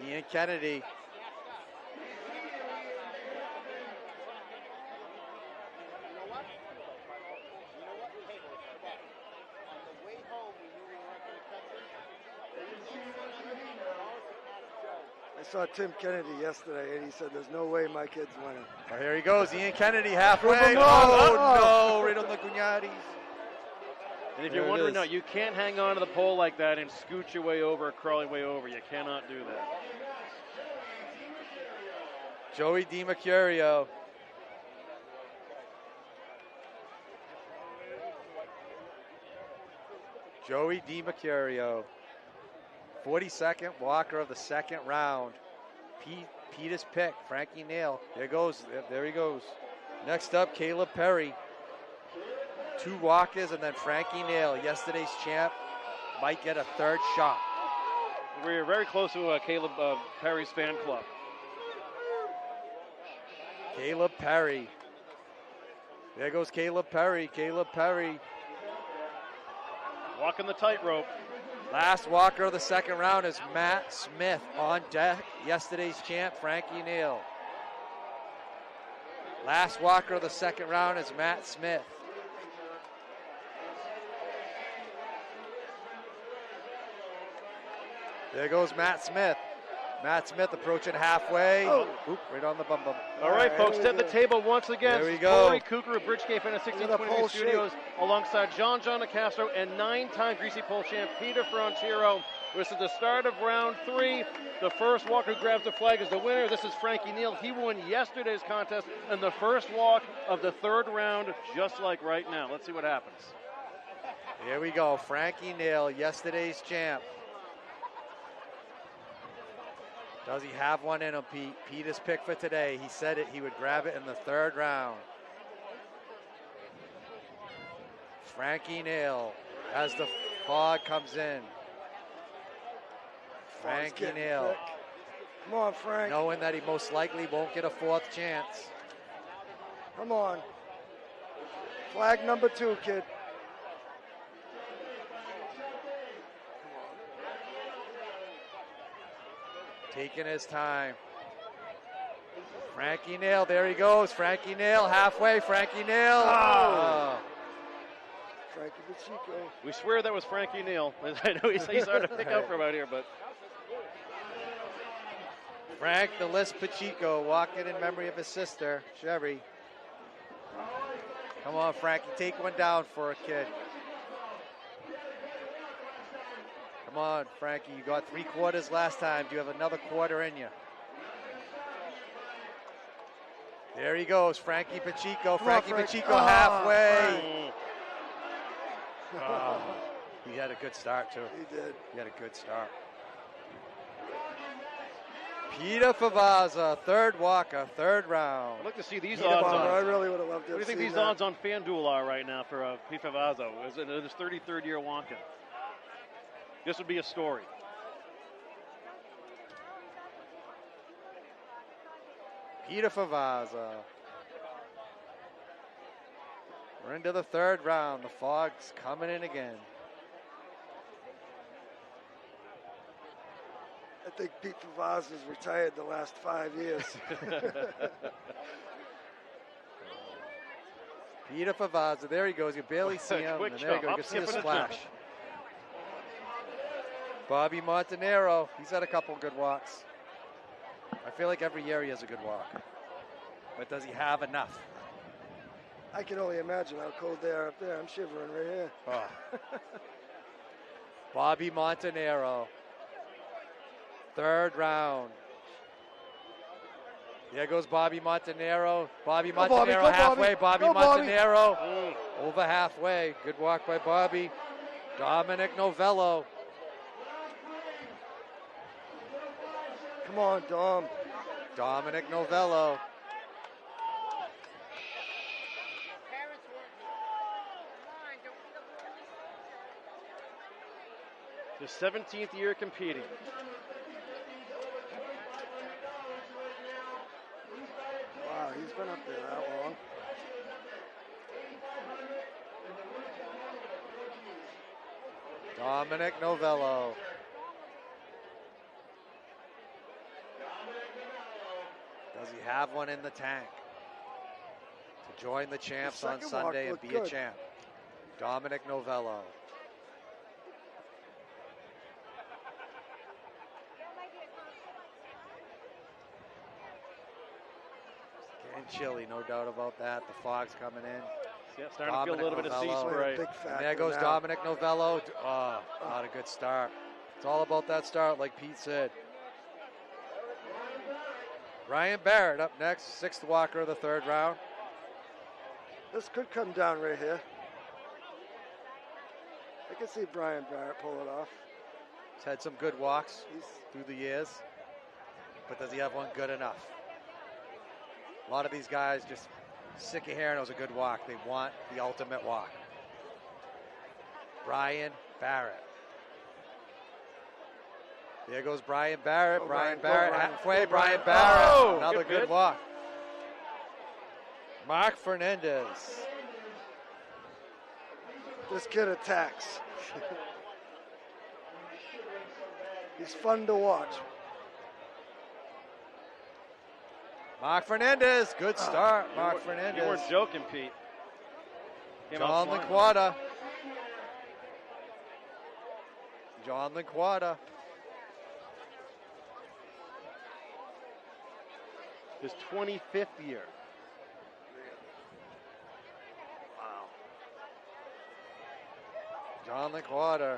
Ian Kennedy. I saw Tim Kennedy yesterday, and he said, "There's no way my kid's winning." Oh, here he goes, Ian Kennedy halfway. Prove him Oh, wrong. no, right on the Gugnadis. And if There you're it wondering, is. no, you can't hang on to the pole like that and scoot your way over, crawl your way over. You cannot do that. Joey DiMercurio. Joey DiMercurio. 42nd walker of the second round. Peter's pick, Frankie Nail. There he goes. Next up, Caleb Perry. 2 walkers and then Frankie Nail, yesterday's champ, might get a third shot. We're very close to Caleb Perry's fan club. Caleb Perry. There goes Caleb Perry. Caleb Perry. Walking the tightrope. Last walker of the second round is Matt Smith on deck. Yesterday's champ, Frankie Neal. Last walker of the second round is Matt Smith. There goes Matt Smith. Matt Smith approaching halfway. Oop, right on the bum bum. All right, folks, set the table once again. There we go. Corey Cooker of Bridgegate Fitness 1620 Studios, alongside John Castro and 9-time Greasy Pole champ Peter Frontiero. This is the start of round 3. The first walker who grabs the flag is the winner. This is Frankie Neal. He won yesterday's contest and the first walk of the third round, just like right now. Let's see what happens. Here we go. Frankie Neal, yesterday's champ. Does he have one in him, Pete? Peter's pick for today. He said it. He would grab it in the third round. Frankie Neal as the fog comes in. Frankie Neal. Come on, Frank. Knowing that he most likely won't get a fourth chance. Come on. Flag number 2, kid. Taking his time. Frankie Neal, there he goes. Frankie Neal, halfway. Frankie Neal. Oh. Frankie Pacheco. We swear that was Frankie Neal. I know he's hard to pick up from out here, but Frank the List Pacheco walking in memory of his sister, Sherry. Come on, Frankie, take one down for a kid. Come on, Frankie, you got 3 quarters last time. Do you have another quarter in you? There he goes, Frankie Pacheco. Come on, Frankie Frank. Pacheco Oh, halfway. Oh, he had a good start, too. He did. He had a good start. Peter Favazza, third walker, third round. I'd like to see these Peter odds Favazza. on. I really would have loved to What do you have think seen these that. odds on FanDuel are right now for Pete Favazza? Is it his 33rd year walking? This would be a story. Peter Favazza. We're into the third round. The fog's coming in again. I think Pete Favazza's retired the last 5 years. Peter Favazza, there he goes. You barely see him. Quick And there you jump, go. You up, can see the skip, and a splash. jump. Bobby Montanaro, he's had a couple good walks. I feel like every year he has a good walk. But does he have enough? I can only imagine how cold they are up there. I'm shivering right here. Oh. Bobby Montanaro. Third round. There goes Bobby Montanaro. Bobby Go, Bobby, Montanaro go, halfway. Bobby Go, Bobby. Montanaro over halfway. Good walk by Bobby. Dominic Novello. Come on, Dom. Dominic Novello. His 17th year competing. Wow, he's been up there that long. Dominic Novello. Does he have one in the tank to join the champs on second walk Sunday and looked be a good. champ? Dominic Novello. Getting chilly, no doubt about that. The fog's coming in. Yeah, starting to feel a little bit of sea Novello. spray. Big And factor there goes now. Dominic Novello. Oh, not a good start. It's all about that start, like Pete said. Ryan Barrett up next, sixth walker of the third round. This could come down right here. I can see Brian Barrett pull it off. He's had some good walks He's through the years, but does he have one good enough? A lot of these guys just sick of hearing it was a good walk. They want the ultimate walk. Brian Barrett. There goes Brian Barrett. Go, Brian Brian, go, Barrett Brian. halfway. Go, Brian Brian. Barrett. Oh, Another good. good walk. Mark Fernandez. this kid attacks. He's fun to watch. Mark Fernandez. Good start, Mark Fernandez. You weren't joking, Pete. Came out John flying. Linquata. John Linquata. His 25th year. John Linquata.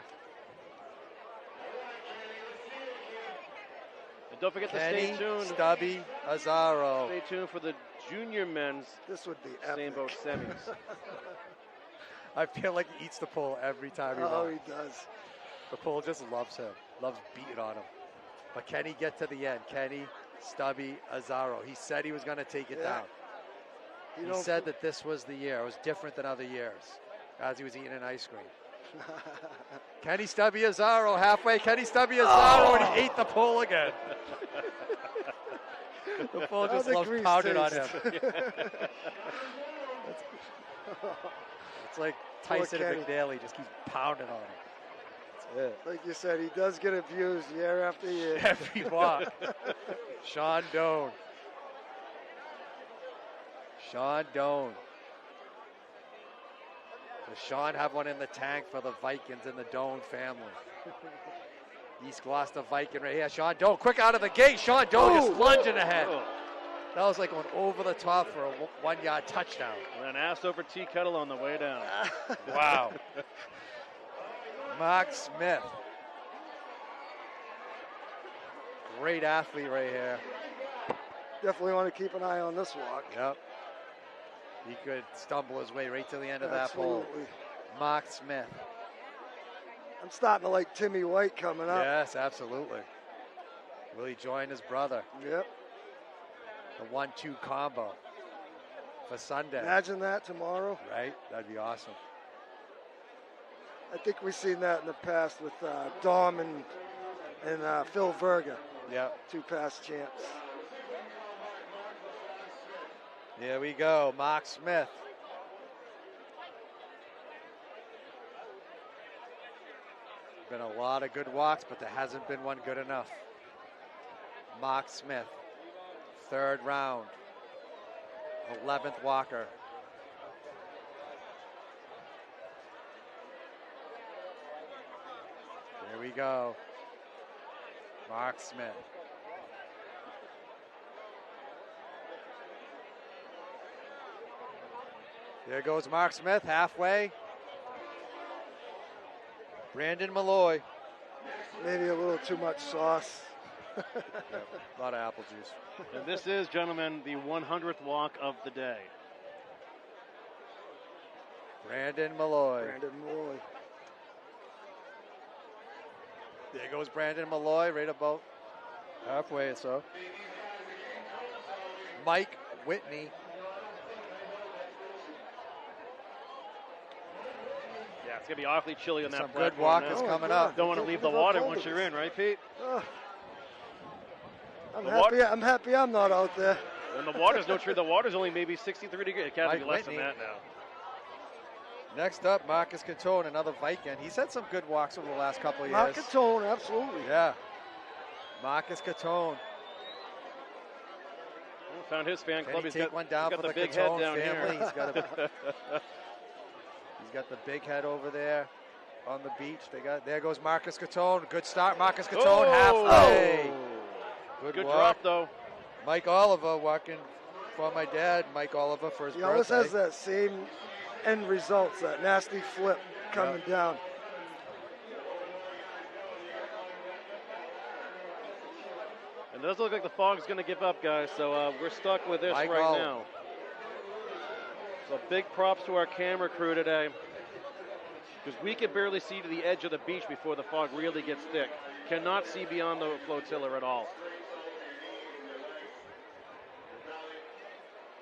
And don't forget to Kenny stay tuned. Stubby Azaro. Stay tuned for the junior men's This would be epic. Steamboat semis. I feel like he eats the pole every time he Oh, walks. he does. The pole just loves him. Loves beating on him. But can he get to the end? Kenny Stubby Azaro. He said he was going to take it Yeah. down. You He don't said that this was the year. It was different than other years as he was eating an ice cream. Kenny Stubby Azaro halfway. Kenny Stubby Azaro, and he ate the pole again. The pole How just the loves grease pounding on him. taste. It's like Poor Tyson and Kenny. McNally just keeps pounding on him. That's it. Like you said, he does get abused year after year. Every walk. Sean Doan. Sean Doan. Does Sean have one in the tank for the Vikings and the Doan family? East Gloucester Viking right here. Sean Doan, quick out of the gate. Sean Doan just lunging ahead. Oh. That was like going over the top for a 1 yard touchdown. And an ass over tea kettle on the way down. Wow. Mark Smith. Great athlete right here. definitely want to keep an eye on this walk. Yep. He could stumble his way right to the end of that pole. Absolutely. Mark Smith. I'm starting to like Timmy White coming up. Yes, absolutely. Will he join his brother? Yep. The 1-2 combo for Sunday. Imagine that tomorrow. Right? That'd be awesome. I think we've seen that in the past with Dom and Phil Verga. Yep. 2 past champs. Here we go, Mark Smith. Been a lot of good walks, but there hasn't been one good enough. Mark Smith, 3rd round, 11th walker. Here we go, Mark Smith. There goes Mark Smith, halfway. Brandon Malloy. Maybe a little too much sauce. Yep, a lot of apple juice. And this is, gentlemen, the 100th walk of the day. Brandon Malloy. Brandon Malloy. There goes Brandon Malloy, right about halfway or so. Mike Whitney. Yeah, it's going to be awfully chilly on that Some platform good walkers now. coming God. up. Don't want to leave the Look how water cold once it you're is. in, right, Pete? I'm happy I'm not out there. And the water's no true. The water's only maybe 63 degrees. It can't be Mike less Whitney. than that now. Next up, Marcus Cantone, another Viking. He's had some good walks over the last couple of Mark years. Catone, absolutely. Yeah. Marcus Cantone. Well, found his fan Can club. he He's take got, one down he's for got the the big head Cantone down family? here. He's got the big head over there on the beach. There goes Marcus Cantone. Good start, Marcus Cantone, halfway. Good walk. drop, though. Mike Oliver walking for my dad, Mike Oliver, for his He birthday. always has that same end results, that nasty flip coming down. It does look like the fog's going to give up, guys, so we're stuck with this Mike right Oliver. now. So big props to our camera crew today, because we can barely see to the edge of the beach before the fog really gets thick. Cannot see beyond the flotilla at all.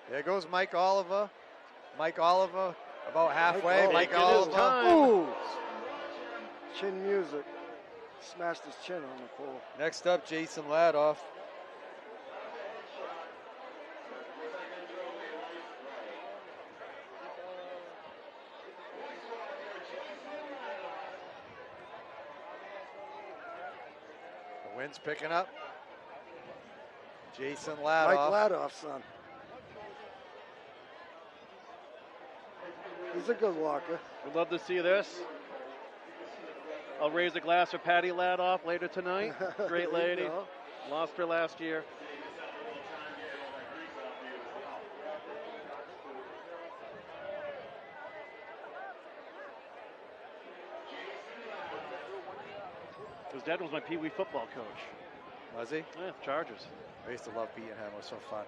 There goes Mike Oliver. Mike Oliver about halfway. Mike Mike Oliver. Oliver. Taking his time. Ooh! Chin music. Smashed his chin on the pole. Next up, Jason Ladoff. The wind's picking up. Jason Ladoff. Mike Ladoff, son. He's a good walker. We'd love to see this. I'll raise a glass for Patty Ladoff later tonight. Great There you lady. go. Lost her last year. His dad was my Pee Wee football coach. Was he? Yeah, Chargers. I used to love beating him. It was so fun.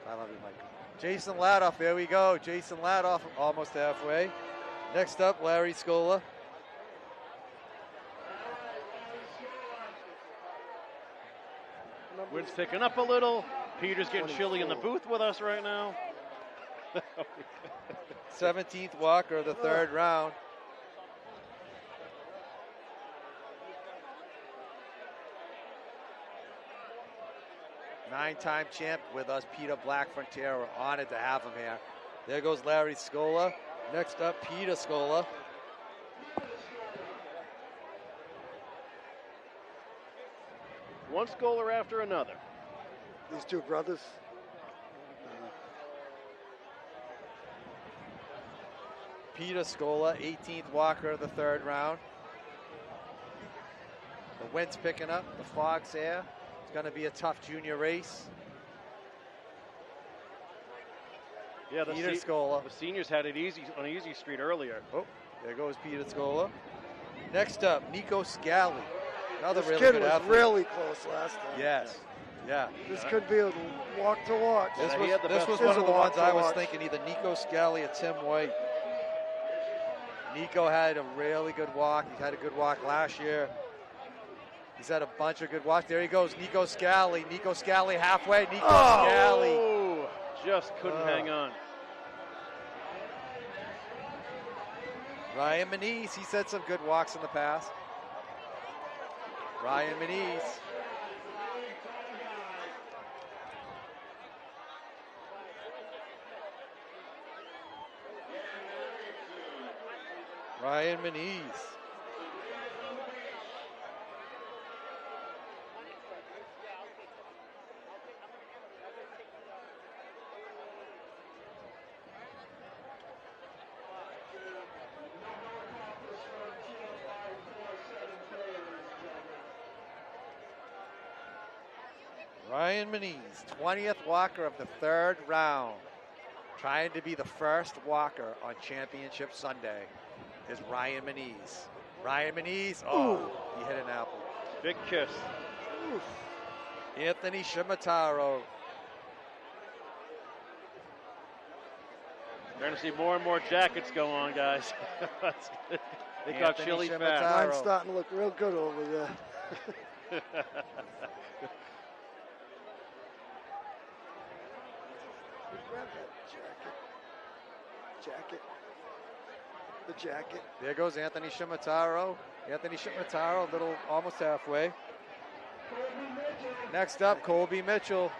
I love you, Mike. Jason Ladoff, there we go. Jason Ladoff, almost halfway. Next up, Larry Scola. Wind's picking up a little. Peter's getting chilly in the booth with us right now. 17th walker of the 3rd round. Nine-time champ with us, Peter Black-Frontier. We're honored to have him here. There goes Larry Scola. Next up, Peter Scola. One scholar after another. These two brothers. Peter Scola, 18th walker of the 3rd round. The wind's picking up, the fog's here. It's going to be a tough junior race. Yeah, Peter Scola. The seniors had it easy on Easy Street earlier. Oh, there goes Peter Scola. Next up, Nico Scali. Another This really kid good was athlete. really close last time. Yes. Yeah. This could be a walk to watch. This he was, had the this best was one. one of the It's a ones walk I to was watch. thinking, either Nico Scally or Tim White. Nico had a really good walk. He had a good walk last year. He's had a bunch of good walks. There he goes, Nico Scally. Nico Scally halfway. Nico Scally. Oh, just couldn't hang on. Ryan Manise, he's had some good walks in the past. Ryan Manise. Ryan Manise. Ryan Manise, 20th walker of the third round. Trying to be the first walker on Championship Sunday is Ryan Manise. Ryan Manise, he hit an apple. Big kiss. Anthony Shimataro. Starting to see more and more jackets go on, guys. They got Anthony chilly Shimataro. fast. Mine's starting to look real good over there. Grab that jacket. The jacket. There goes Anthony Shimataro. Anthony Shimataro, little almost halfway. Next up, Colby Mitchell.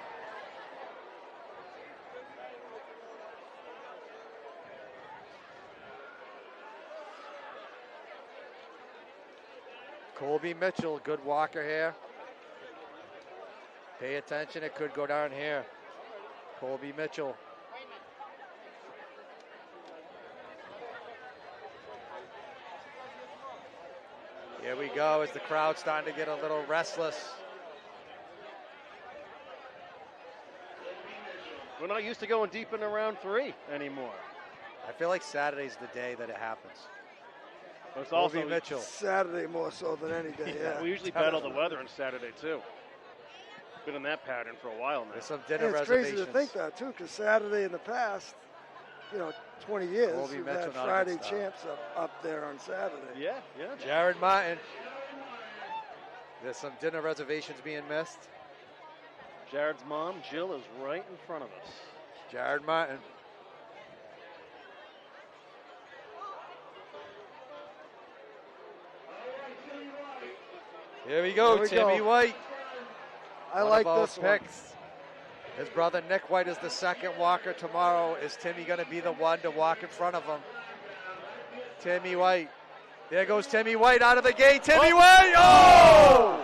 Colby Mitchell, good walker here. Pay attention, it could go down here. Colby Mitchell. Here we go as the crowd's starting to get a little restless. We're not used to going deep into round 3 anymore. I feel like Saturday's the day that it happens. But it's Colby also Mitchell. Saturday more so than any day, yeah. We usually battle the weather on Saturday too. Been in that pattern for a while now. There's some dinner And it's reservations. crazy to think that, too, because Saturday in the past, 20 years, Colby we've Mitchell, had not a Friday good start. champs up there on Saturday. Yeah. Jared Martin. There's some dinner reservations being missed. Jared's mom, Jill, is right in front of us. Jared Martin. Here we go, Here we Timmy go. White. I One like of our this one. picks. His brother Nick White is the second walker tomorrow. Is Timmy going to be the one to walk in front of him? Timmy White. There goes Timmy White out of the gate. Timmy White! Oh!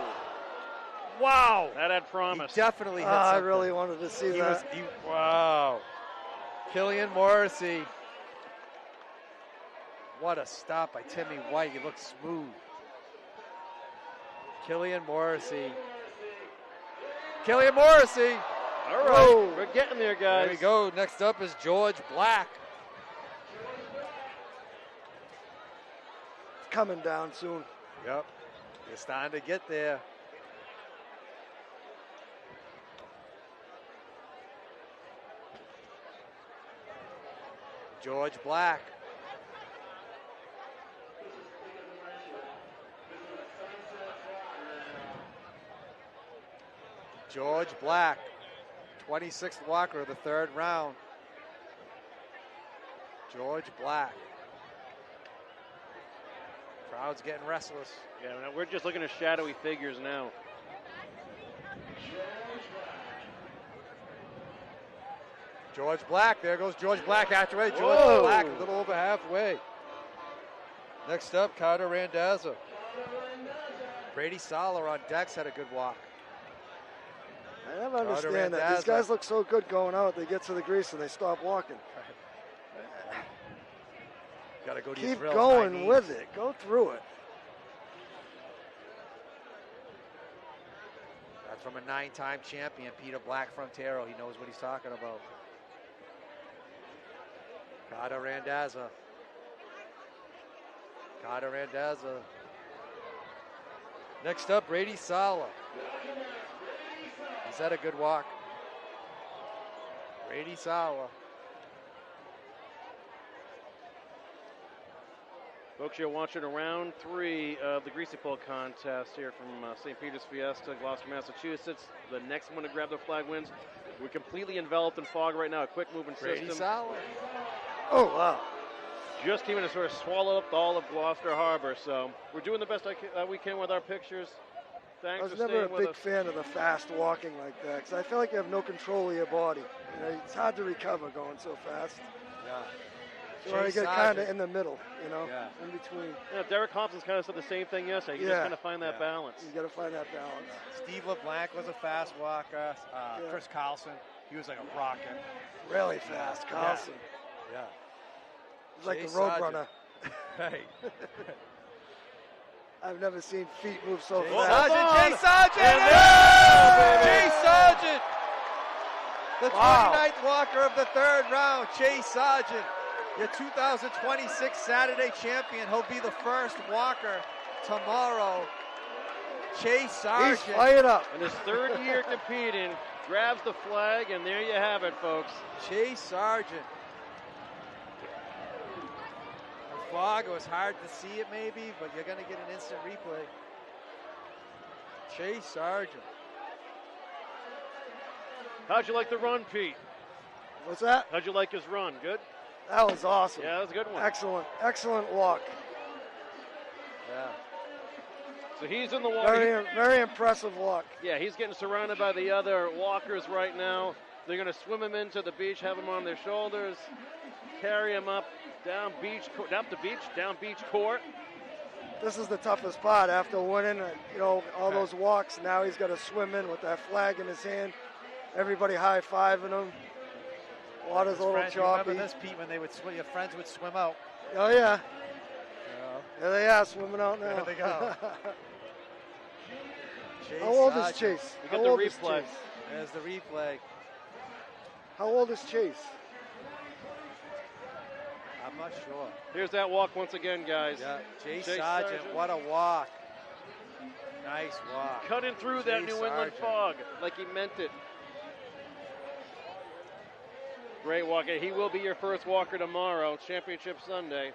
Wow. That had promise. He definitely hit I something. really wanted to see that. Wow. Killian Morrissey. What a stop by Timmy White. He looks smooth. Killian Morrissey. Killian Morrissey. All right, Whoa. we're getting there, guys. There we go. Next up is George Black. Coming down soon. Yep. It's time to get there. George Black. George Black, 26th walker of the third round. George Black. Crowd's getting restless. Yeah, we're just looking at shadowy figures now. George Black, there goes George Black after it. George Whoa. Black, a little over halfway. Next up, Carter Randazza. Brady Soller on decks had a good walk. I never understand that. These guys look so good going out. They get to the grease and they stop walking. Got to go to your Keep drills, going high knees. with it. Go through it. That's from a 9-time champion, Peter Black from Ontario. He knows what he's talking about. Carter Randazza. Carter Randazza. Next up, Brady Sala. Is that a good walk? Brady Sauer. Folks, you're watching round 3 of the Greasy Pole contest here from St. Peter's Fiesta, Gloucester, Massachusetts. The next one to grab the flag wins. We're completely enveloped in fog right now, a quick moving Brady system. Sauer. Oh, wow. Just came in and sort of swallowed up all of Gloucester Harbor, so we're doing the best we can with our pictures. Thanks I was for never a staying with big us. fan of the fast walking like that because I feel like you have no control of your body. You know, it's hard to recover going so fast. Yeah. You want to get kind of in the middle, you know, in between. Yeah, Derek Hobson's kind of said the same thing yesterday. You just kind of find that balance. You got to find that balance. Steve LeBlanc was a fast walker. Chris Carlson, he was like a rocket. Really fast, Carlson. Yeah. He's like Jay the road Sargent. runner. Right. I've never seen feet move so Jay fast. Sargent, Jay Sargent! Jay Sargent! The 29th walker of the 3rd round, Chase Sargent, your 2026 Saturday champion. He'll be the first walker tomorrow. Chase Sargent. He's fired up. In his 3rd year competing, grabs the flag, and there you have it, folks. Chase Sargent. The fog, it was hard to see it maybe, but you're going to get an instant replay. Chase Sargent. How'd you like the run, Pete? What's that? How'd you like his run? Good? That was awesome. Yeah, that was a good one. Excellent. Excellent walk. Yeah. So he's in the water. Very impressive walk. Yeah, he's getting surrounded by the other walkers right now. They're going to swim him into the beach, have him on their shoulders, carry him up down beach court. This is the toughest part. After winning, all those walks, now he's got to swim in with that flag in his hand. Everybody high-fiving him. Water's a little choppy. Remember this, Pete, when they would swim, your friends would swim out. Oh, yeah. There they are, swimming out now. There they go. How old is Chase? We got the replay. There's the replay. How old is Chase? I'm not sure. Here's that walk once again, guys. Yeah, Chase Chase Sargent, Sargent. what a walk. Nice walk. Cutting through that Chase New England Sargent. fog like he meant it. Great walk. He will be your first walker tomorrow, Championship Sunday.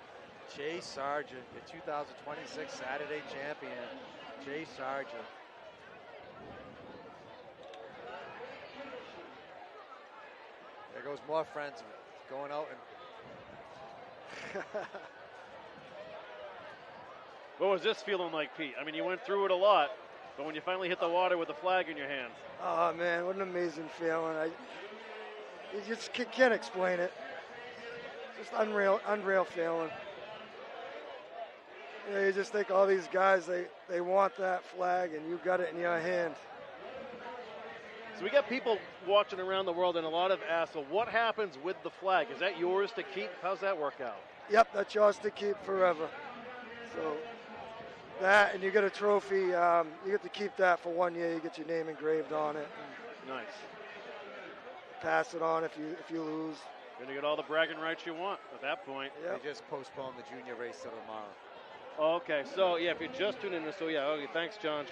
Chase Sargent, your 2026 Saturday champion. Chase Sargent. There goes more friends going out and What was this feeling like, Pete? I mean, you went through it a lot, but when you finally hit the water with the flag in your hand. Oh, man, what an amazing feeling. You just can't explain it. Just unreal feeling. You just think all these guys, they want that flag, and you got it in your hand. So we got people watching around the world, and a lot have asked, well, what happens with the flag? Is that yours to keep? How's that work out? Yep, that's yours to keep forever. So that, and you get a trophy. You get to keep that for 1 year. You get your name engraved on it. Nice. Pass it on if you lose. You're going to get all the bragging rights you want at that point. Yep. they just postponed the junior race till tomorrow. Oh, okay, so yeah, if you're just tuning in, okay, thanks, John.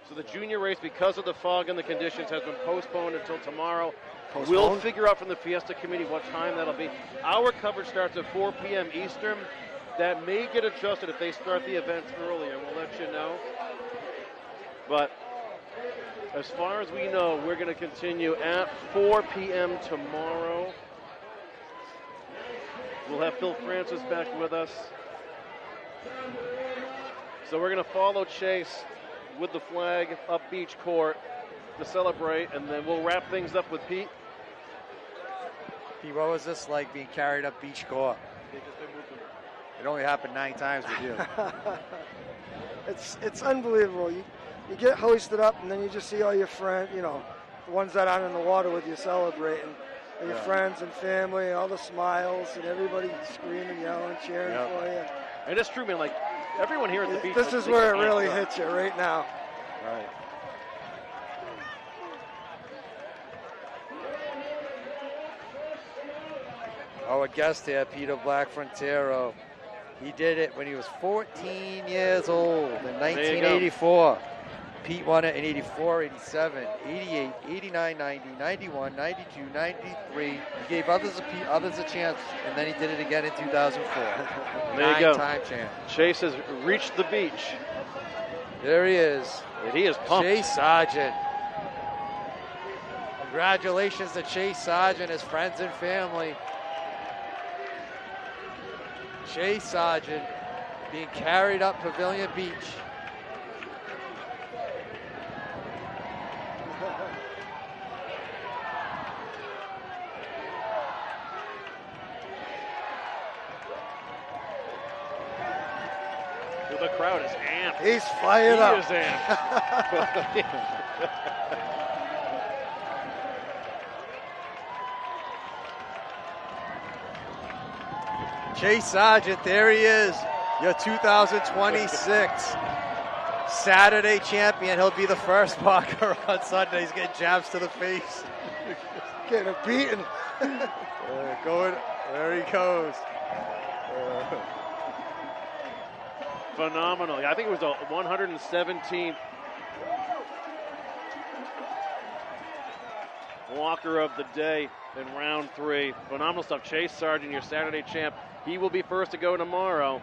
So the junior race, because of the fog and the conditions, has been postponed until tomorrow. We'll figure out from the Fiesta committee what time that'll be. Our coverage starts at 4 p.m. Eastern. That may get adjusted if they start the events earlier. We'll let you know. But as far as we know, we're going to continue at 4 p.m. tomorrow. We'll have Phil Francis back with us. So we're going to follow Chase with the flag up beach court to celebrate, and then we'll wrap things up with Pete. Pete, what was this like being carried up beach court? It only happened 9 times with you. It's unbelievable. You get hoisted up, and then you just see all your friends, the ones that aren't in the water with you celebrating. And your friends and family, all the smiles, and everybody screaming, yelling, cheering for you. And it's true, man. Like, everyone here at the beach. This is where it really hits you right now. Right. Our guest here, Peter Black Frontiero. He did it when he was 14 years old in 1984. Pete won it in 84, 87, 88, 89, 90, 91, 92, 93. He gave others a chance, and then he did it again in 2004. There you go. 9-time champ. Chase has reached the beach. There he is. And he is pumped. Chase Sargent. Congratulations to Chase Sargent, his friends and family. Chase Sargent being carried up Pavilion Beach. The crowd is amped. He's fired up. He is amped. Chase Sargent, there he is, your 2026 Saturday champion. He'll be the first walker on Sunday. He's getting jabs to the face. Getting beaten. There he goes. Phenomenal. I think it was the 117th walker of the day in round 3. Phenomenal stuff. Chase Sargent, your Saturday champ. He will be first to go tomorrow.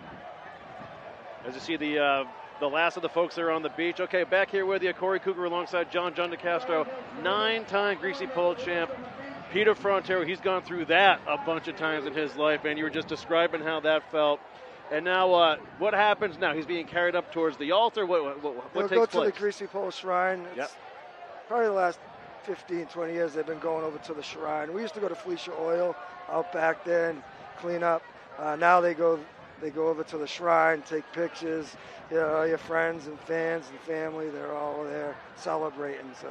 As you see the last of the folks that are on the beach. Okay, back here with you, Corey Cougar alongside John DeCastro, 9-time Greasy Pole champ. Peter Frontero, he's gone through that a bunch of times in his life, and you were just describing how that felt. And now, what happens now? He's being carried up towards the altar. What takes go place? to the Greasy Pole Shrine. Yep. Probably the last 15, 20 years they've been going over to the shrine. We used to go to Felicia Oil out back there and clean up. Now they go over to the shrine, take pictures. You know, your friends and fans and family, they're all there celebrating. So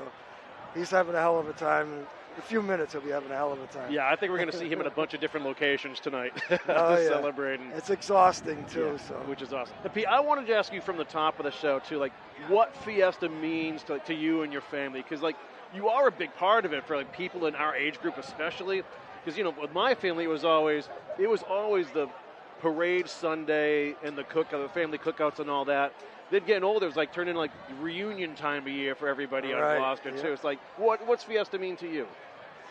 he's having a hell of a time. In a few minutes he'll be having a hell of a time. Yeah, I think we're going to see him in a bunch of different locations tonight celebrating. It's exhausting too, yeah, so which is awesome. Now, Pete, I wanted to ask you from the top of the show too, like what Fiesta means to you and your family, because like you are a big part of it for like people in our age group, especially. Because you know, with my family, it was always the parade Sunday and the family cookouts and all that. Then getting older, it was like turning like reunion time of year for everybody on Gloucester too. It's like, what's Fiesta mean to you?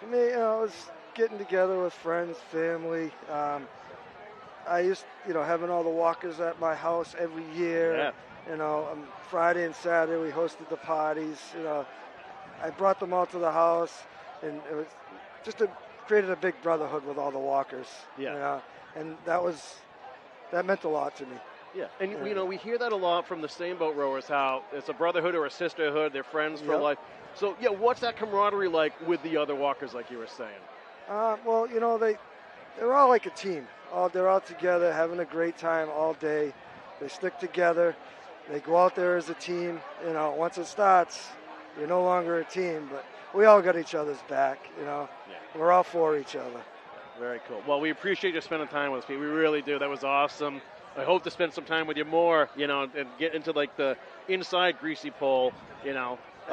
For me, it was getting together with friends, family. I used, having all the walkers at my house every year. Yeah. Friday and Saturday we hosted the parties. I brought them all to the house, and it was just created a big brotherhood with all the walkers. Yeah. And that meant a lot to me. Yeah, and we hear that a lot from the same boat rowers, how it's a brotherhood or a sisterhood, they're friends for life. So, yeah, what's that camaraderie like with the other walkers, like you were saying? Well, they're all like a team. They're all together, having a great time all day. They stick together. They go out there as a team. Once it starts, you're no longer a team, but we all got each other's back, Yeah. We're all for each other. Very cool. Well, we appreciate you spending time with us, Pete. We really do. That was awesome. I hope to spend some time with you more, and get into like the inside Greasy Pole,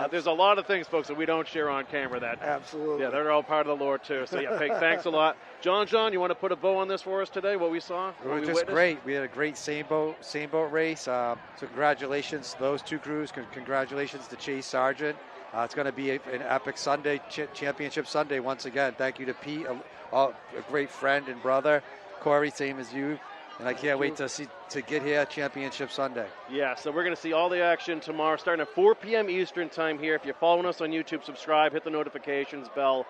There's a lot of things, folks, that we don't share on camera. Absolutely. Yeah, they're all part of the lore, too. So, yeah, thanks a lot. John, you want to put a bow on this for us today, what we saw? It was just great. We had a great same boat race. So congratulations to those two crews. Congratulations to Chase Sargent. It's going to be an epic Sunday, championship Sunday once again. Thank you to Pete, a great friend and brother. Corey, same as you. And I can't wait to get here Championship Sunday. Yeah, so we're going to see all the action tomorrow starting at 4 p.m. Eastern time here. If you're following us on YouTube, subscribe, hit the notifications bell.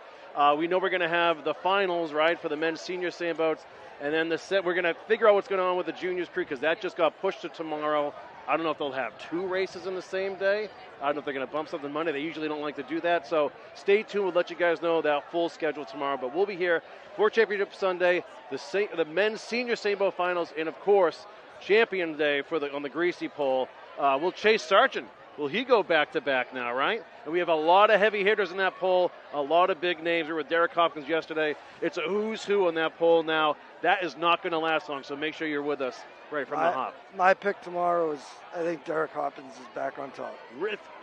We know we're going to have the finals, right, for the men's senior sailboats. And then we're going to figure out what's going on with the juniors crew because that just got pushed to tomorrow. I don't know if they'll have 2 races in the same day. I don't know if they're going to bump something Monday. They usually don't like to do that. So stay tuned. We'll let you guys know that full schedule tomorrow. But we'll be here for Championship Sunday, the men's senior sailboat finals, and, of course, Champion Day on the Greasy Pole. We'll Chase Sargent. Will he go back-to-back now, right? And we have a lot of heavy hitters in that pole, a lot of big names. We were with Derek Hopkins yesterday. It's a who's who on that pole now. That is not going to last long, so make sure you're with us right from the hop. My pick tomorrow is, I think Derek Hopkins is back on top.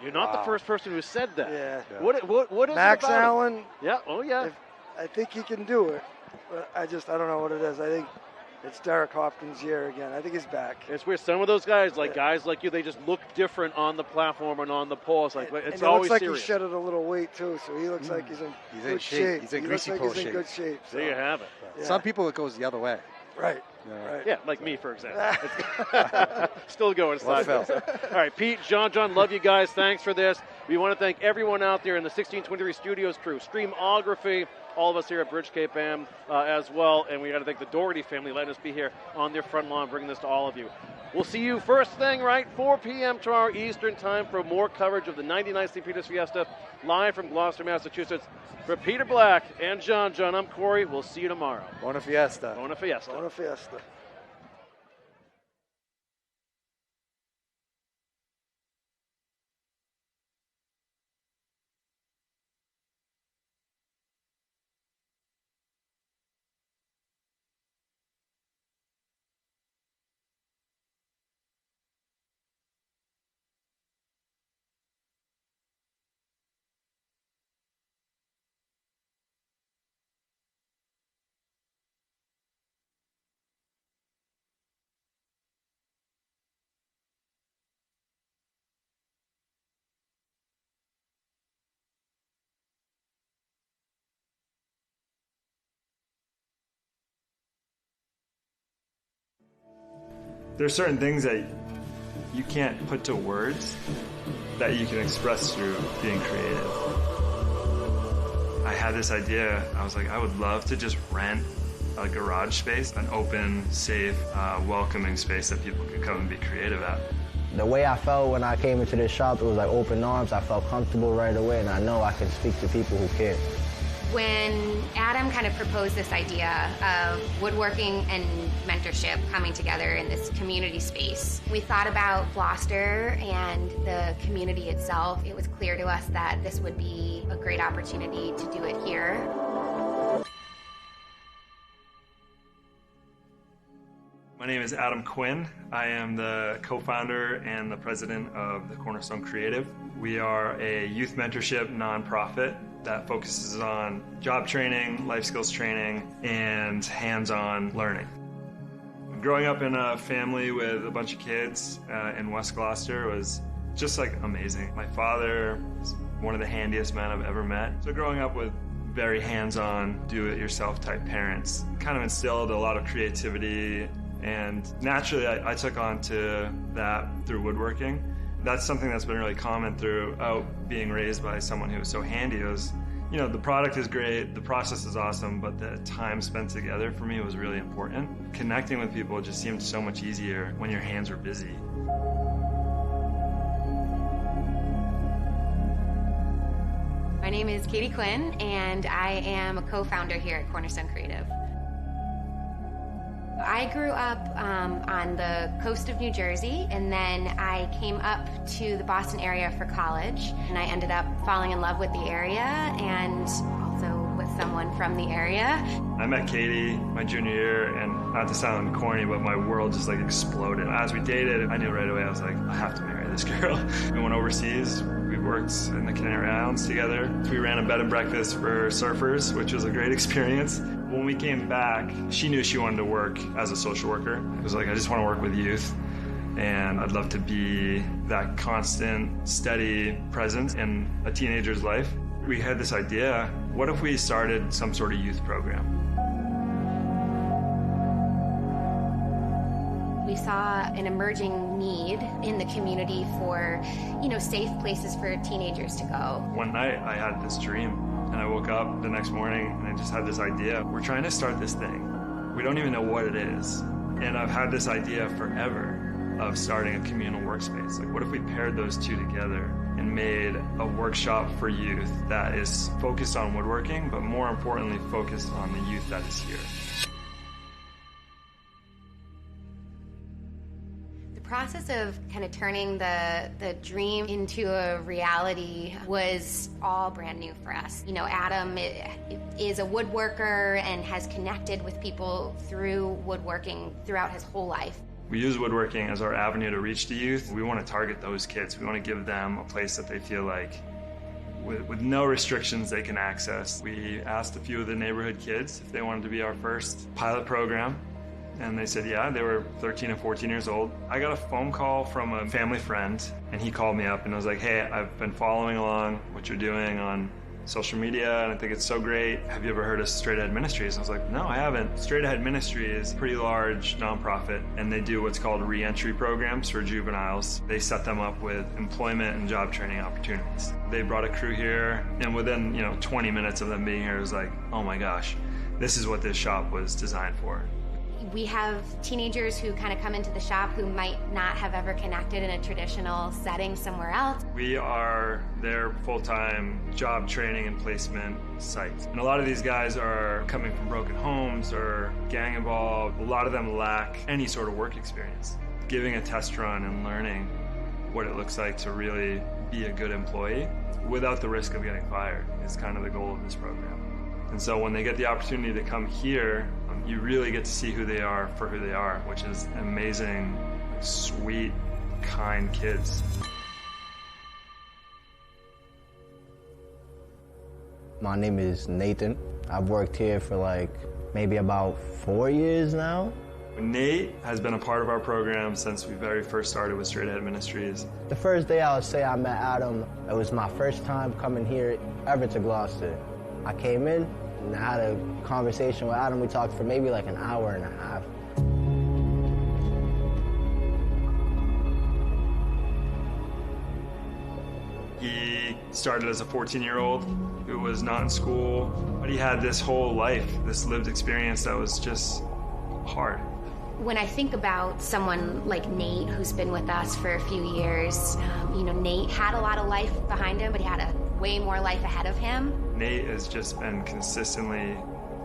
You're not the first person who said that. Yeah. What is Max it about Allen? Him? Yeah. Oh, yeah. I think he can do it, but I don't know what it is. I think it's Derek Hopkins' year again. I think he's back. It's weird. Some of those guys, guys like you, they just look different on the platform and on the pole. It's like it's and always looks like serious. he shedded a little weight too, so he looks like he's in good shape. He's in he greasy looks pole like he's in shape. good shape. So. There you have it. Yeah. Some people, it goes the other way. Right. Yeah. Right. Yeah, like me, for example. Still going Well, side. Phil. All right, Pete, John, love you guys. Thanks for this. We want to thank everyone out there in the 1623 Studios crew, Streamography, all of us here at Bridge Cape Am as well. And we got to thank the Doherty family letting us be here on their front lawn, bringing this to all of you. We'll see you first thing, 4 p.m. tomorrow Eastern time for more coverage of the 99th St. Peter's Fiesta, live from Gloucester, Massachusetts. For Peter Black and John, I'm Corey. We'll see you tomorrow. Buona Fiesta. Buona Fiesta. Buona Fiesta. There's certain things that you can't put to words that you can express through being creative. I had this idea. I was like, I would love to just rent a garage space, an open, safe, welcoming space that people could come and be creative at. The way I felt when I came into this shop, it was like open arms. I felt comfortable right away, and I know I can speak to people who care. When Adam kind of proposed this idea of woodworking and mentorship coming together in this community space, we thought about Gloucester and the community itself. It was clear to us that this would be a great opportunity to do it here. My name is Adam Quinn. I am the co-founder and the president of the Cornerstone Creative. We are a youth mentorship nonprofit that focuses on job training, life skills training, and hands-on learning. Growing up in a family with a bunch of kids in West Gloucester was just amazing. My father is one of the handiest men I've ever met. So growing up with very hands-on, do-it-yourself type parents kind of instilled a lot of creativity, and naturally I took on to that through woodworking. That's something that's been really common throughout being raised by someone who was so handy. It was, the product is great, the process is awesome, but the time spent together for me was really important. Connecting with people just seemed so much easier when your hands were busy. My name is Katie Quinn, and I am a co-founder here at Cornerstone Creative. I grew up on the coast of New Jersey, and then I came up to the Boston area for college, and I ended up falling in love with the area and also with someone from the area. I met Katie my junior year, and not to sound corny, but my world just exploded. As we dated, I knew right away, I was like, I have to marry this girl. We went overseas. We worked in the Canary Islands together. We ran a bed and breakfast for surfers, which was a great experience. When we came back, she knew she wanted to work as a social worker. It was like, I just want to work with youth, and I'd love to be that constant, steady presence in a teenager's life. We had this idea, what if we started some sort of youth program? We saw an emerging need in the community for, safe places for teenagers to go. One night I had this dream, and I woke up the next morning and I just had this idea. We're trying to start this thing. We don't even know what it is. And I've had this idea forever of starting a communal workspace. What if we paired those two together and made a workshop for youth that is focused on woodworking, but more importantly, focused on the youth that is here. The process of kind of turning the dream into a reality was all brand new for us. Adam is a woodworker and has connected with people through woodworking throughout his whole life. We use woodworking as our avenue to reach the youth. We want to target those kids. We want to give them a place that they feel like with no restrictions they can access. We asked a few of the neighborhood kids if they wanted to be our first pilot program. And they said, yeah, they were 13 and 14 years old. I got a phone call from a family friend, and he called me up and was like, hey, I've been following along what you're doing on social media, and I think it's so great. Have you ever heard of Straight Ahead Ministries? I was like, no, I haven't. Straight Ahead Ministry is a pretty large nonprofit, and they do what's called re-entry programs for juveniles. They set them up with employment and job training opportunities. They brought a crew here, and within 20 minutes of them being here, it was like, oh my gosh, this is what this shop was designed for. We have teenagers who kind of come into the shop who might not have ever connected in a traditional setting somewhere else. We are their full-time job training and placement site. And a lot of these guys are coming from broken homes or gang involved. A lot of them lack any sort of work experience. Giving a test run and learning what it looks like to really be a good employee without the risk of getting fired is kind of the goal of this program. And so when they get the opportunity to come here, you really get to see who they are for who they are, which is amazing, sweet, kind kids. My name is Nathan. I've worked here for maybe about 4 years now. Nate has been a part of our program since we very first started with Straight Ahead Ministries. The first day I would say I met Adam, it was my first time coming here ever to Gloucester. I came in and I had a conversation with Adam. We talked for maybe an hour and a half. He started as a 14-year-old who was not in school, but he had this whole life, this lived experience that was just hard. When I think about someone like Nate, who's been with us for a few years, Nate had a lot of life behind him, but he had a way more life ahead of him. Nate has just been consistently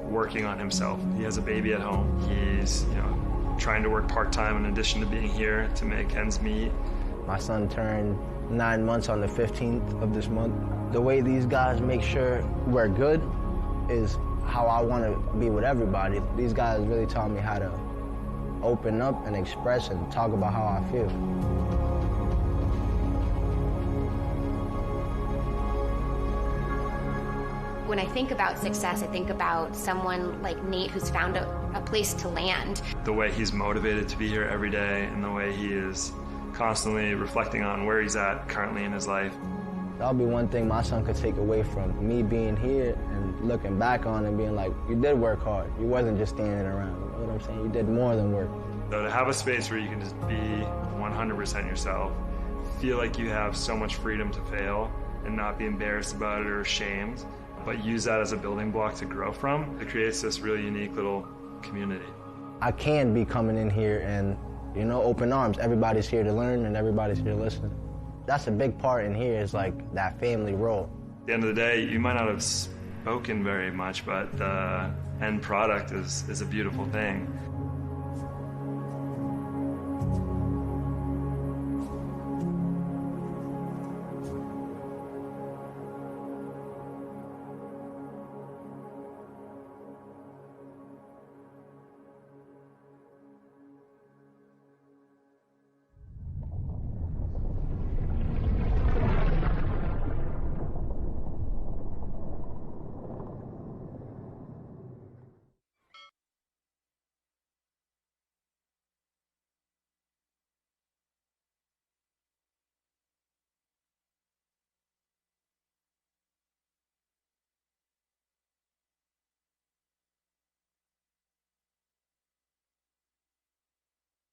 working on himself. He has a baby at home. He's, trying to work part-time in addition to being here to make ends meet. My son turned 9 months on the 15th of this month. The way these guys make sure we're good is how I want to be with everybody. These guys really taught me how to open up and express and talk about how I feel. When I think about success, I think about someone like Nate who's found a place to land. The way he's motivated to be here every day and the way he is constantly reflecting on where he's at currently in his life. That'll be one thing my son could take away from me being here and looking back on and being like, you did work hard. You wasn't just standing around. You know what I'm saying? You did more than work. So to have a space where you can just be 100% yourself, feel like you have so much freedom to fail and not be embarrassed about it or ashamed, but use that as a building block to grow from, it creates this really unique little community. I can be coming in here and, open arms. Everybody's here to learn and everybody's here to listen. That's a big part in here is that family role. At the end of the day, you might not have spoken very much, but the end product is a beautiful thing.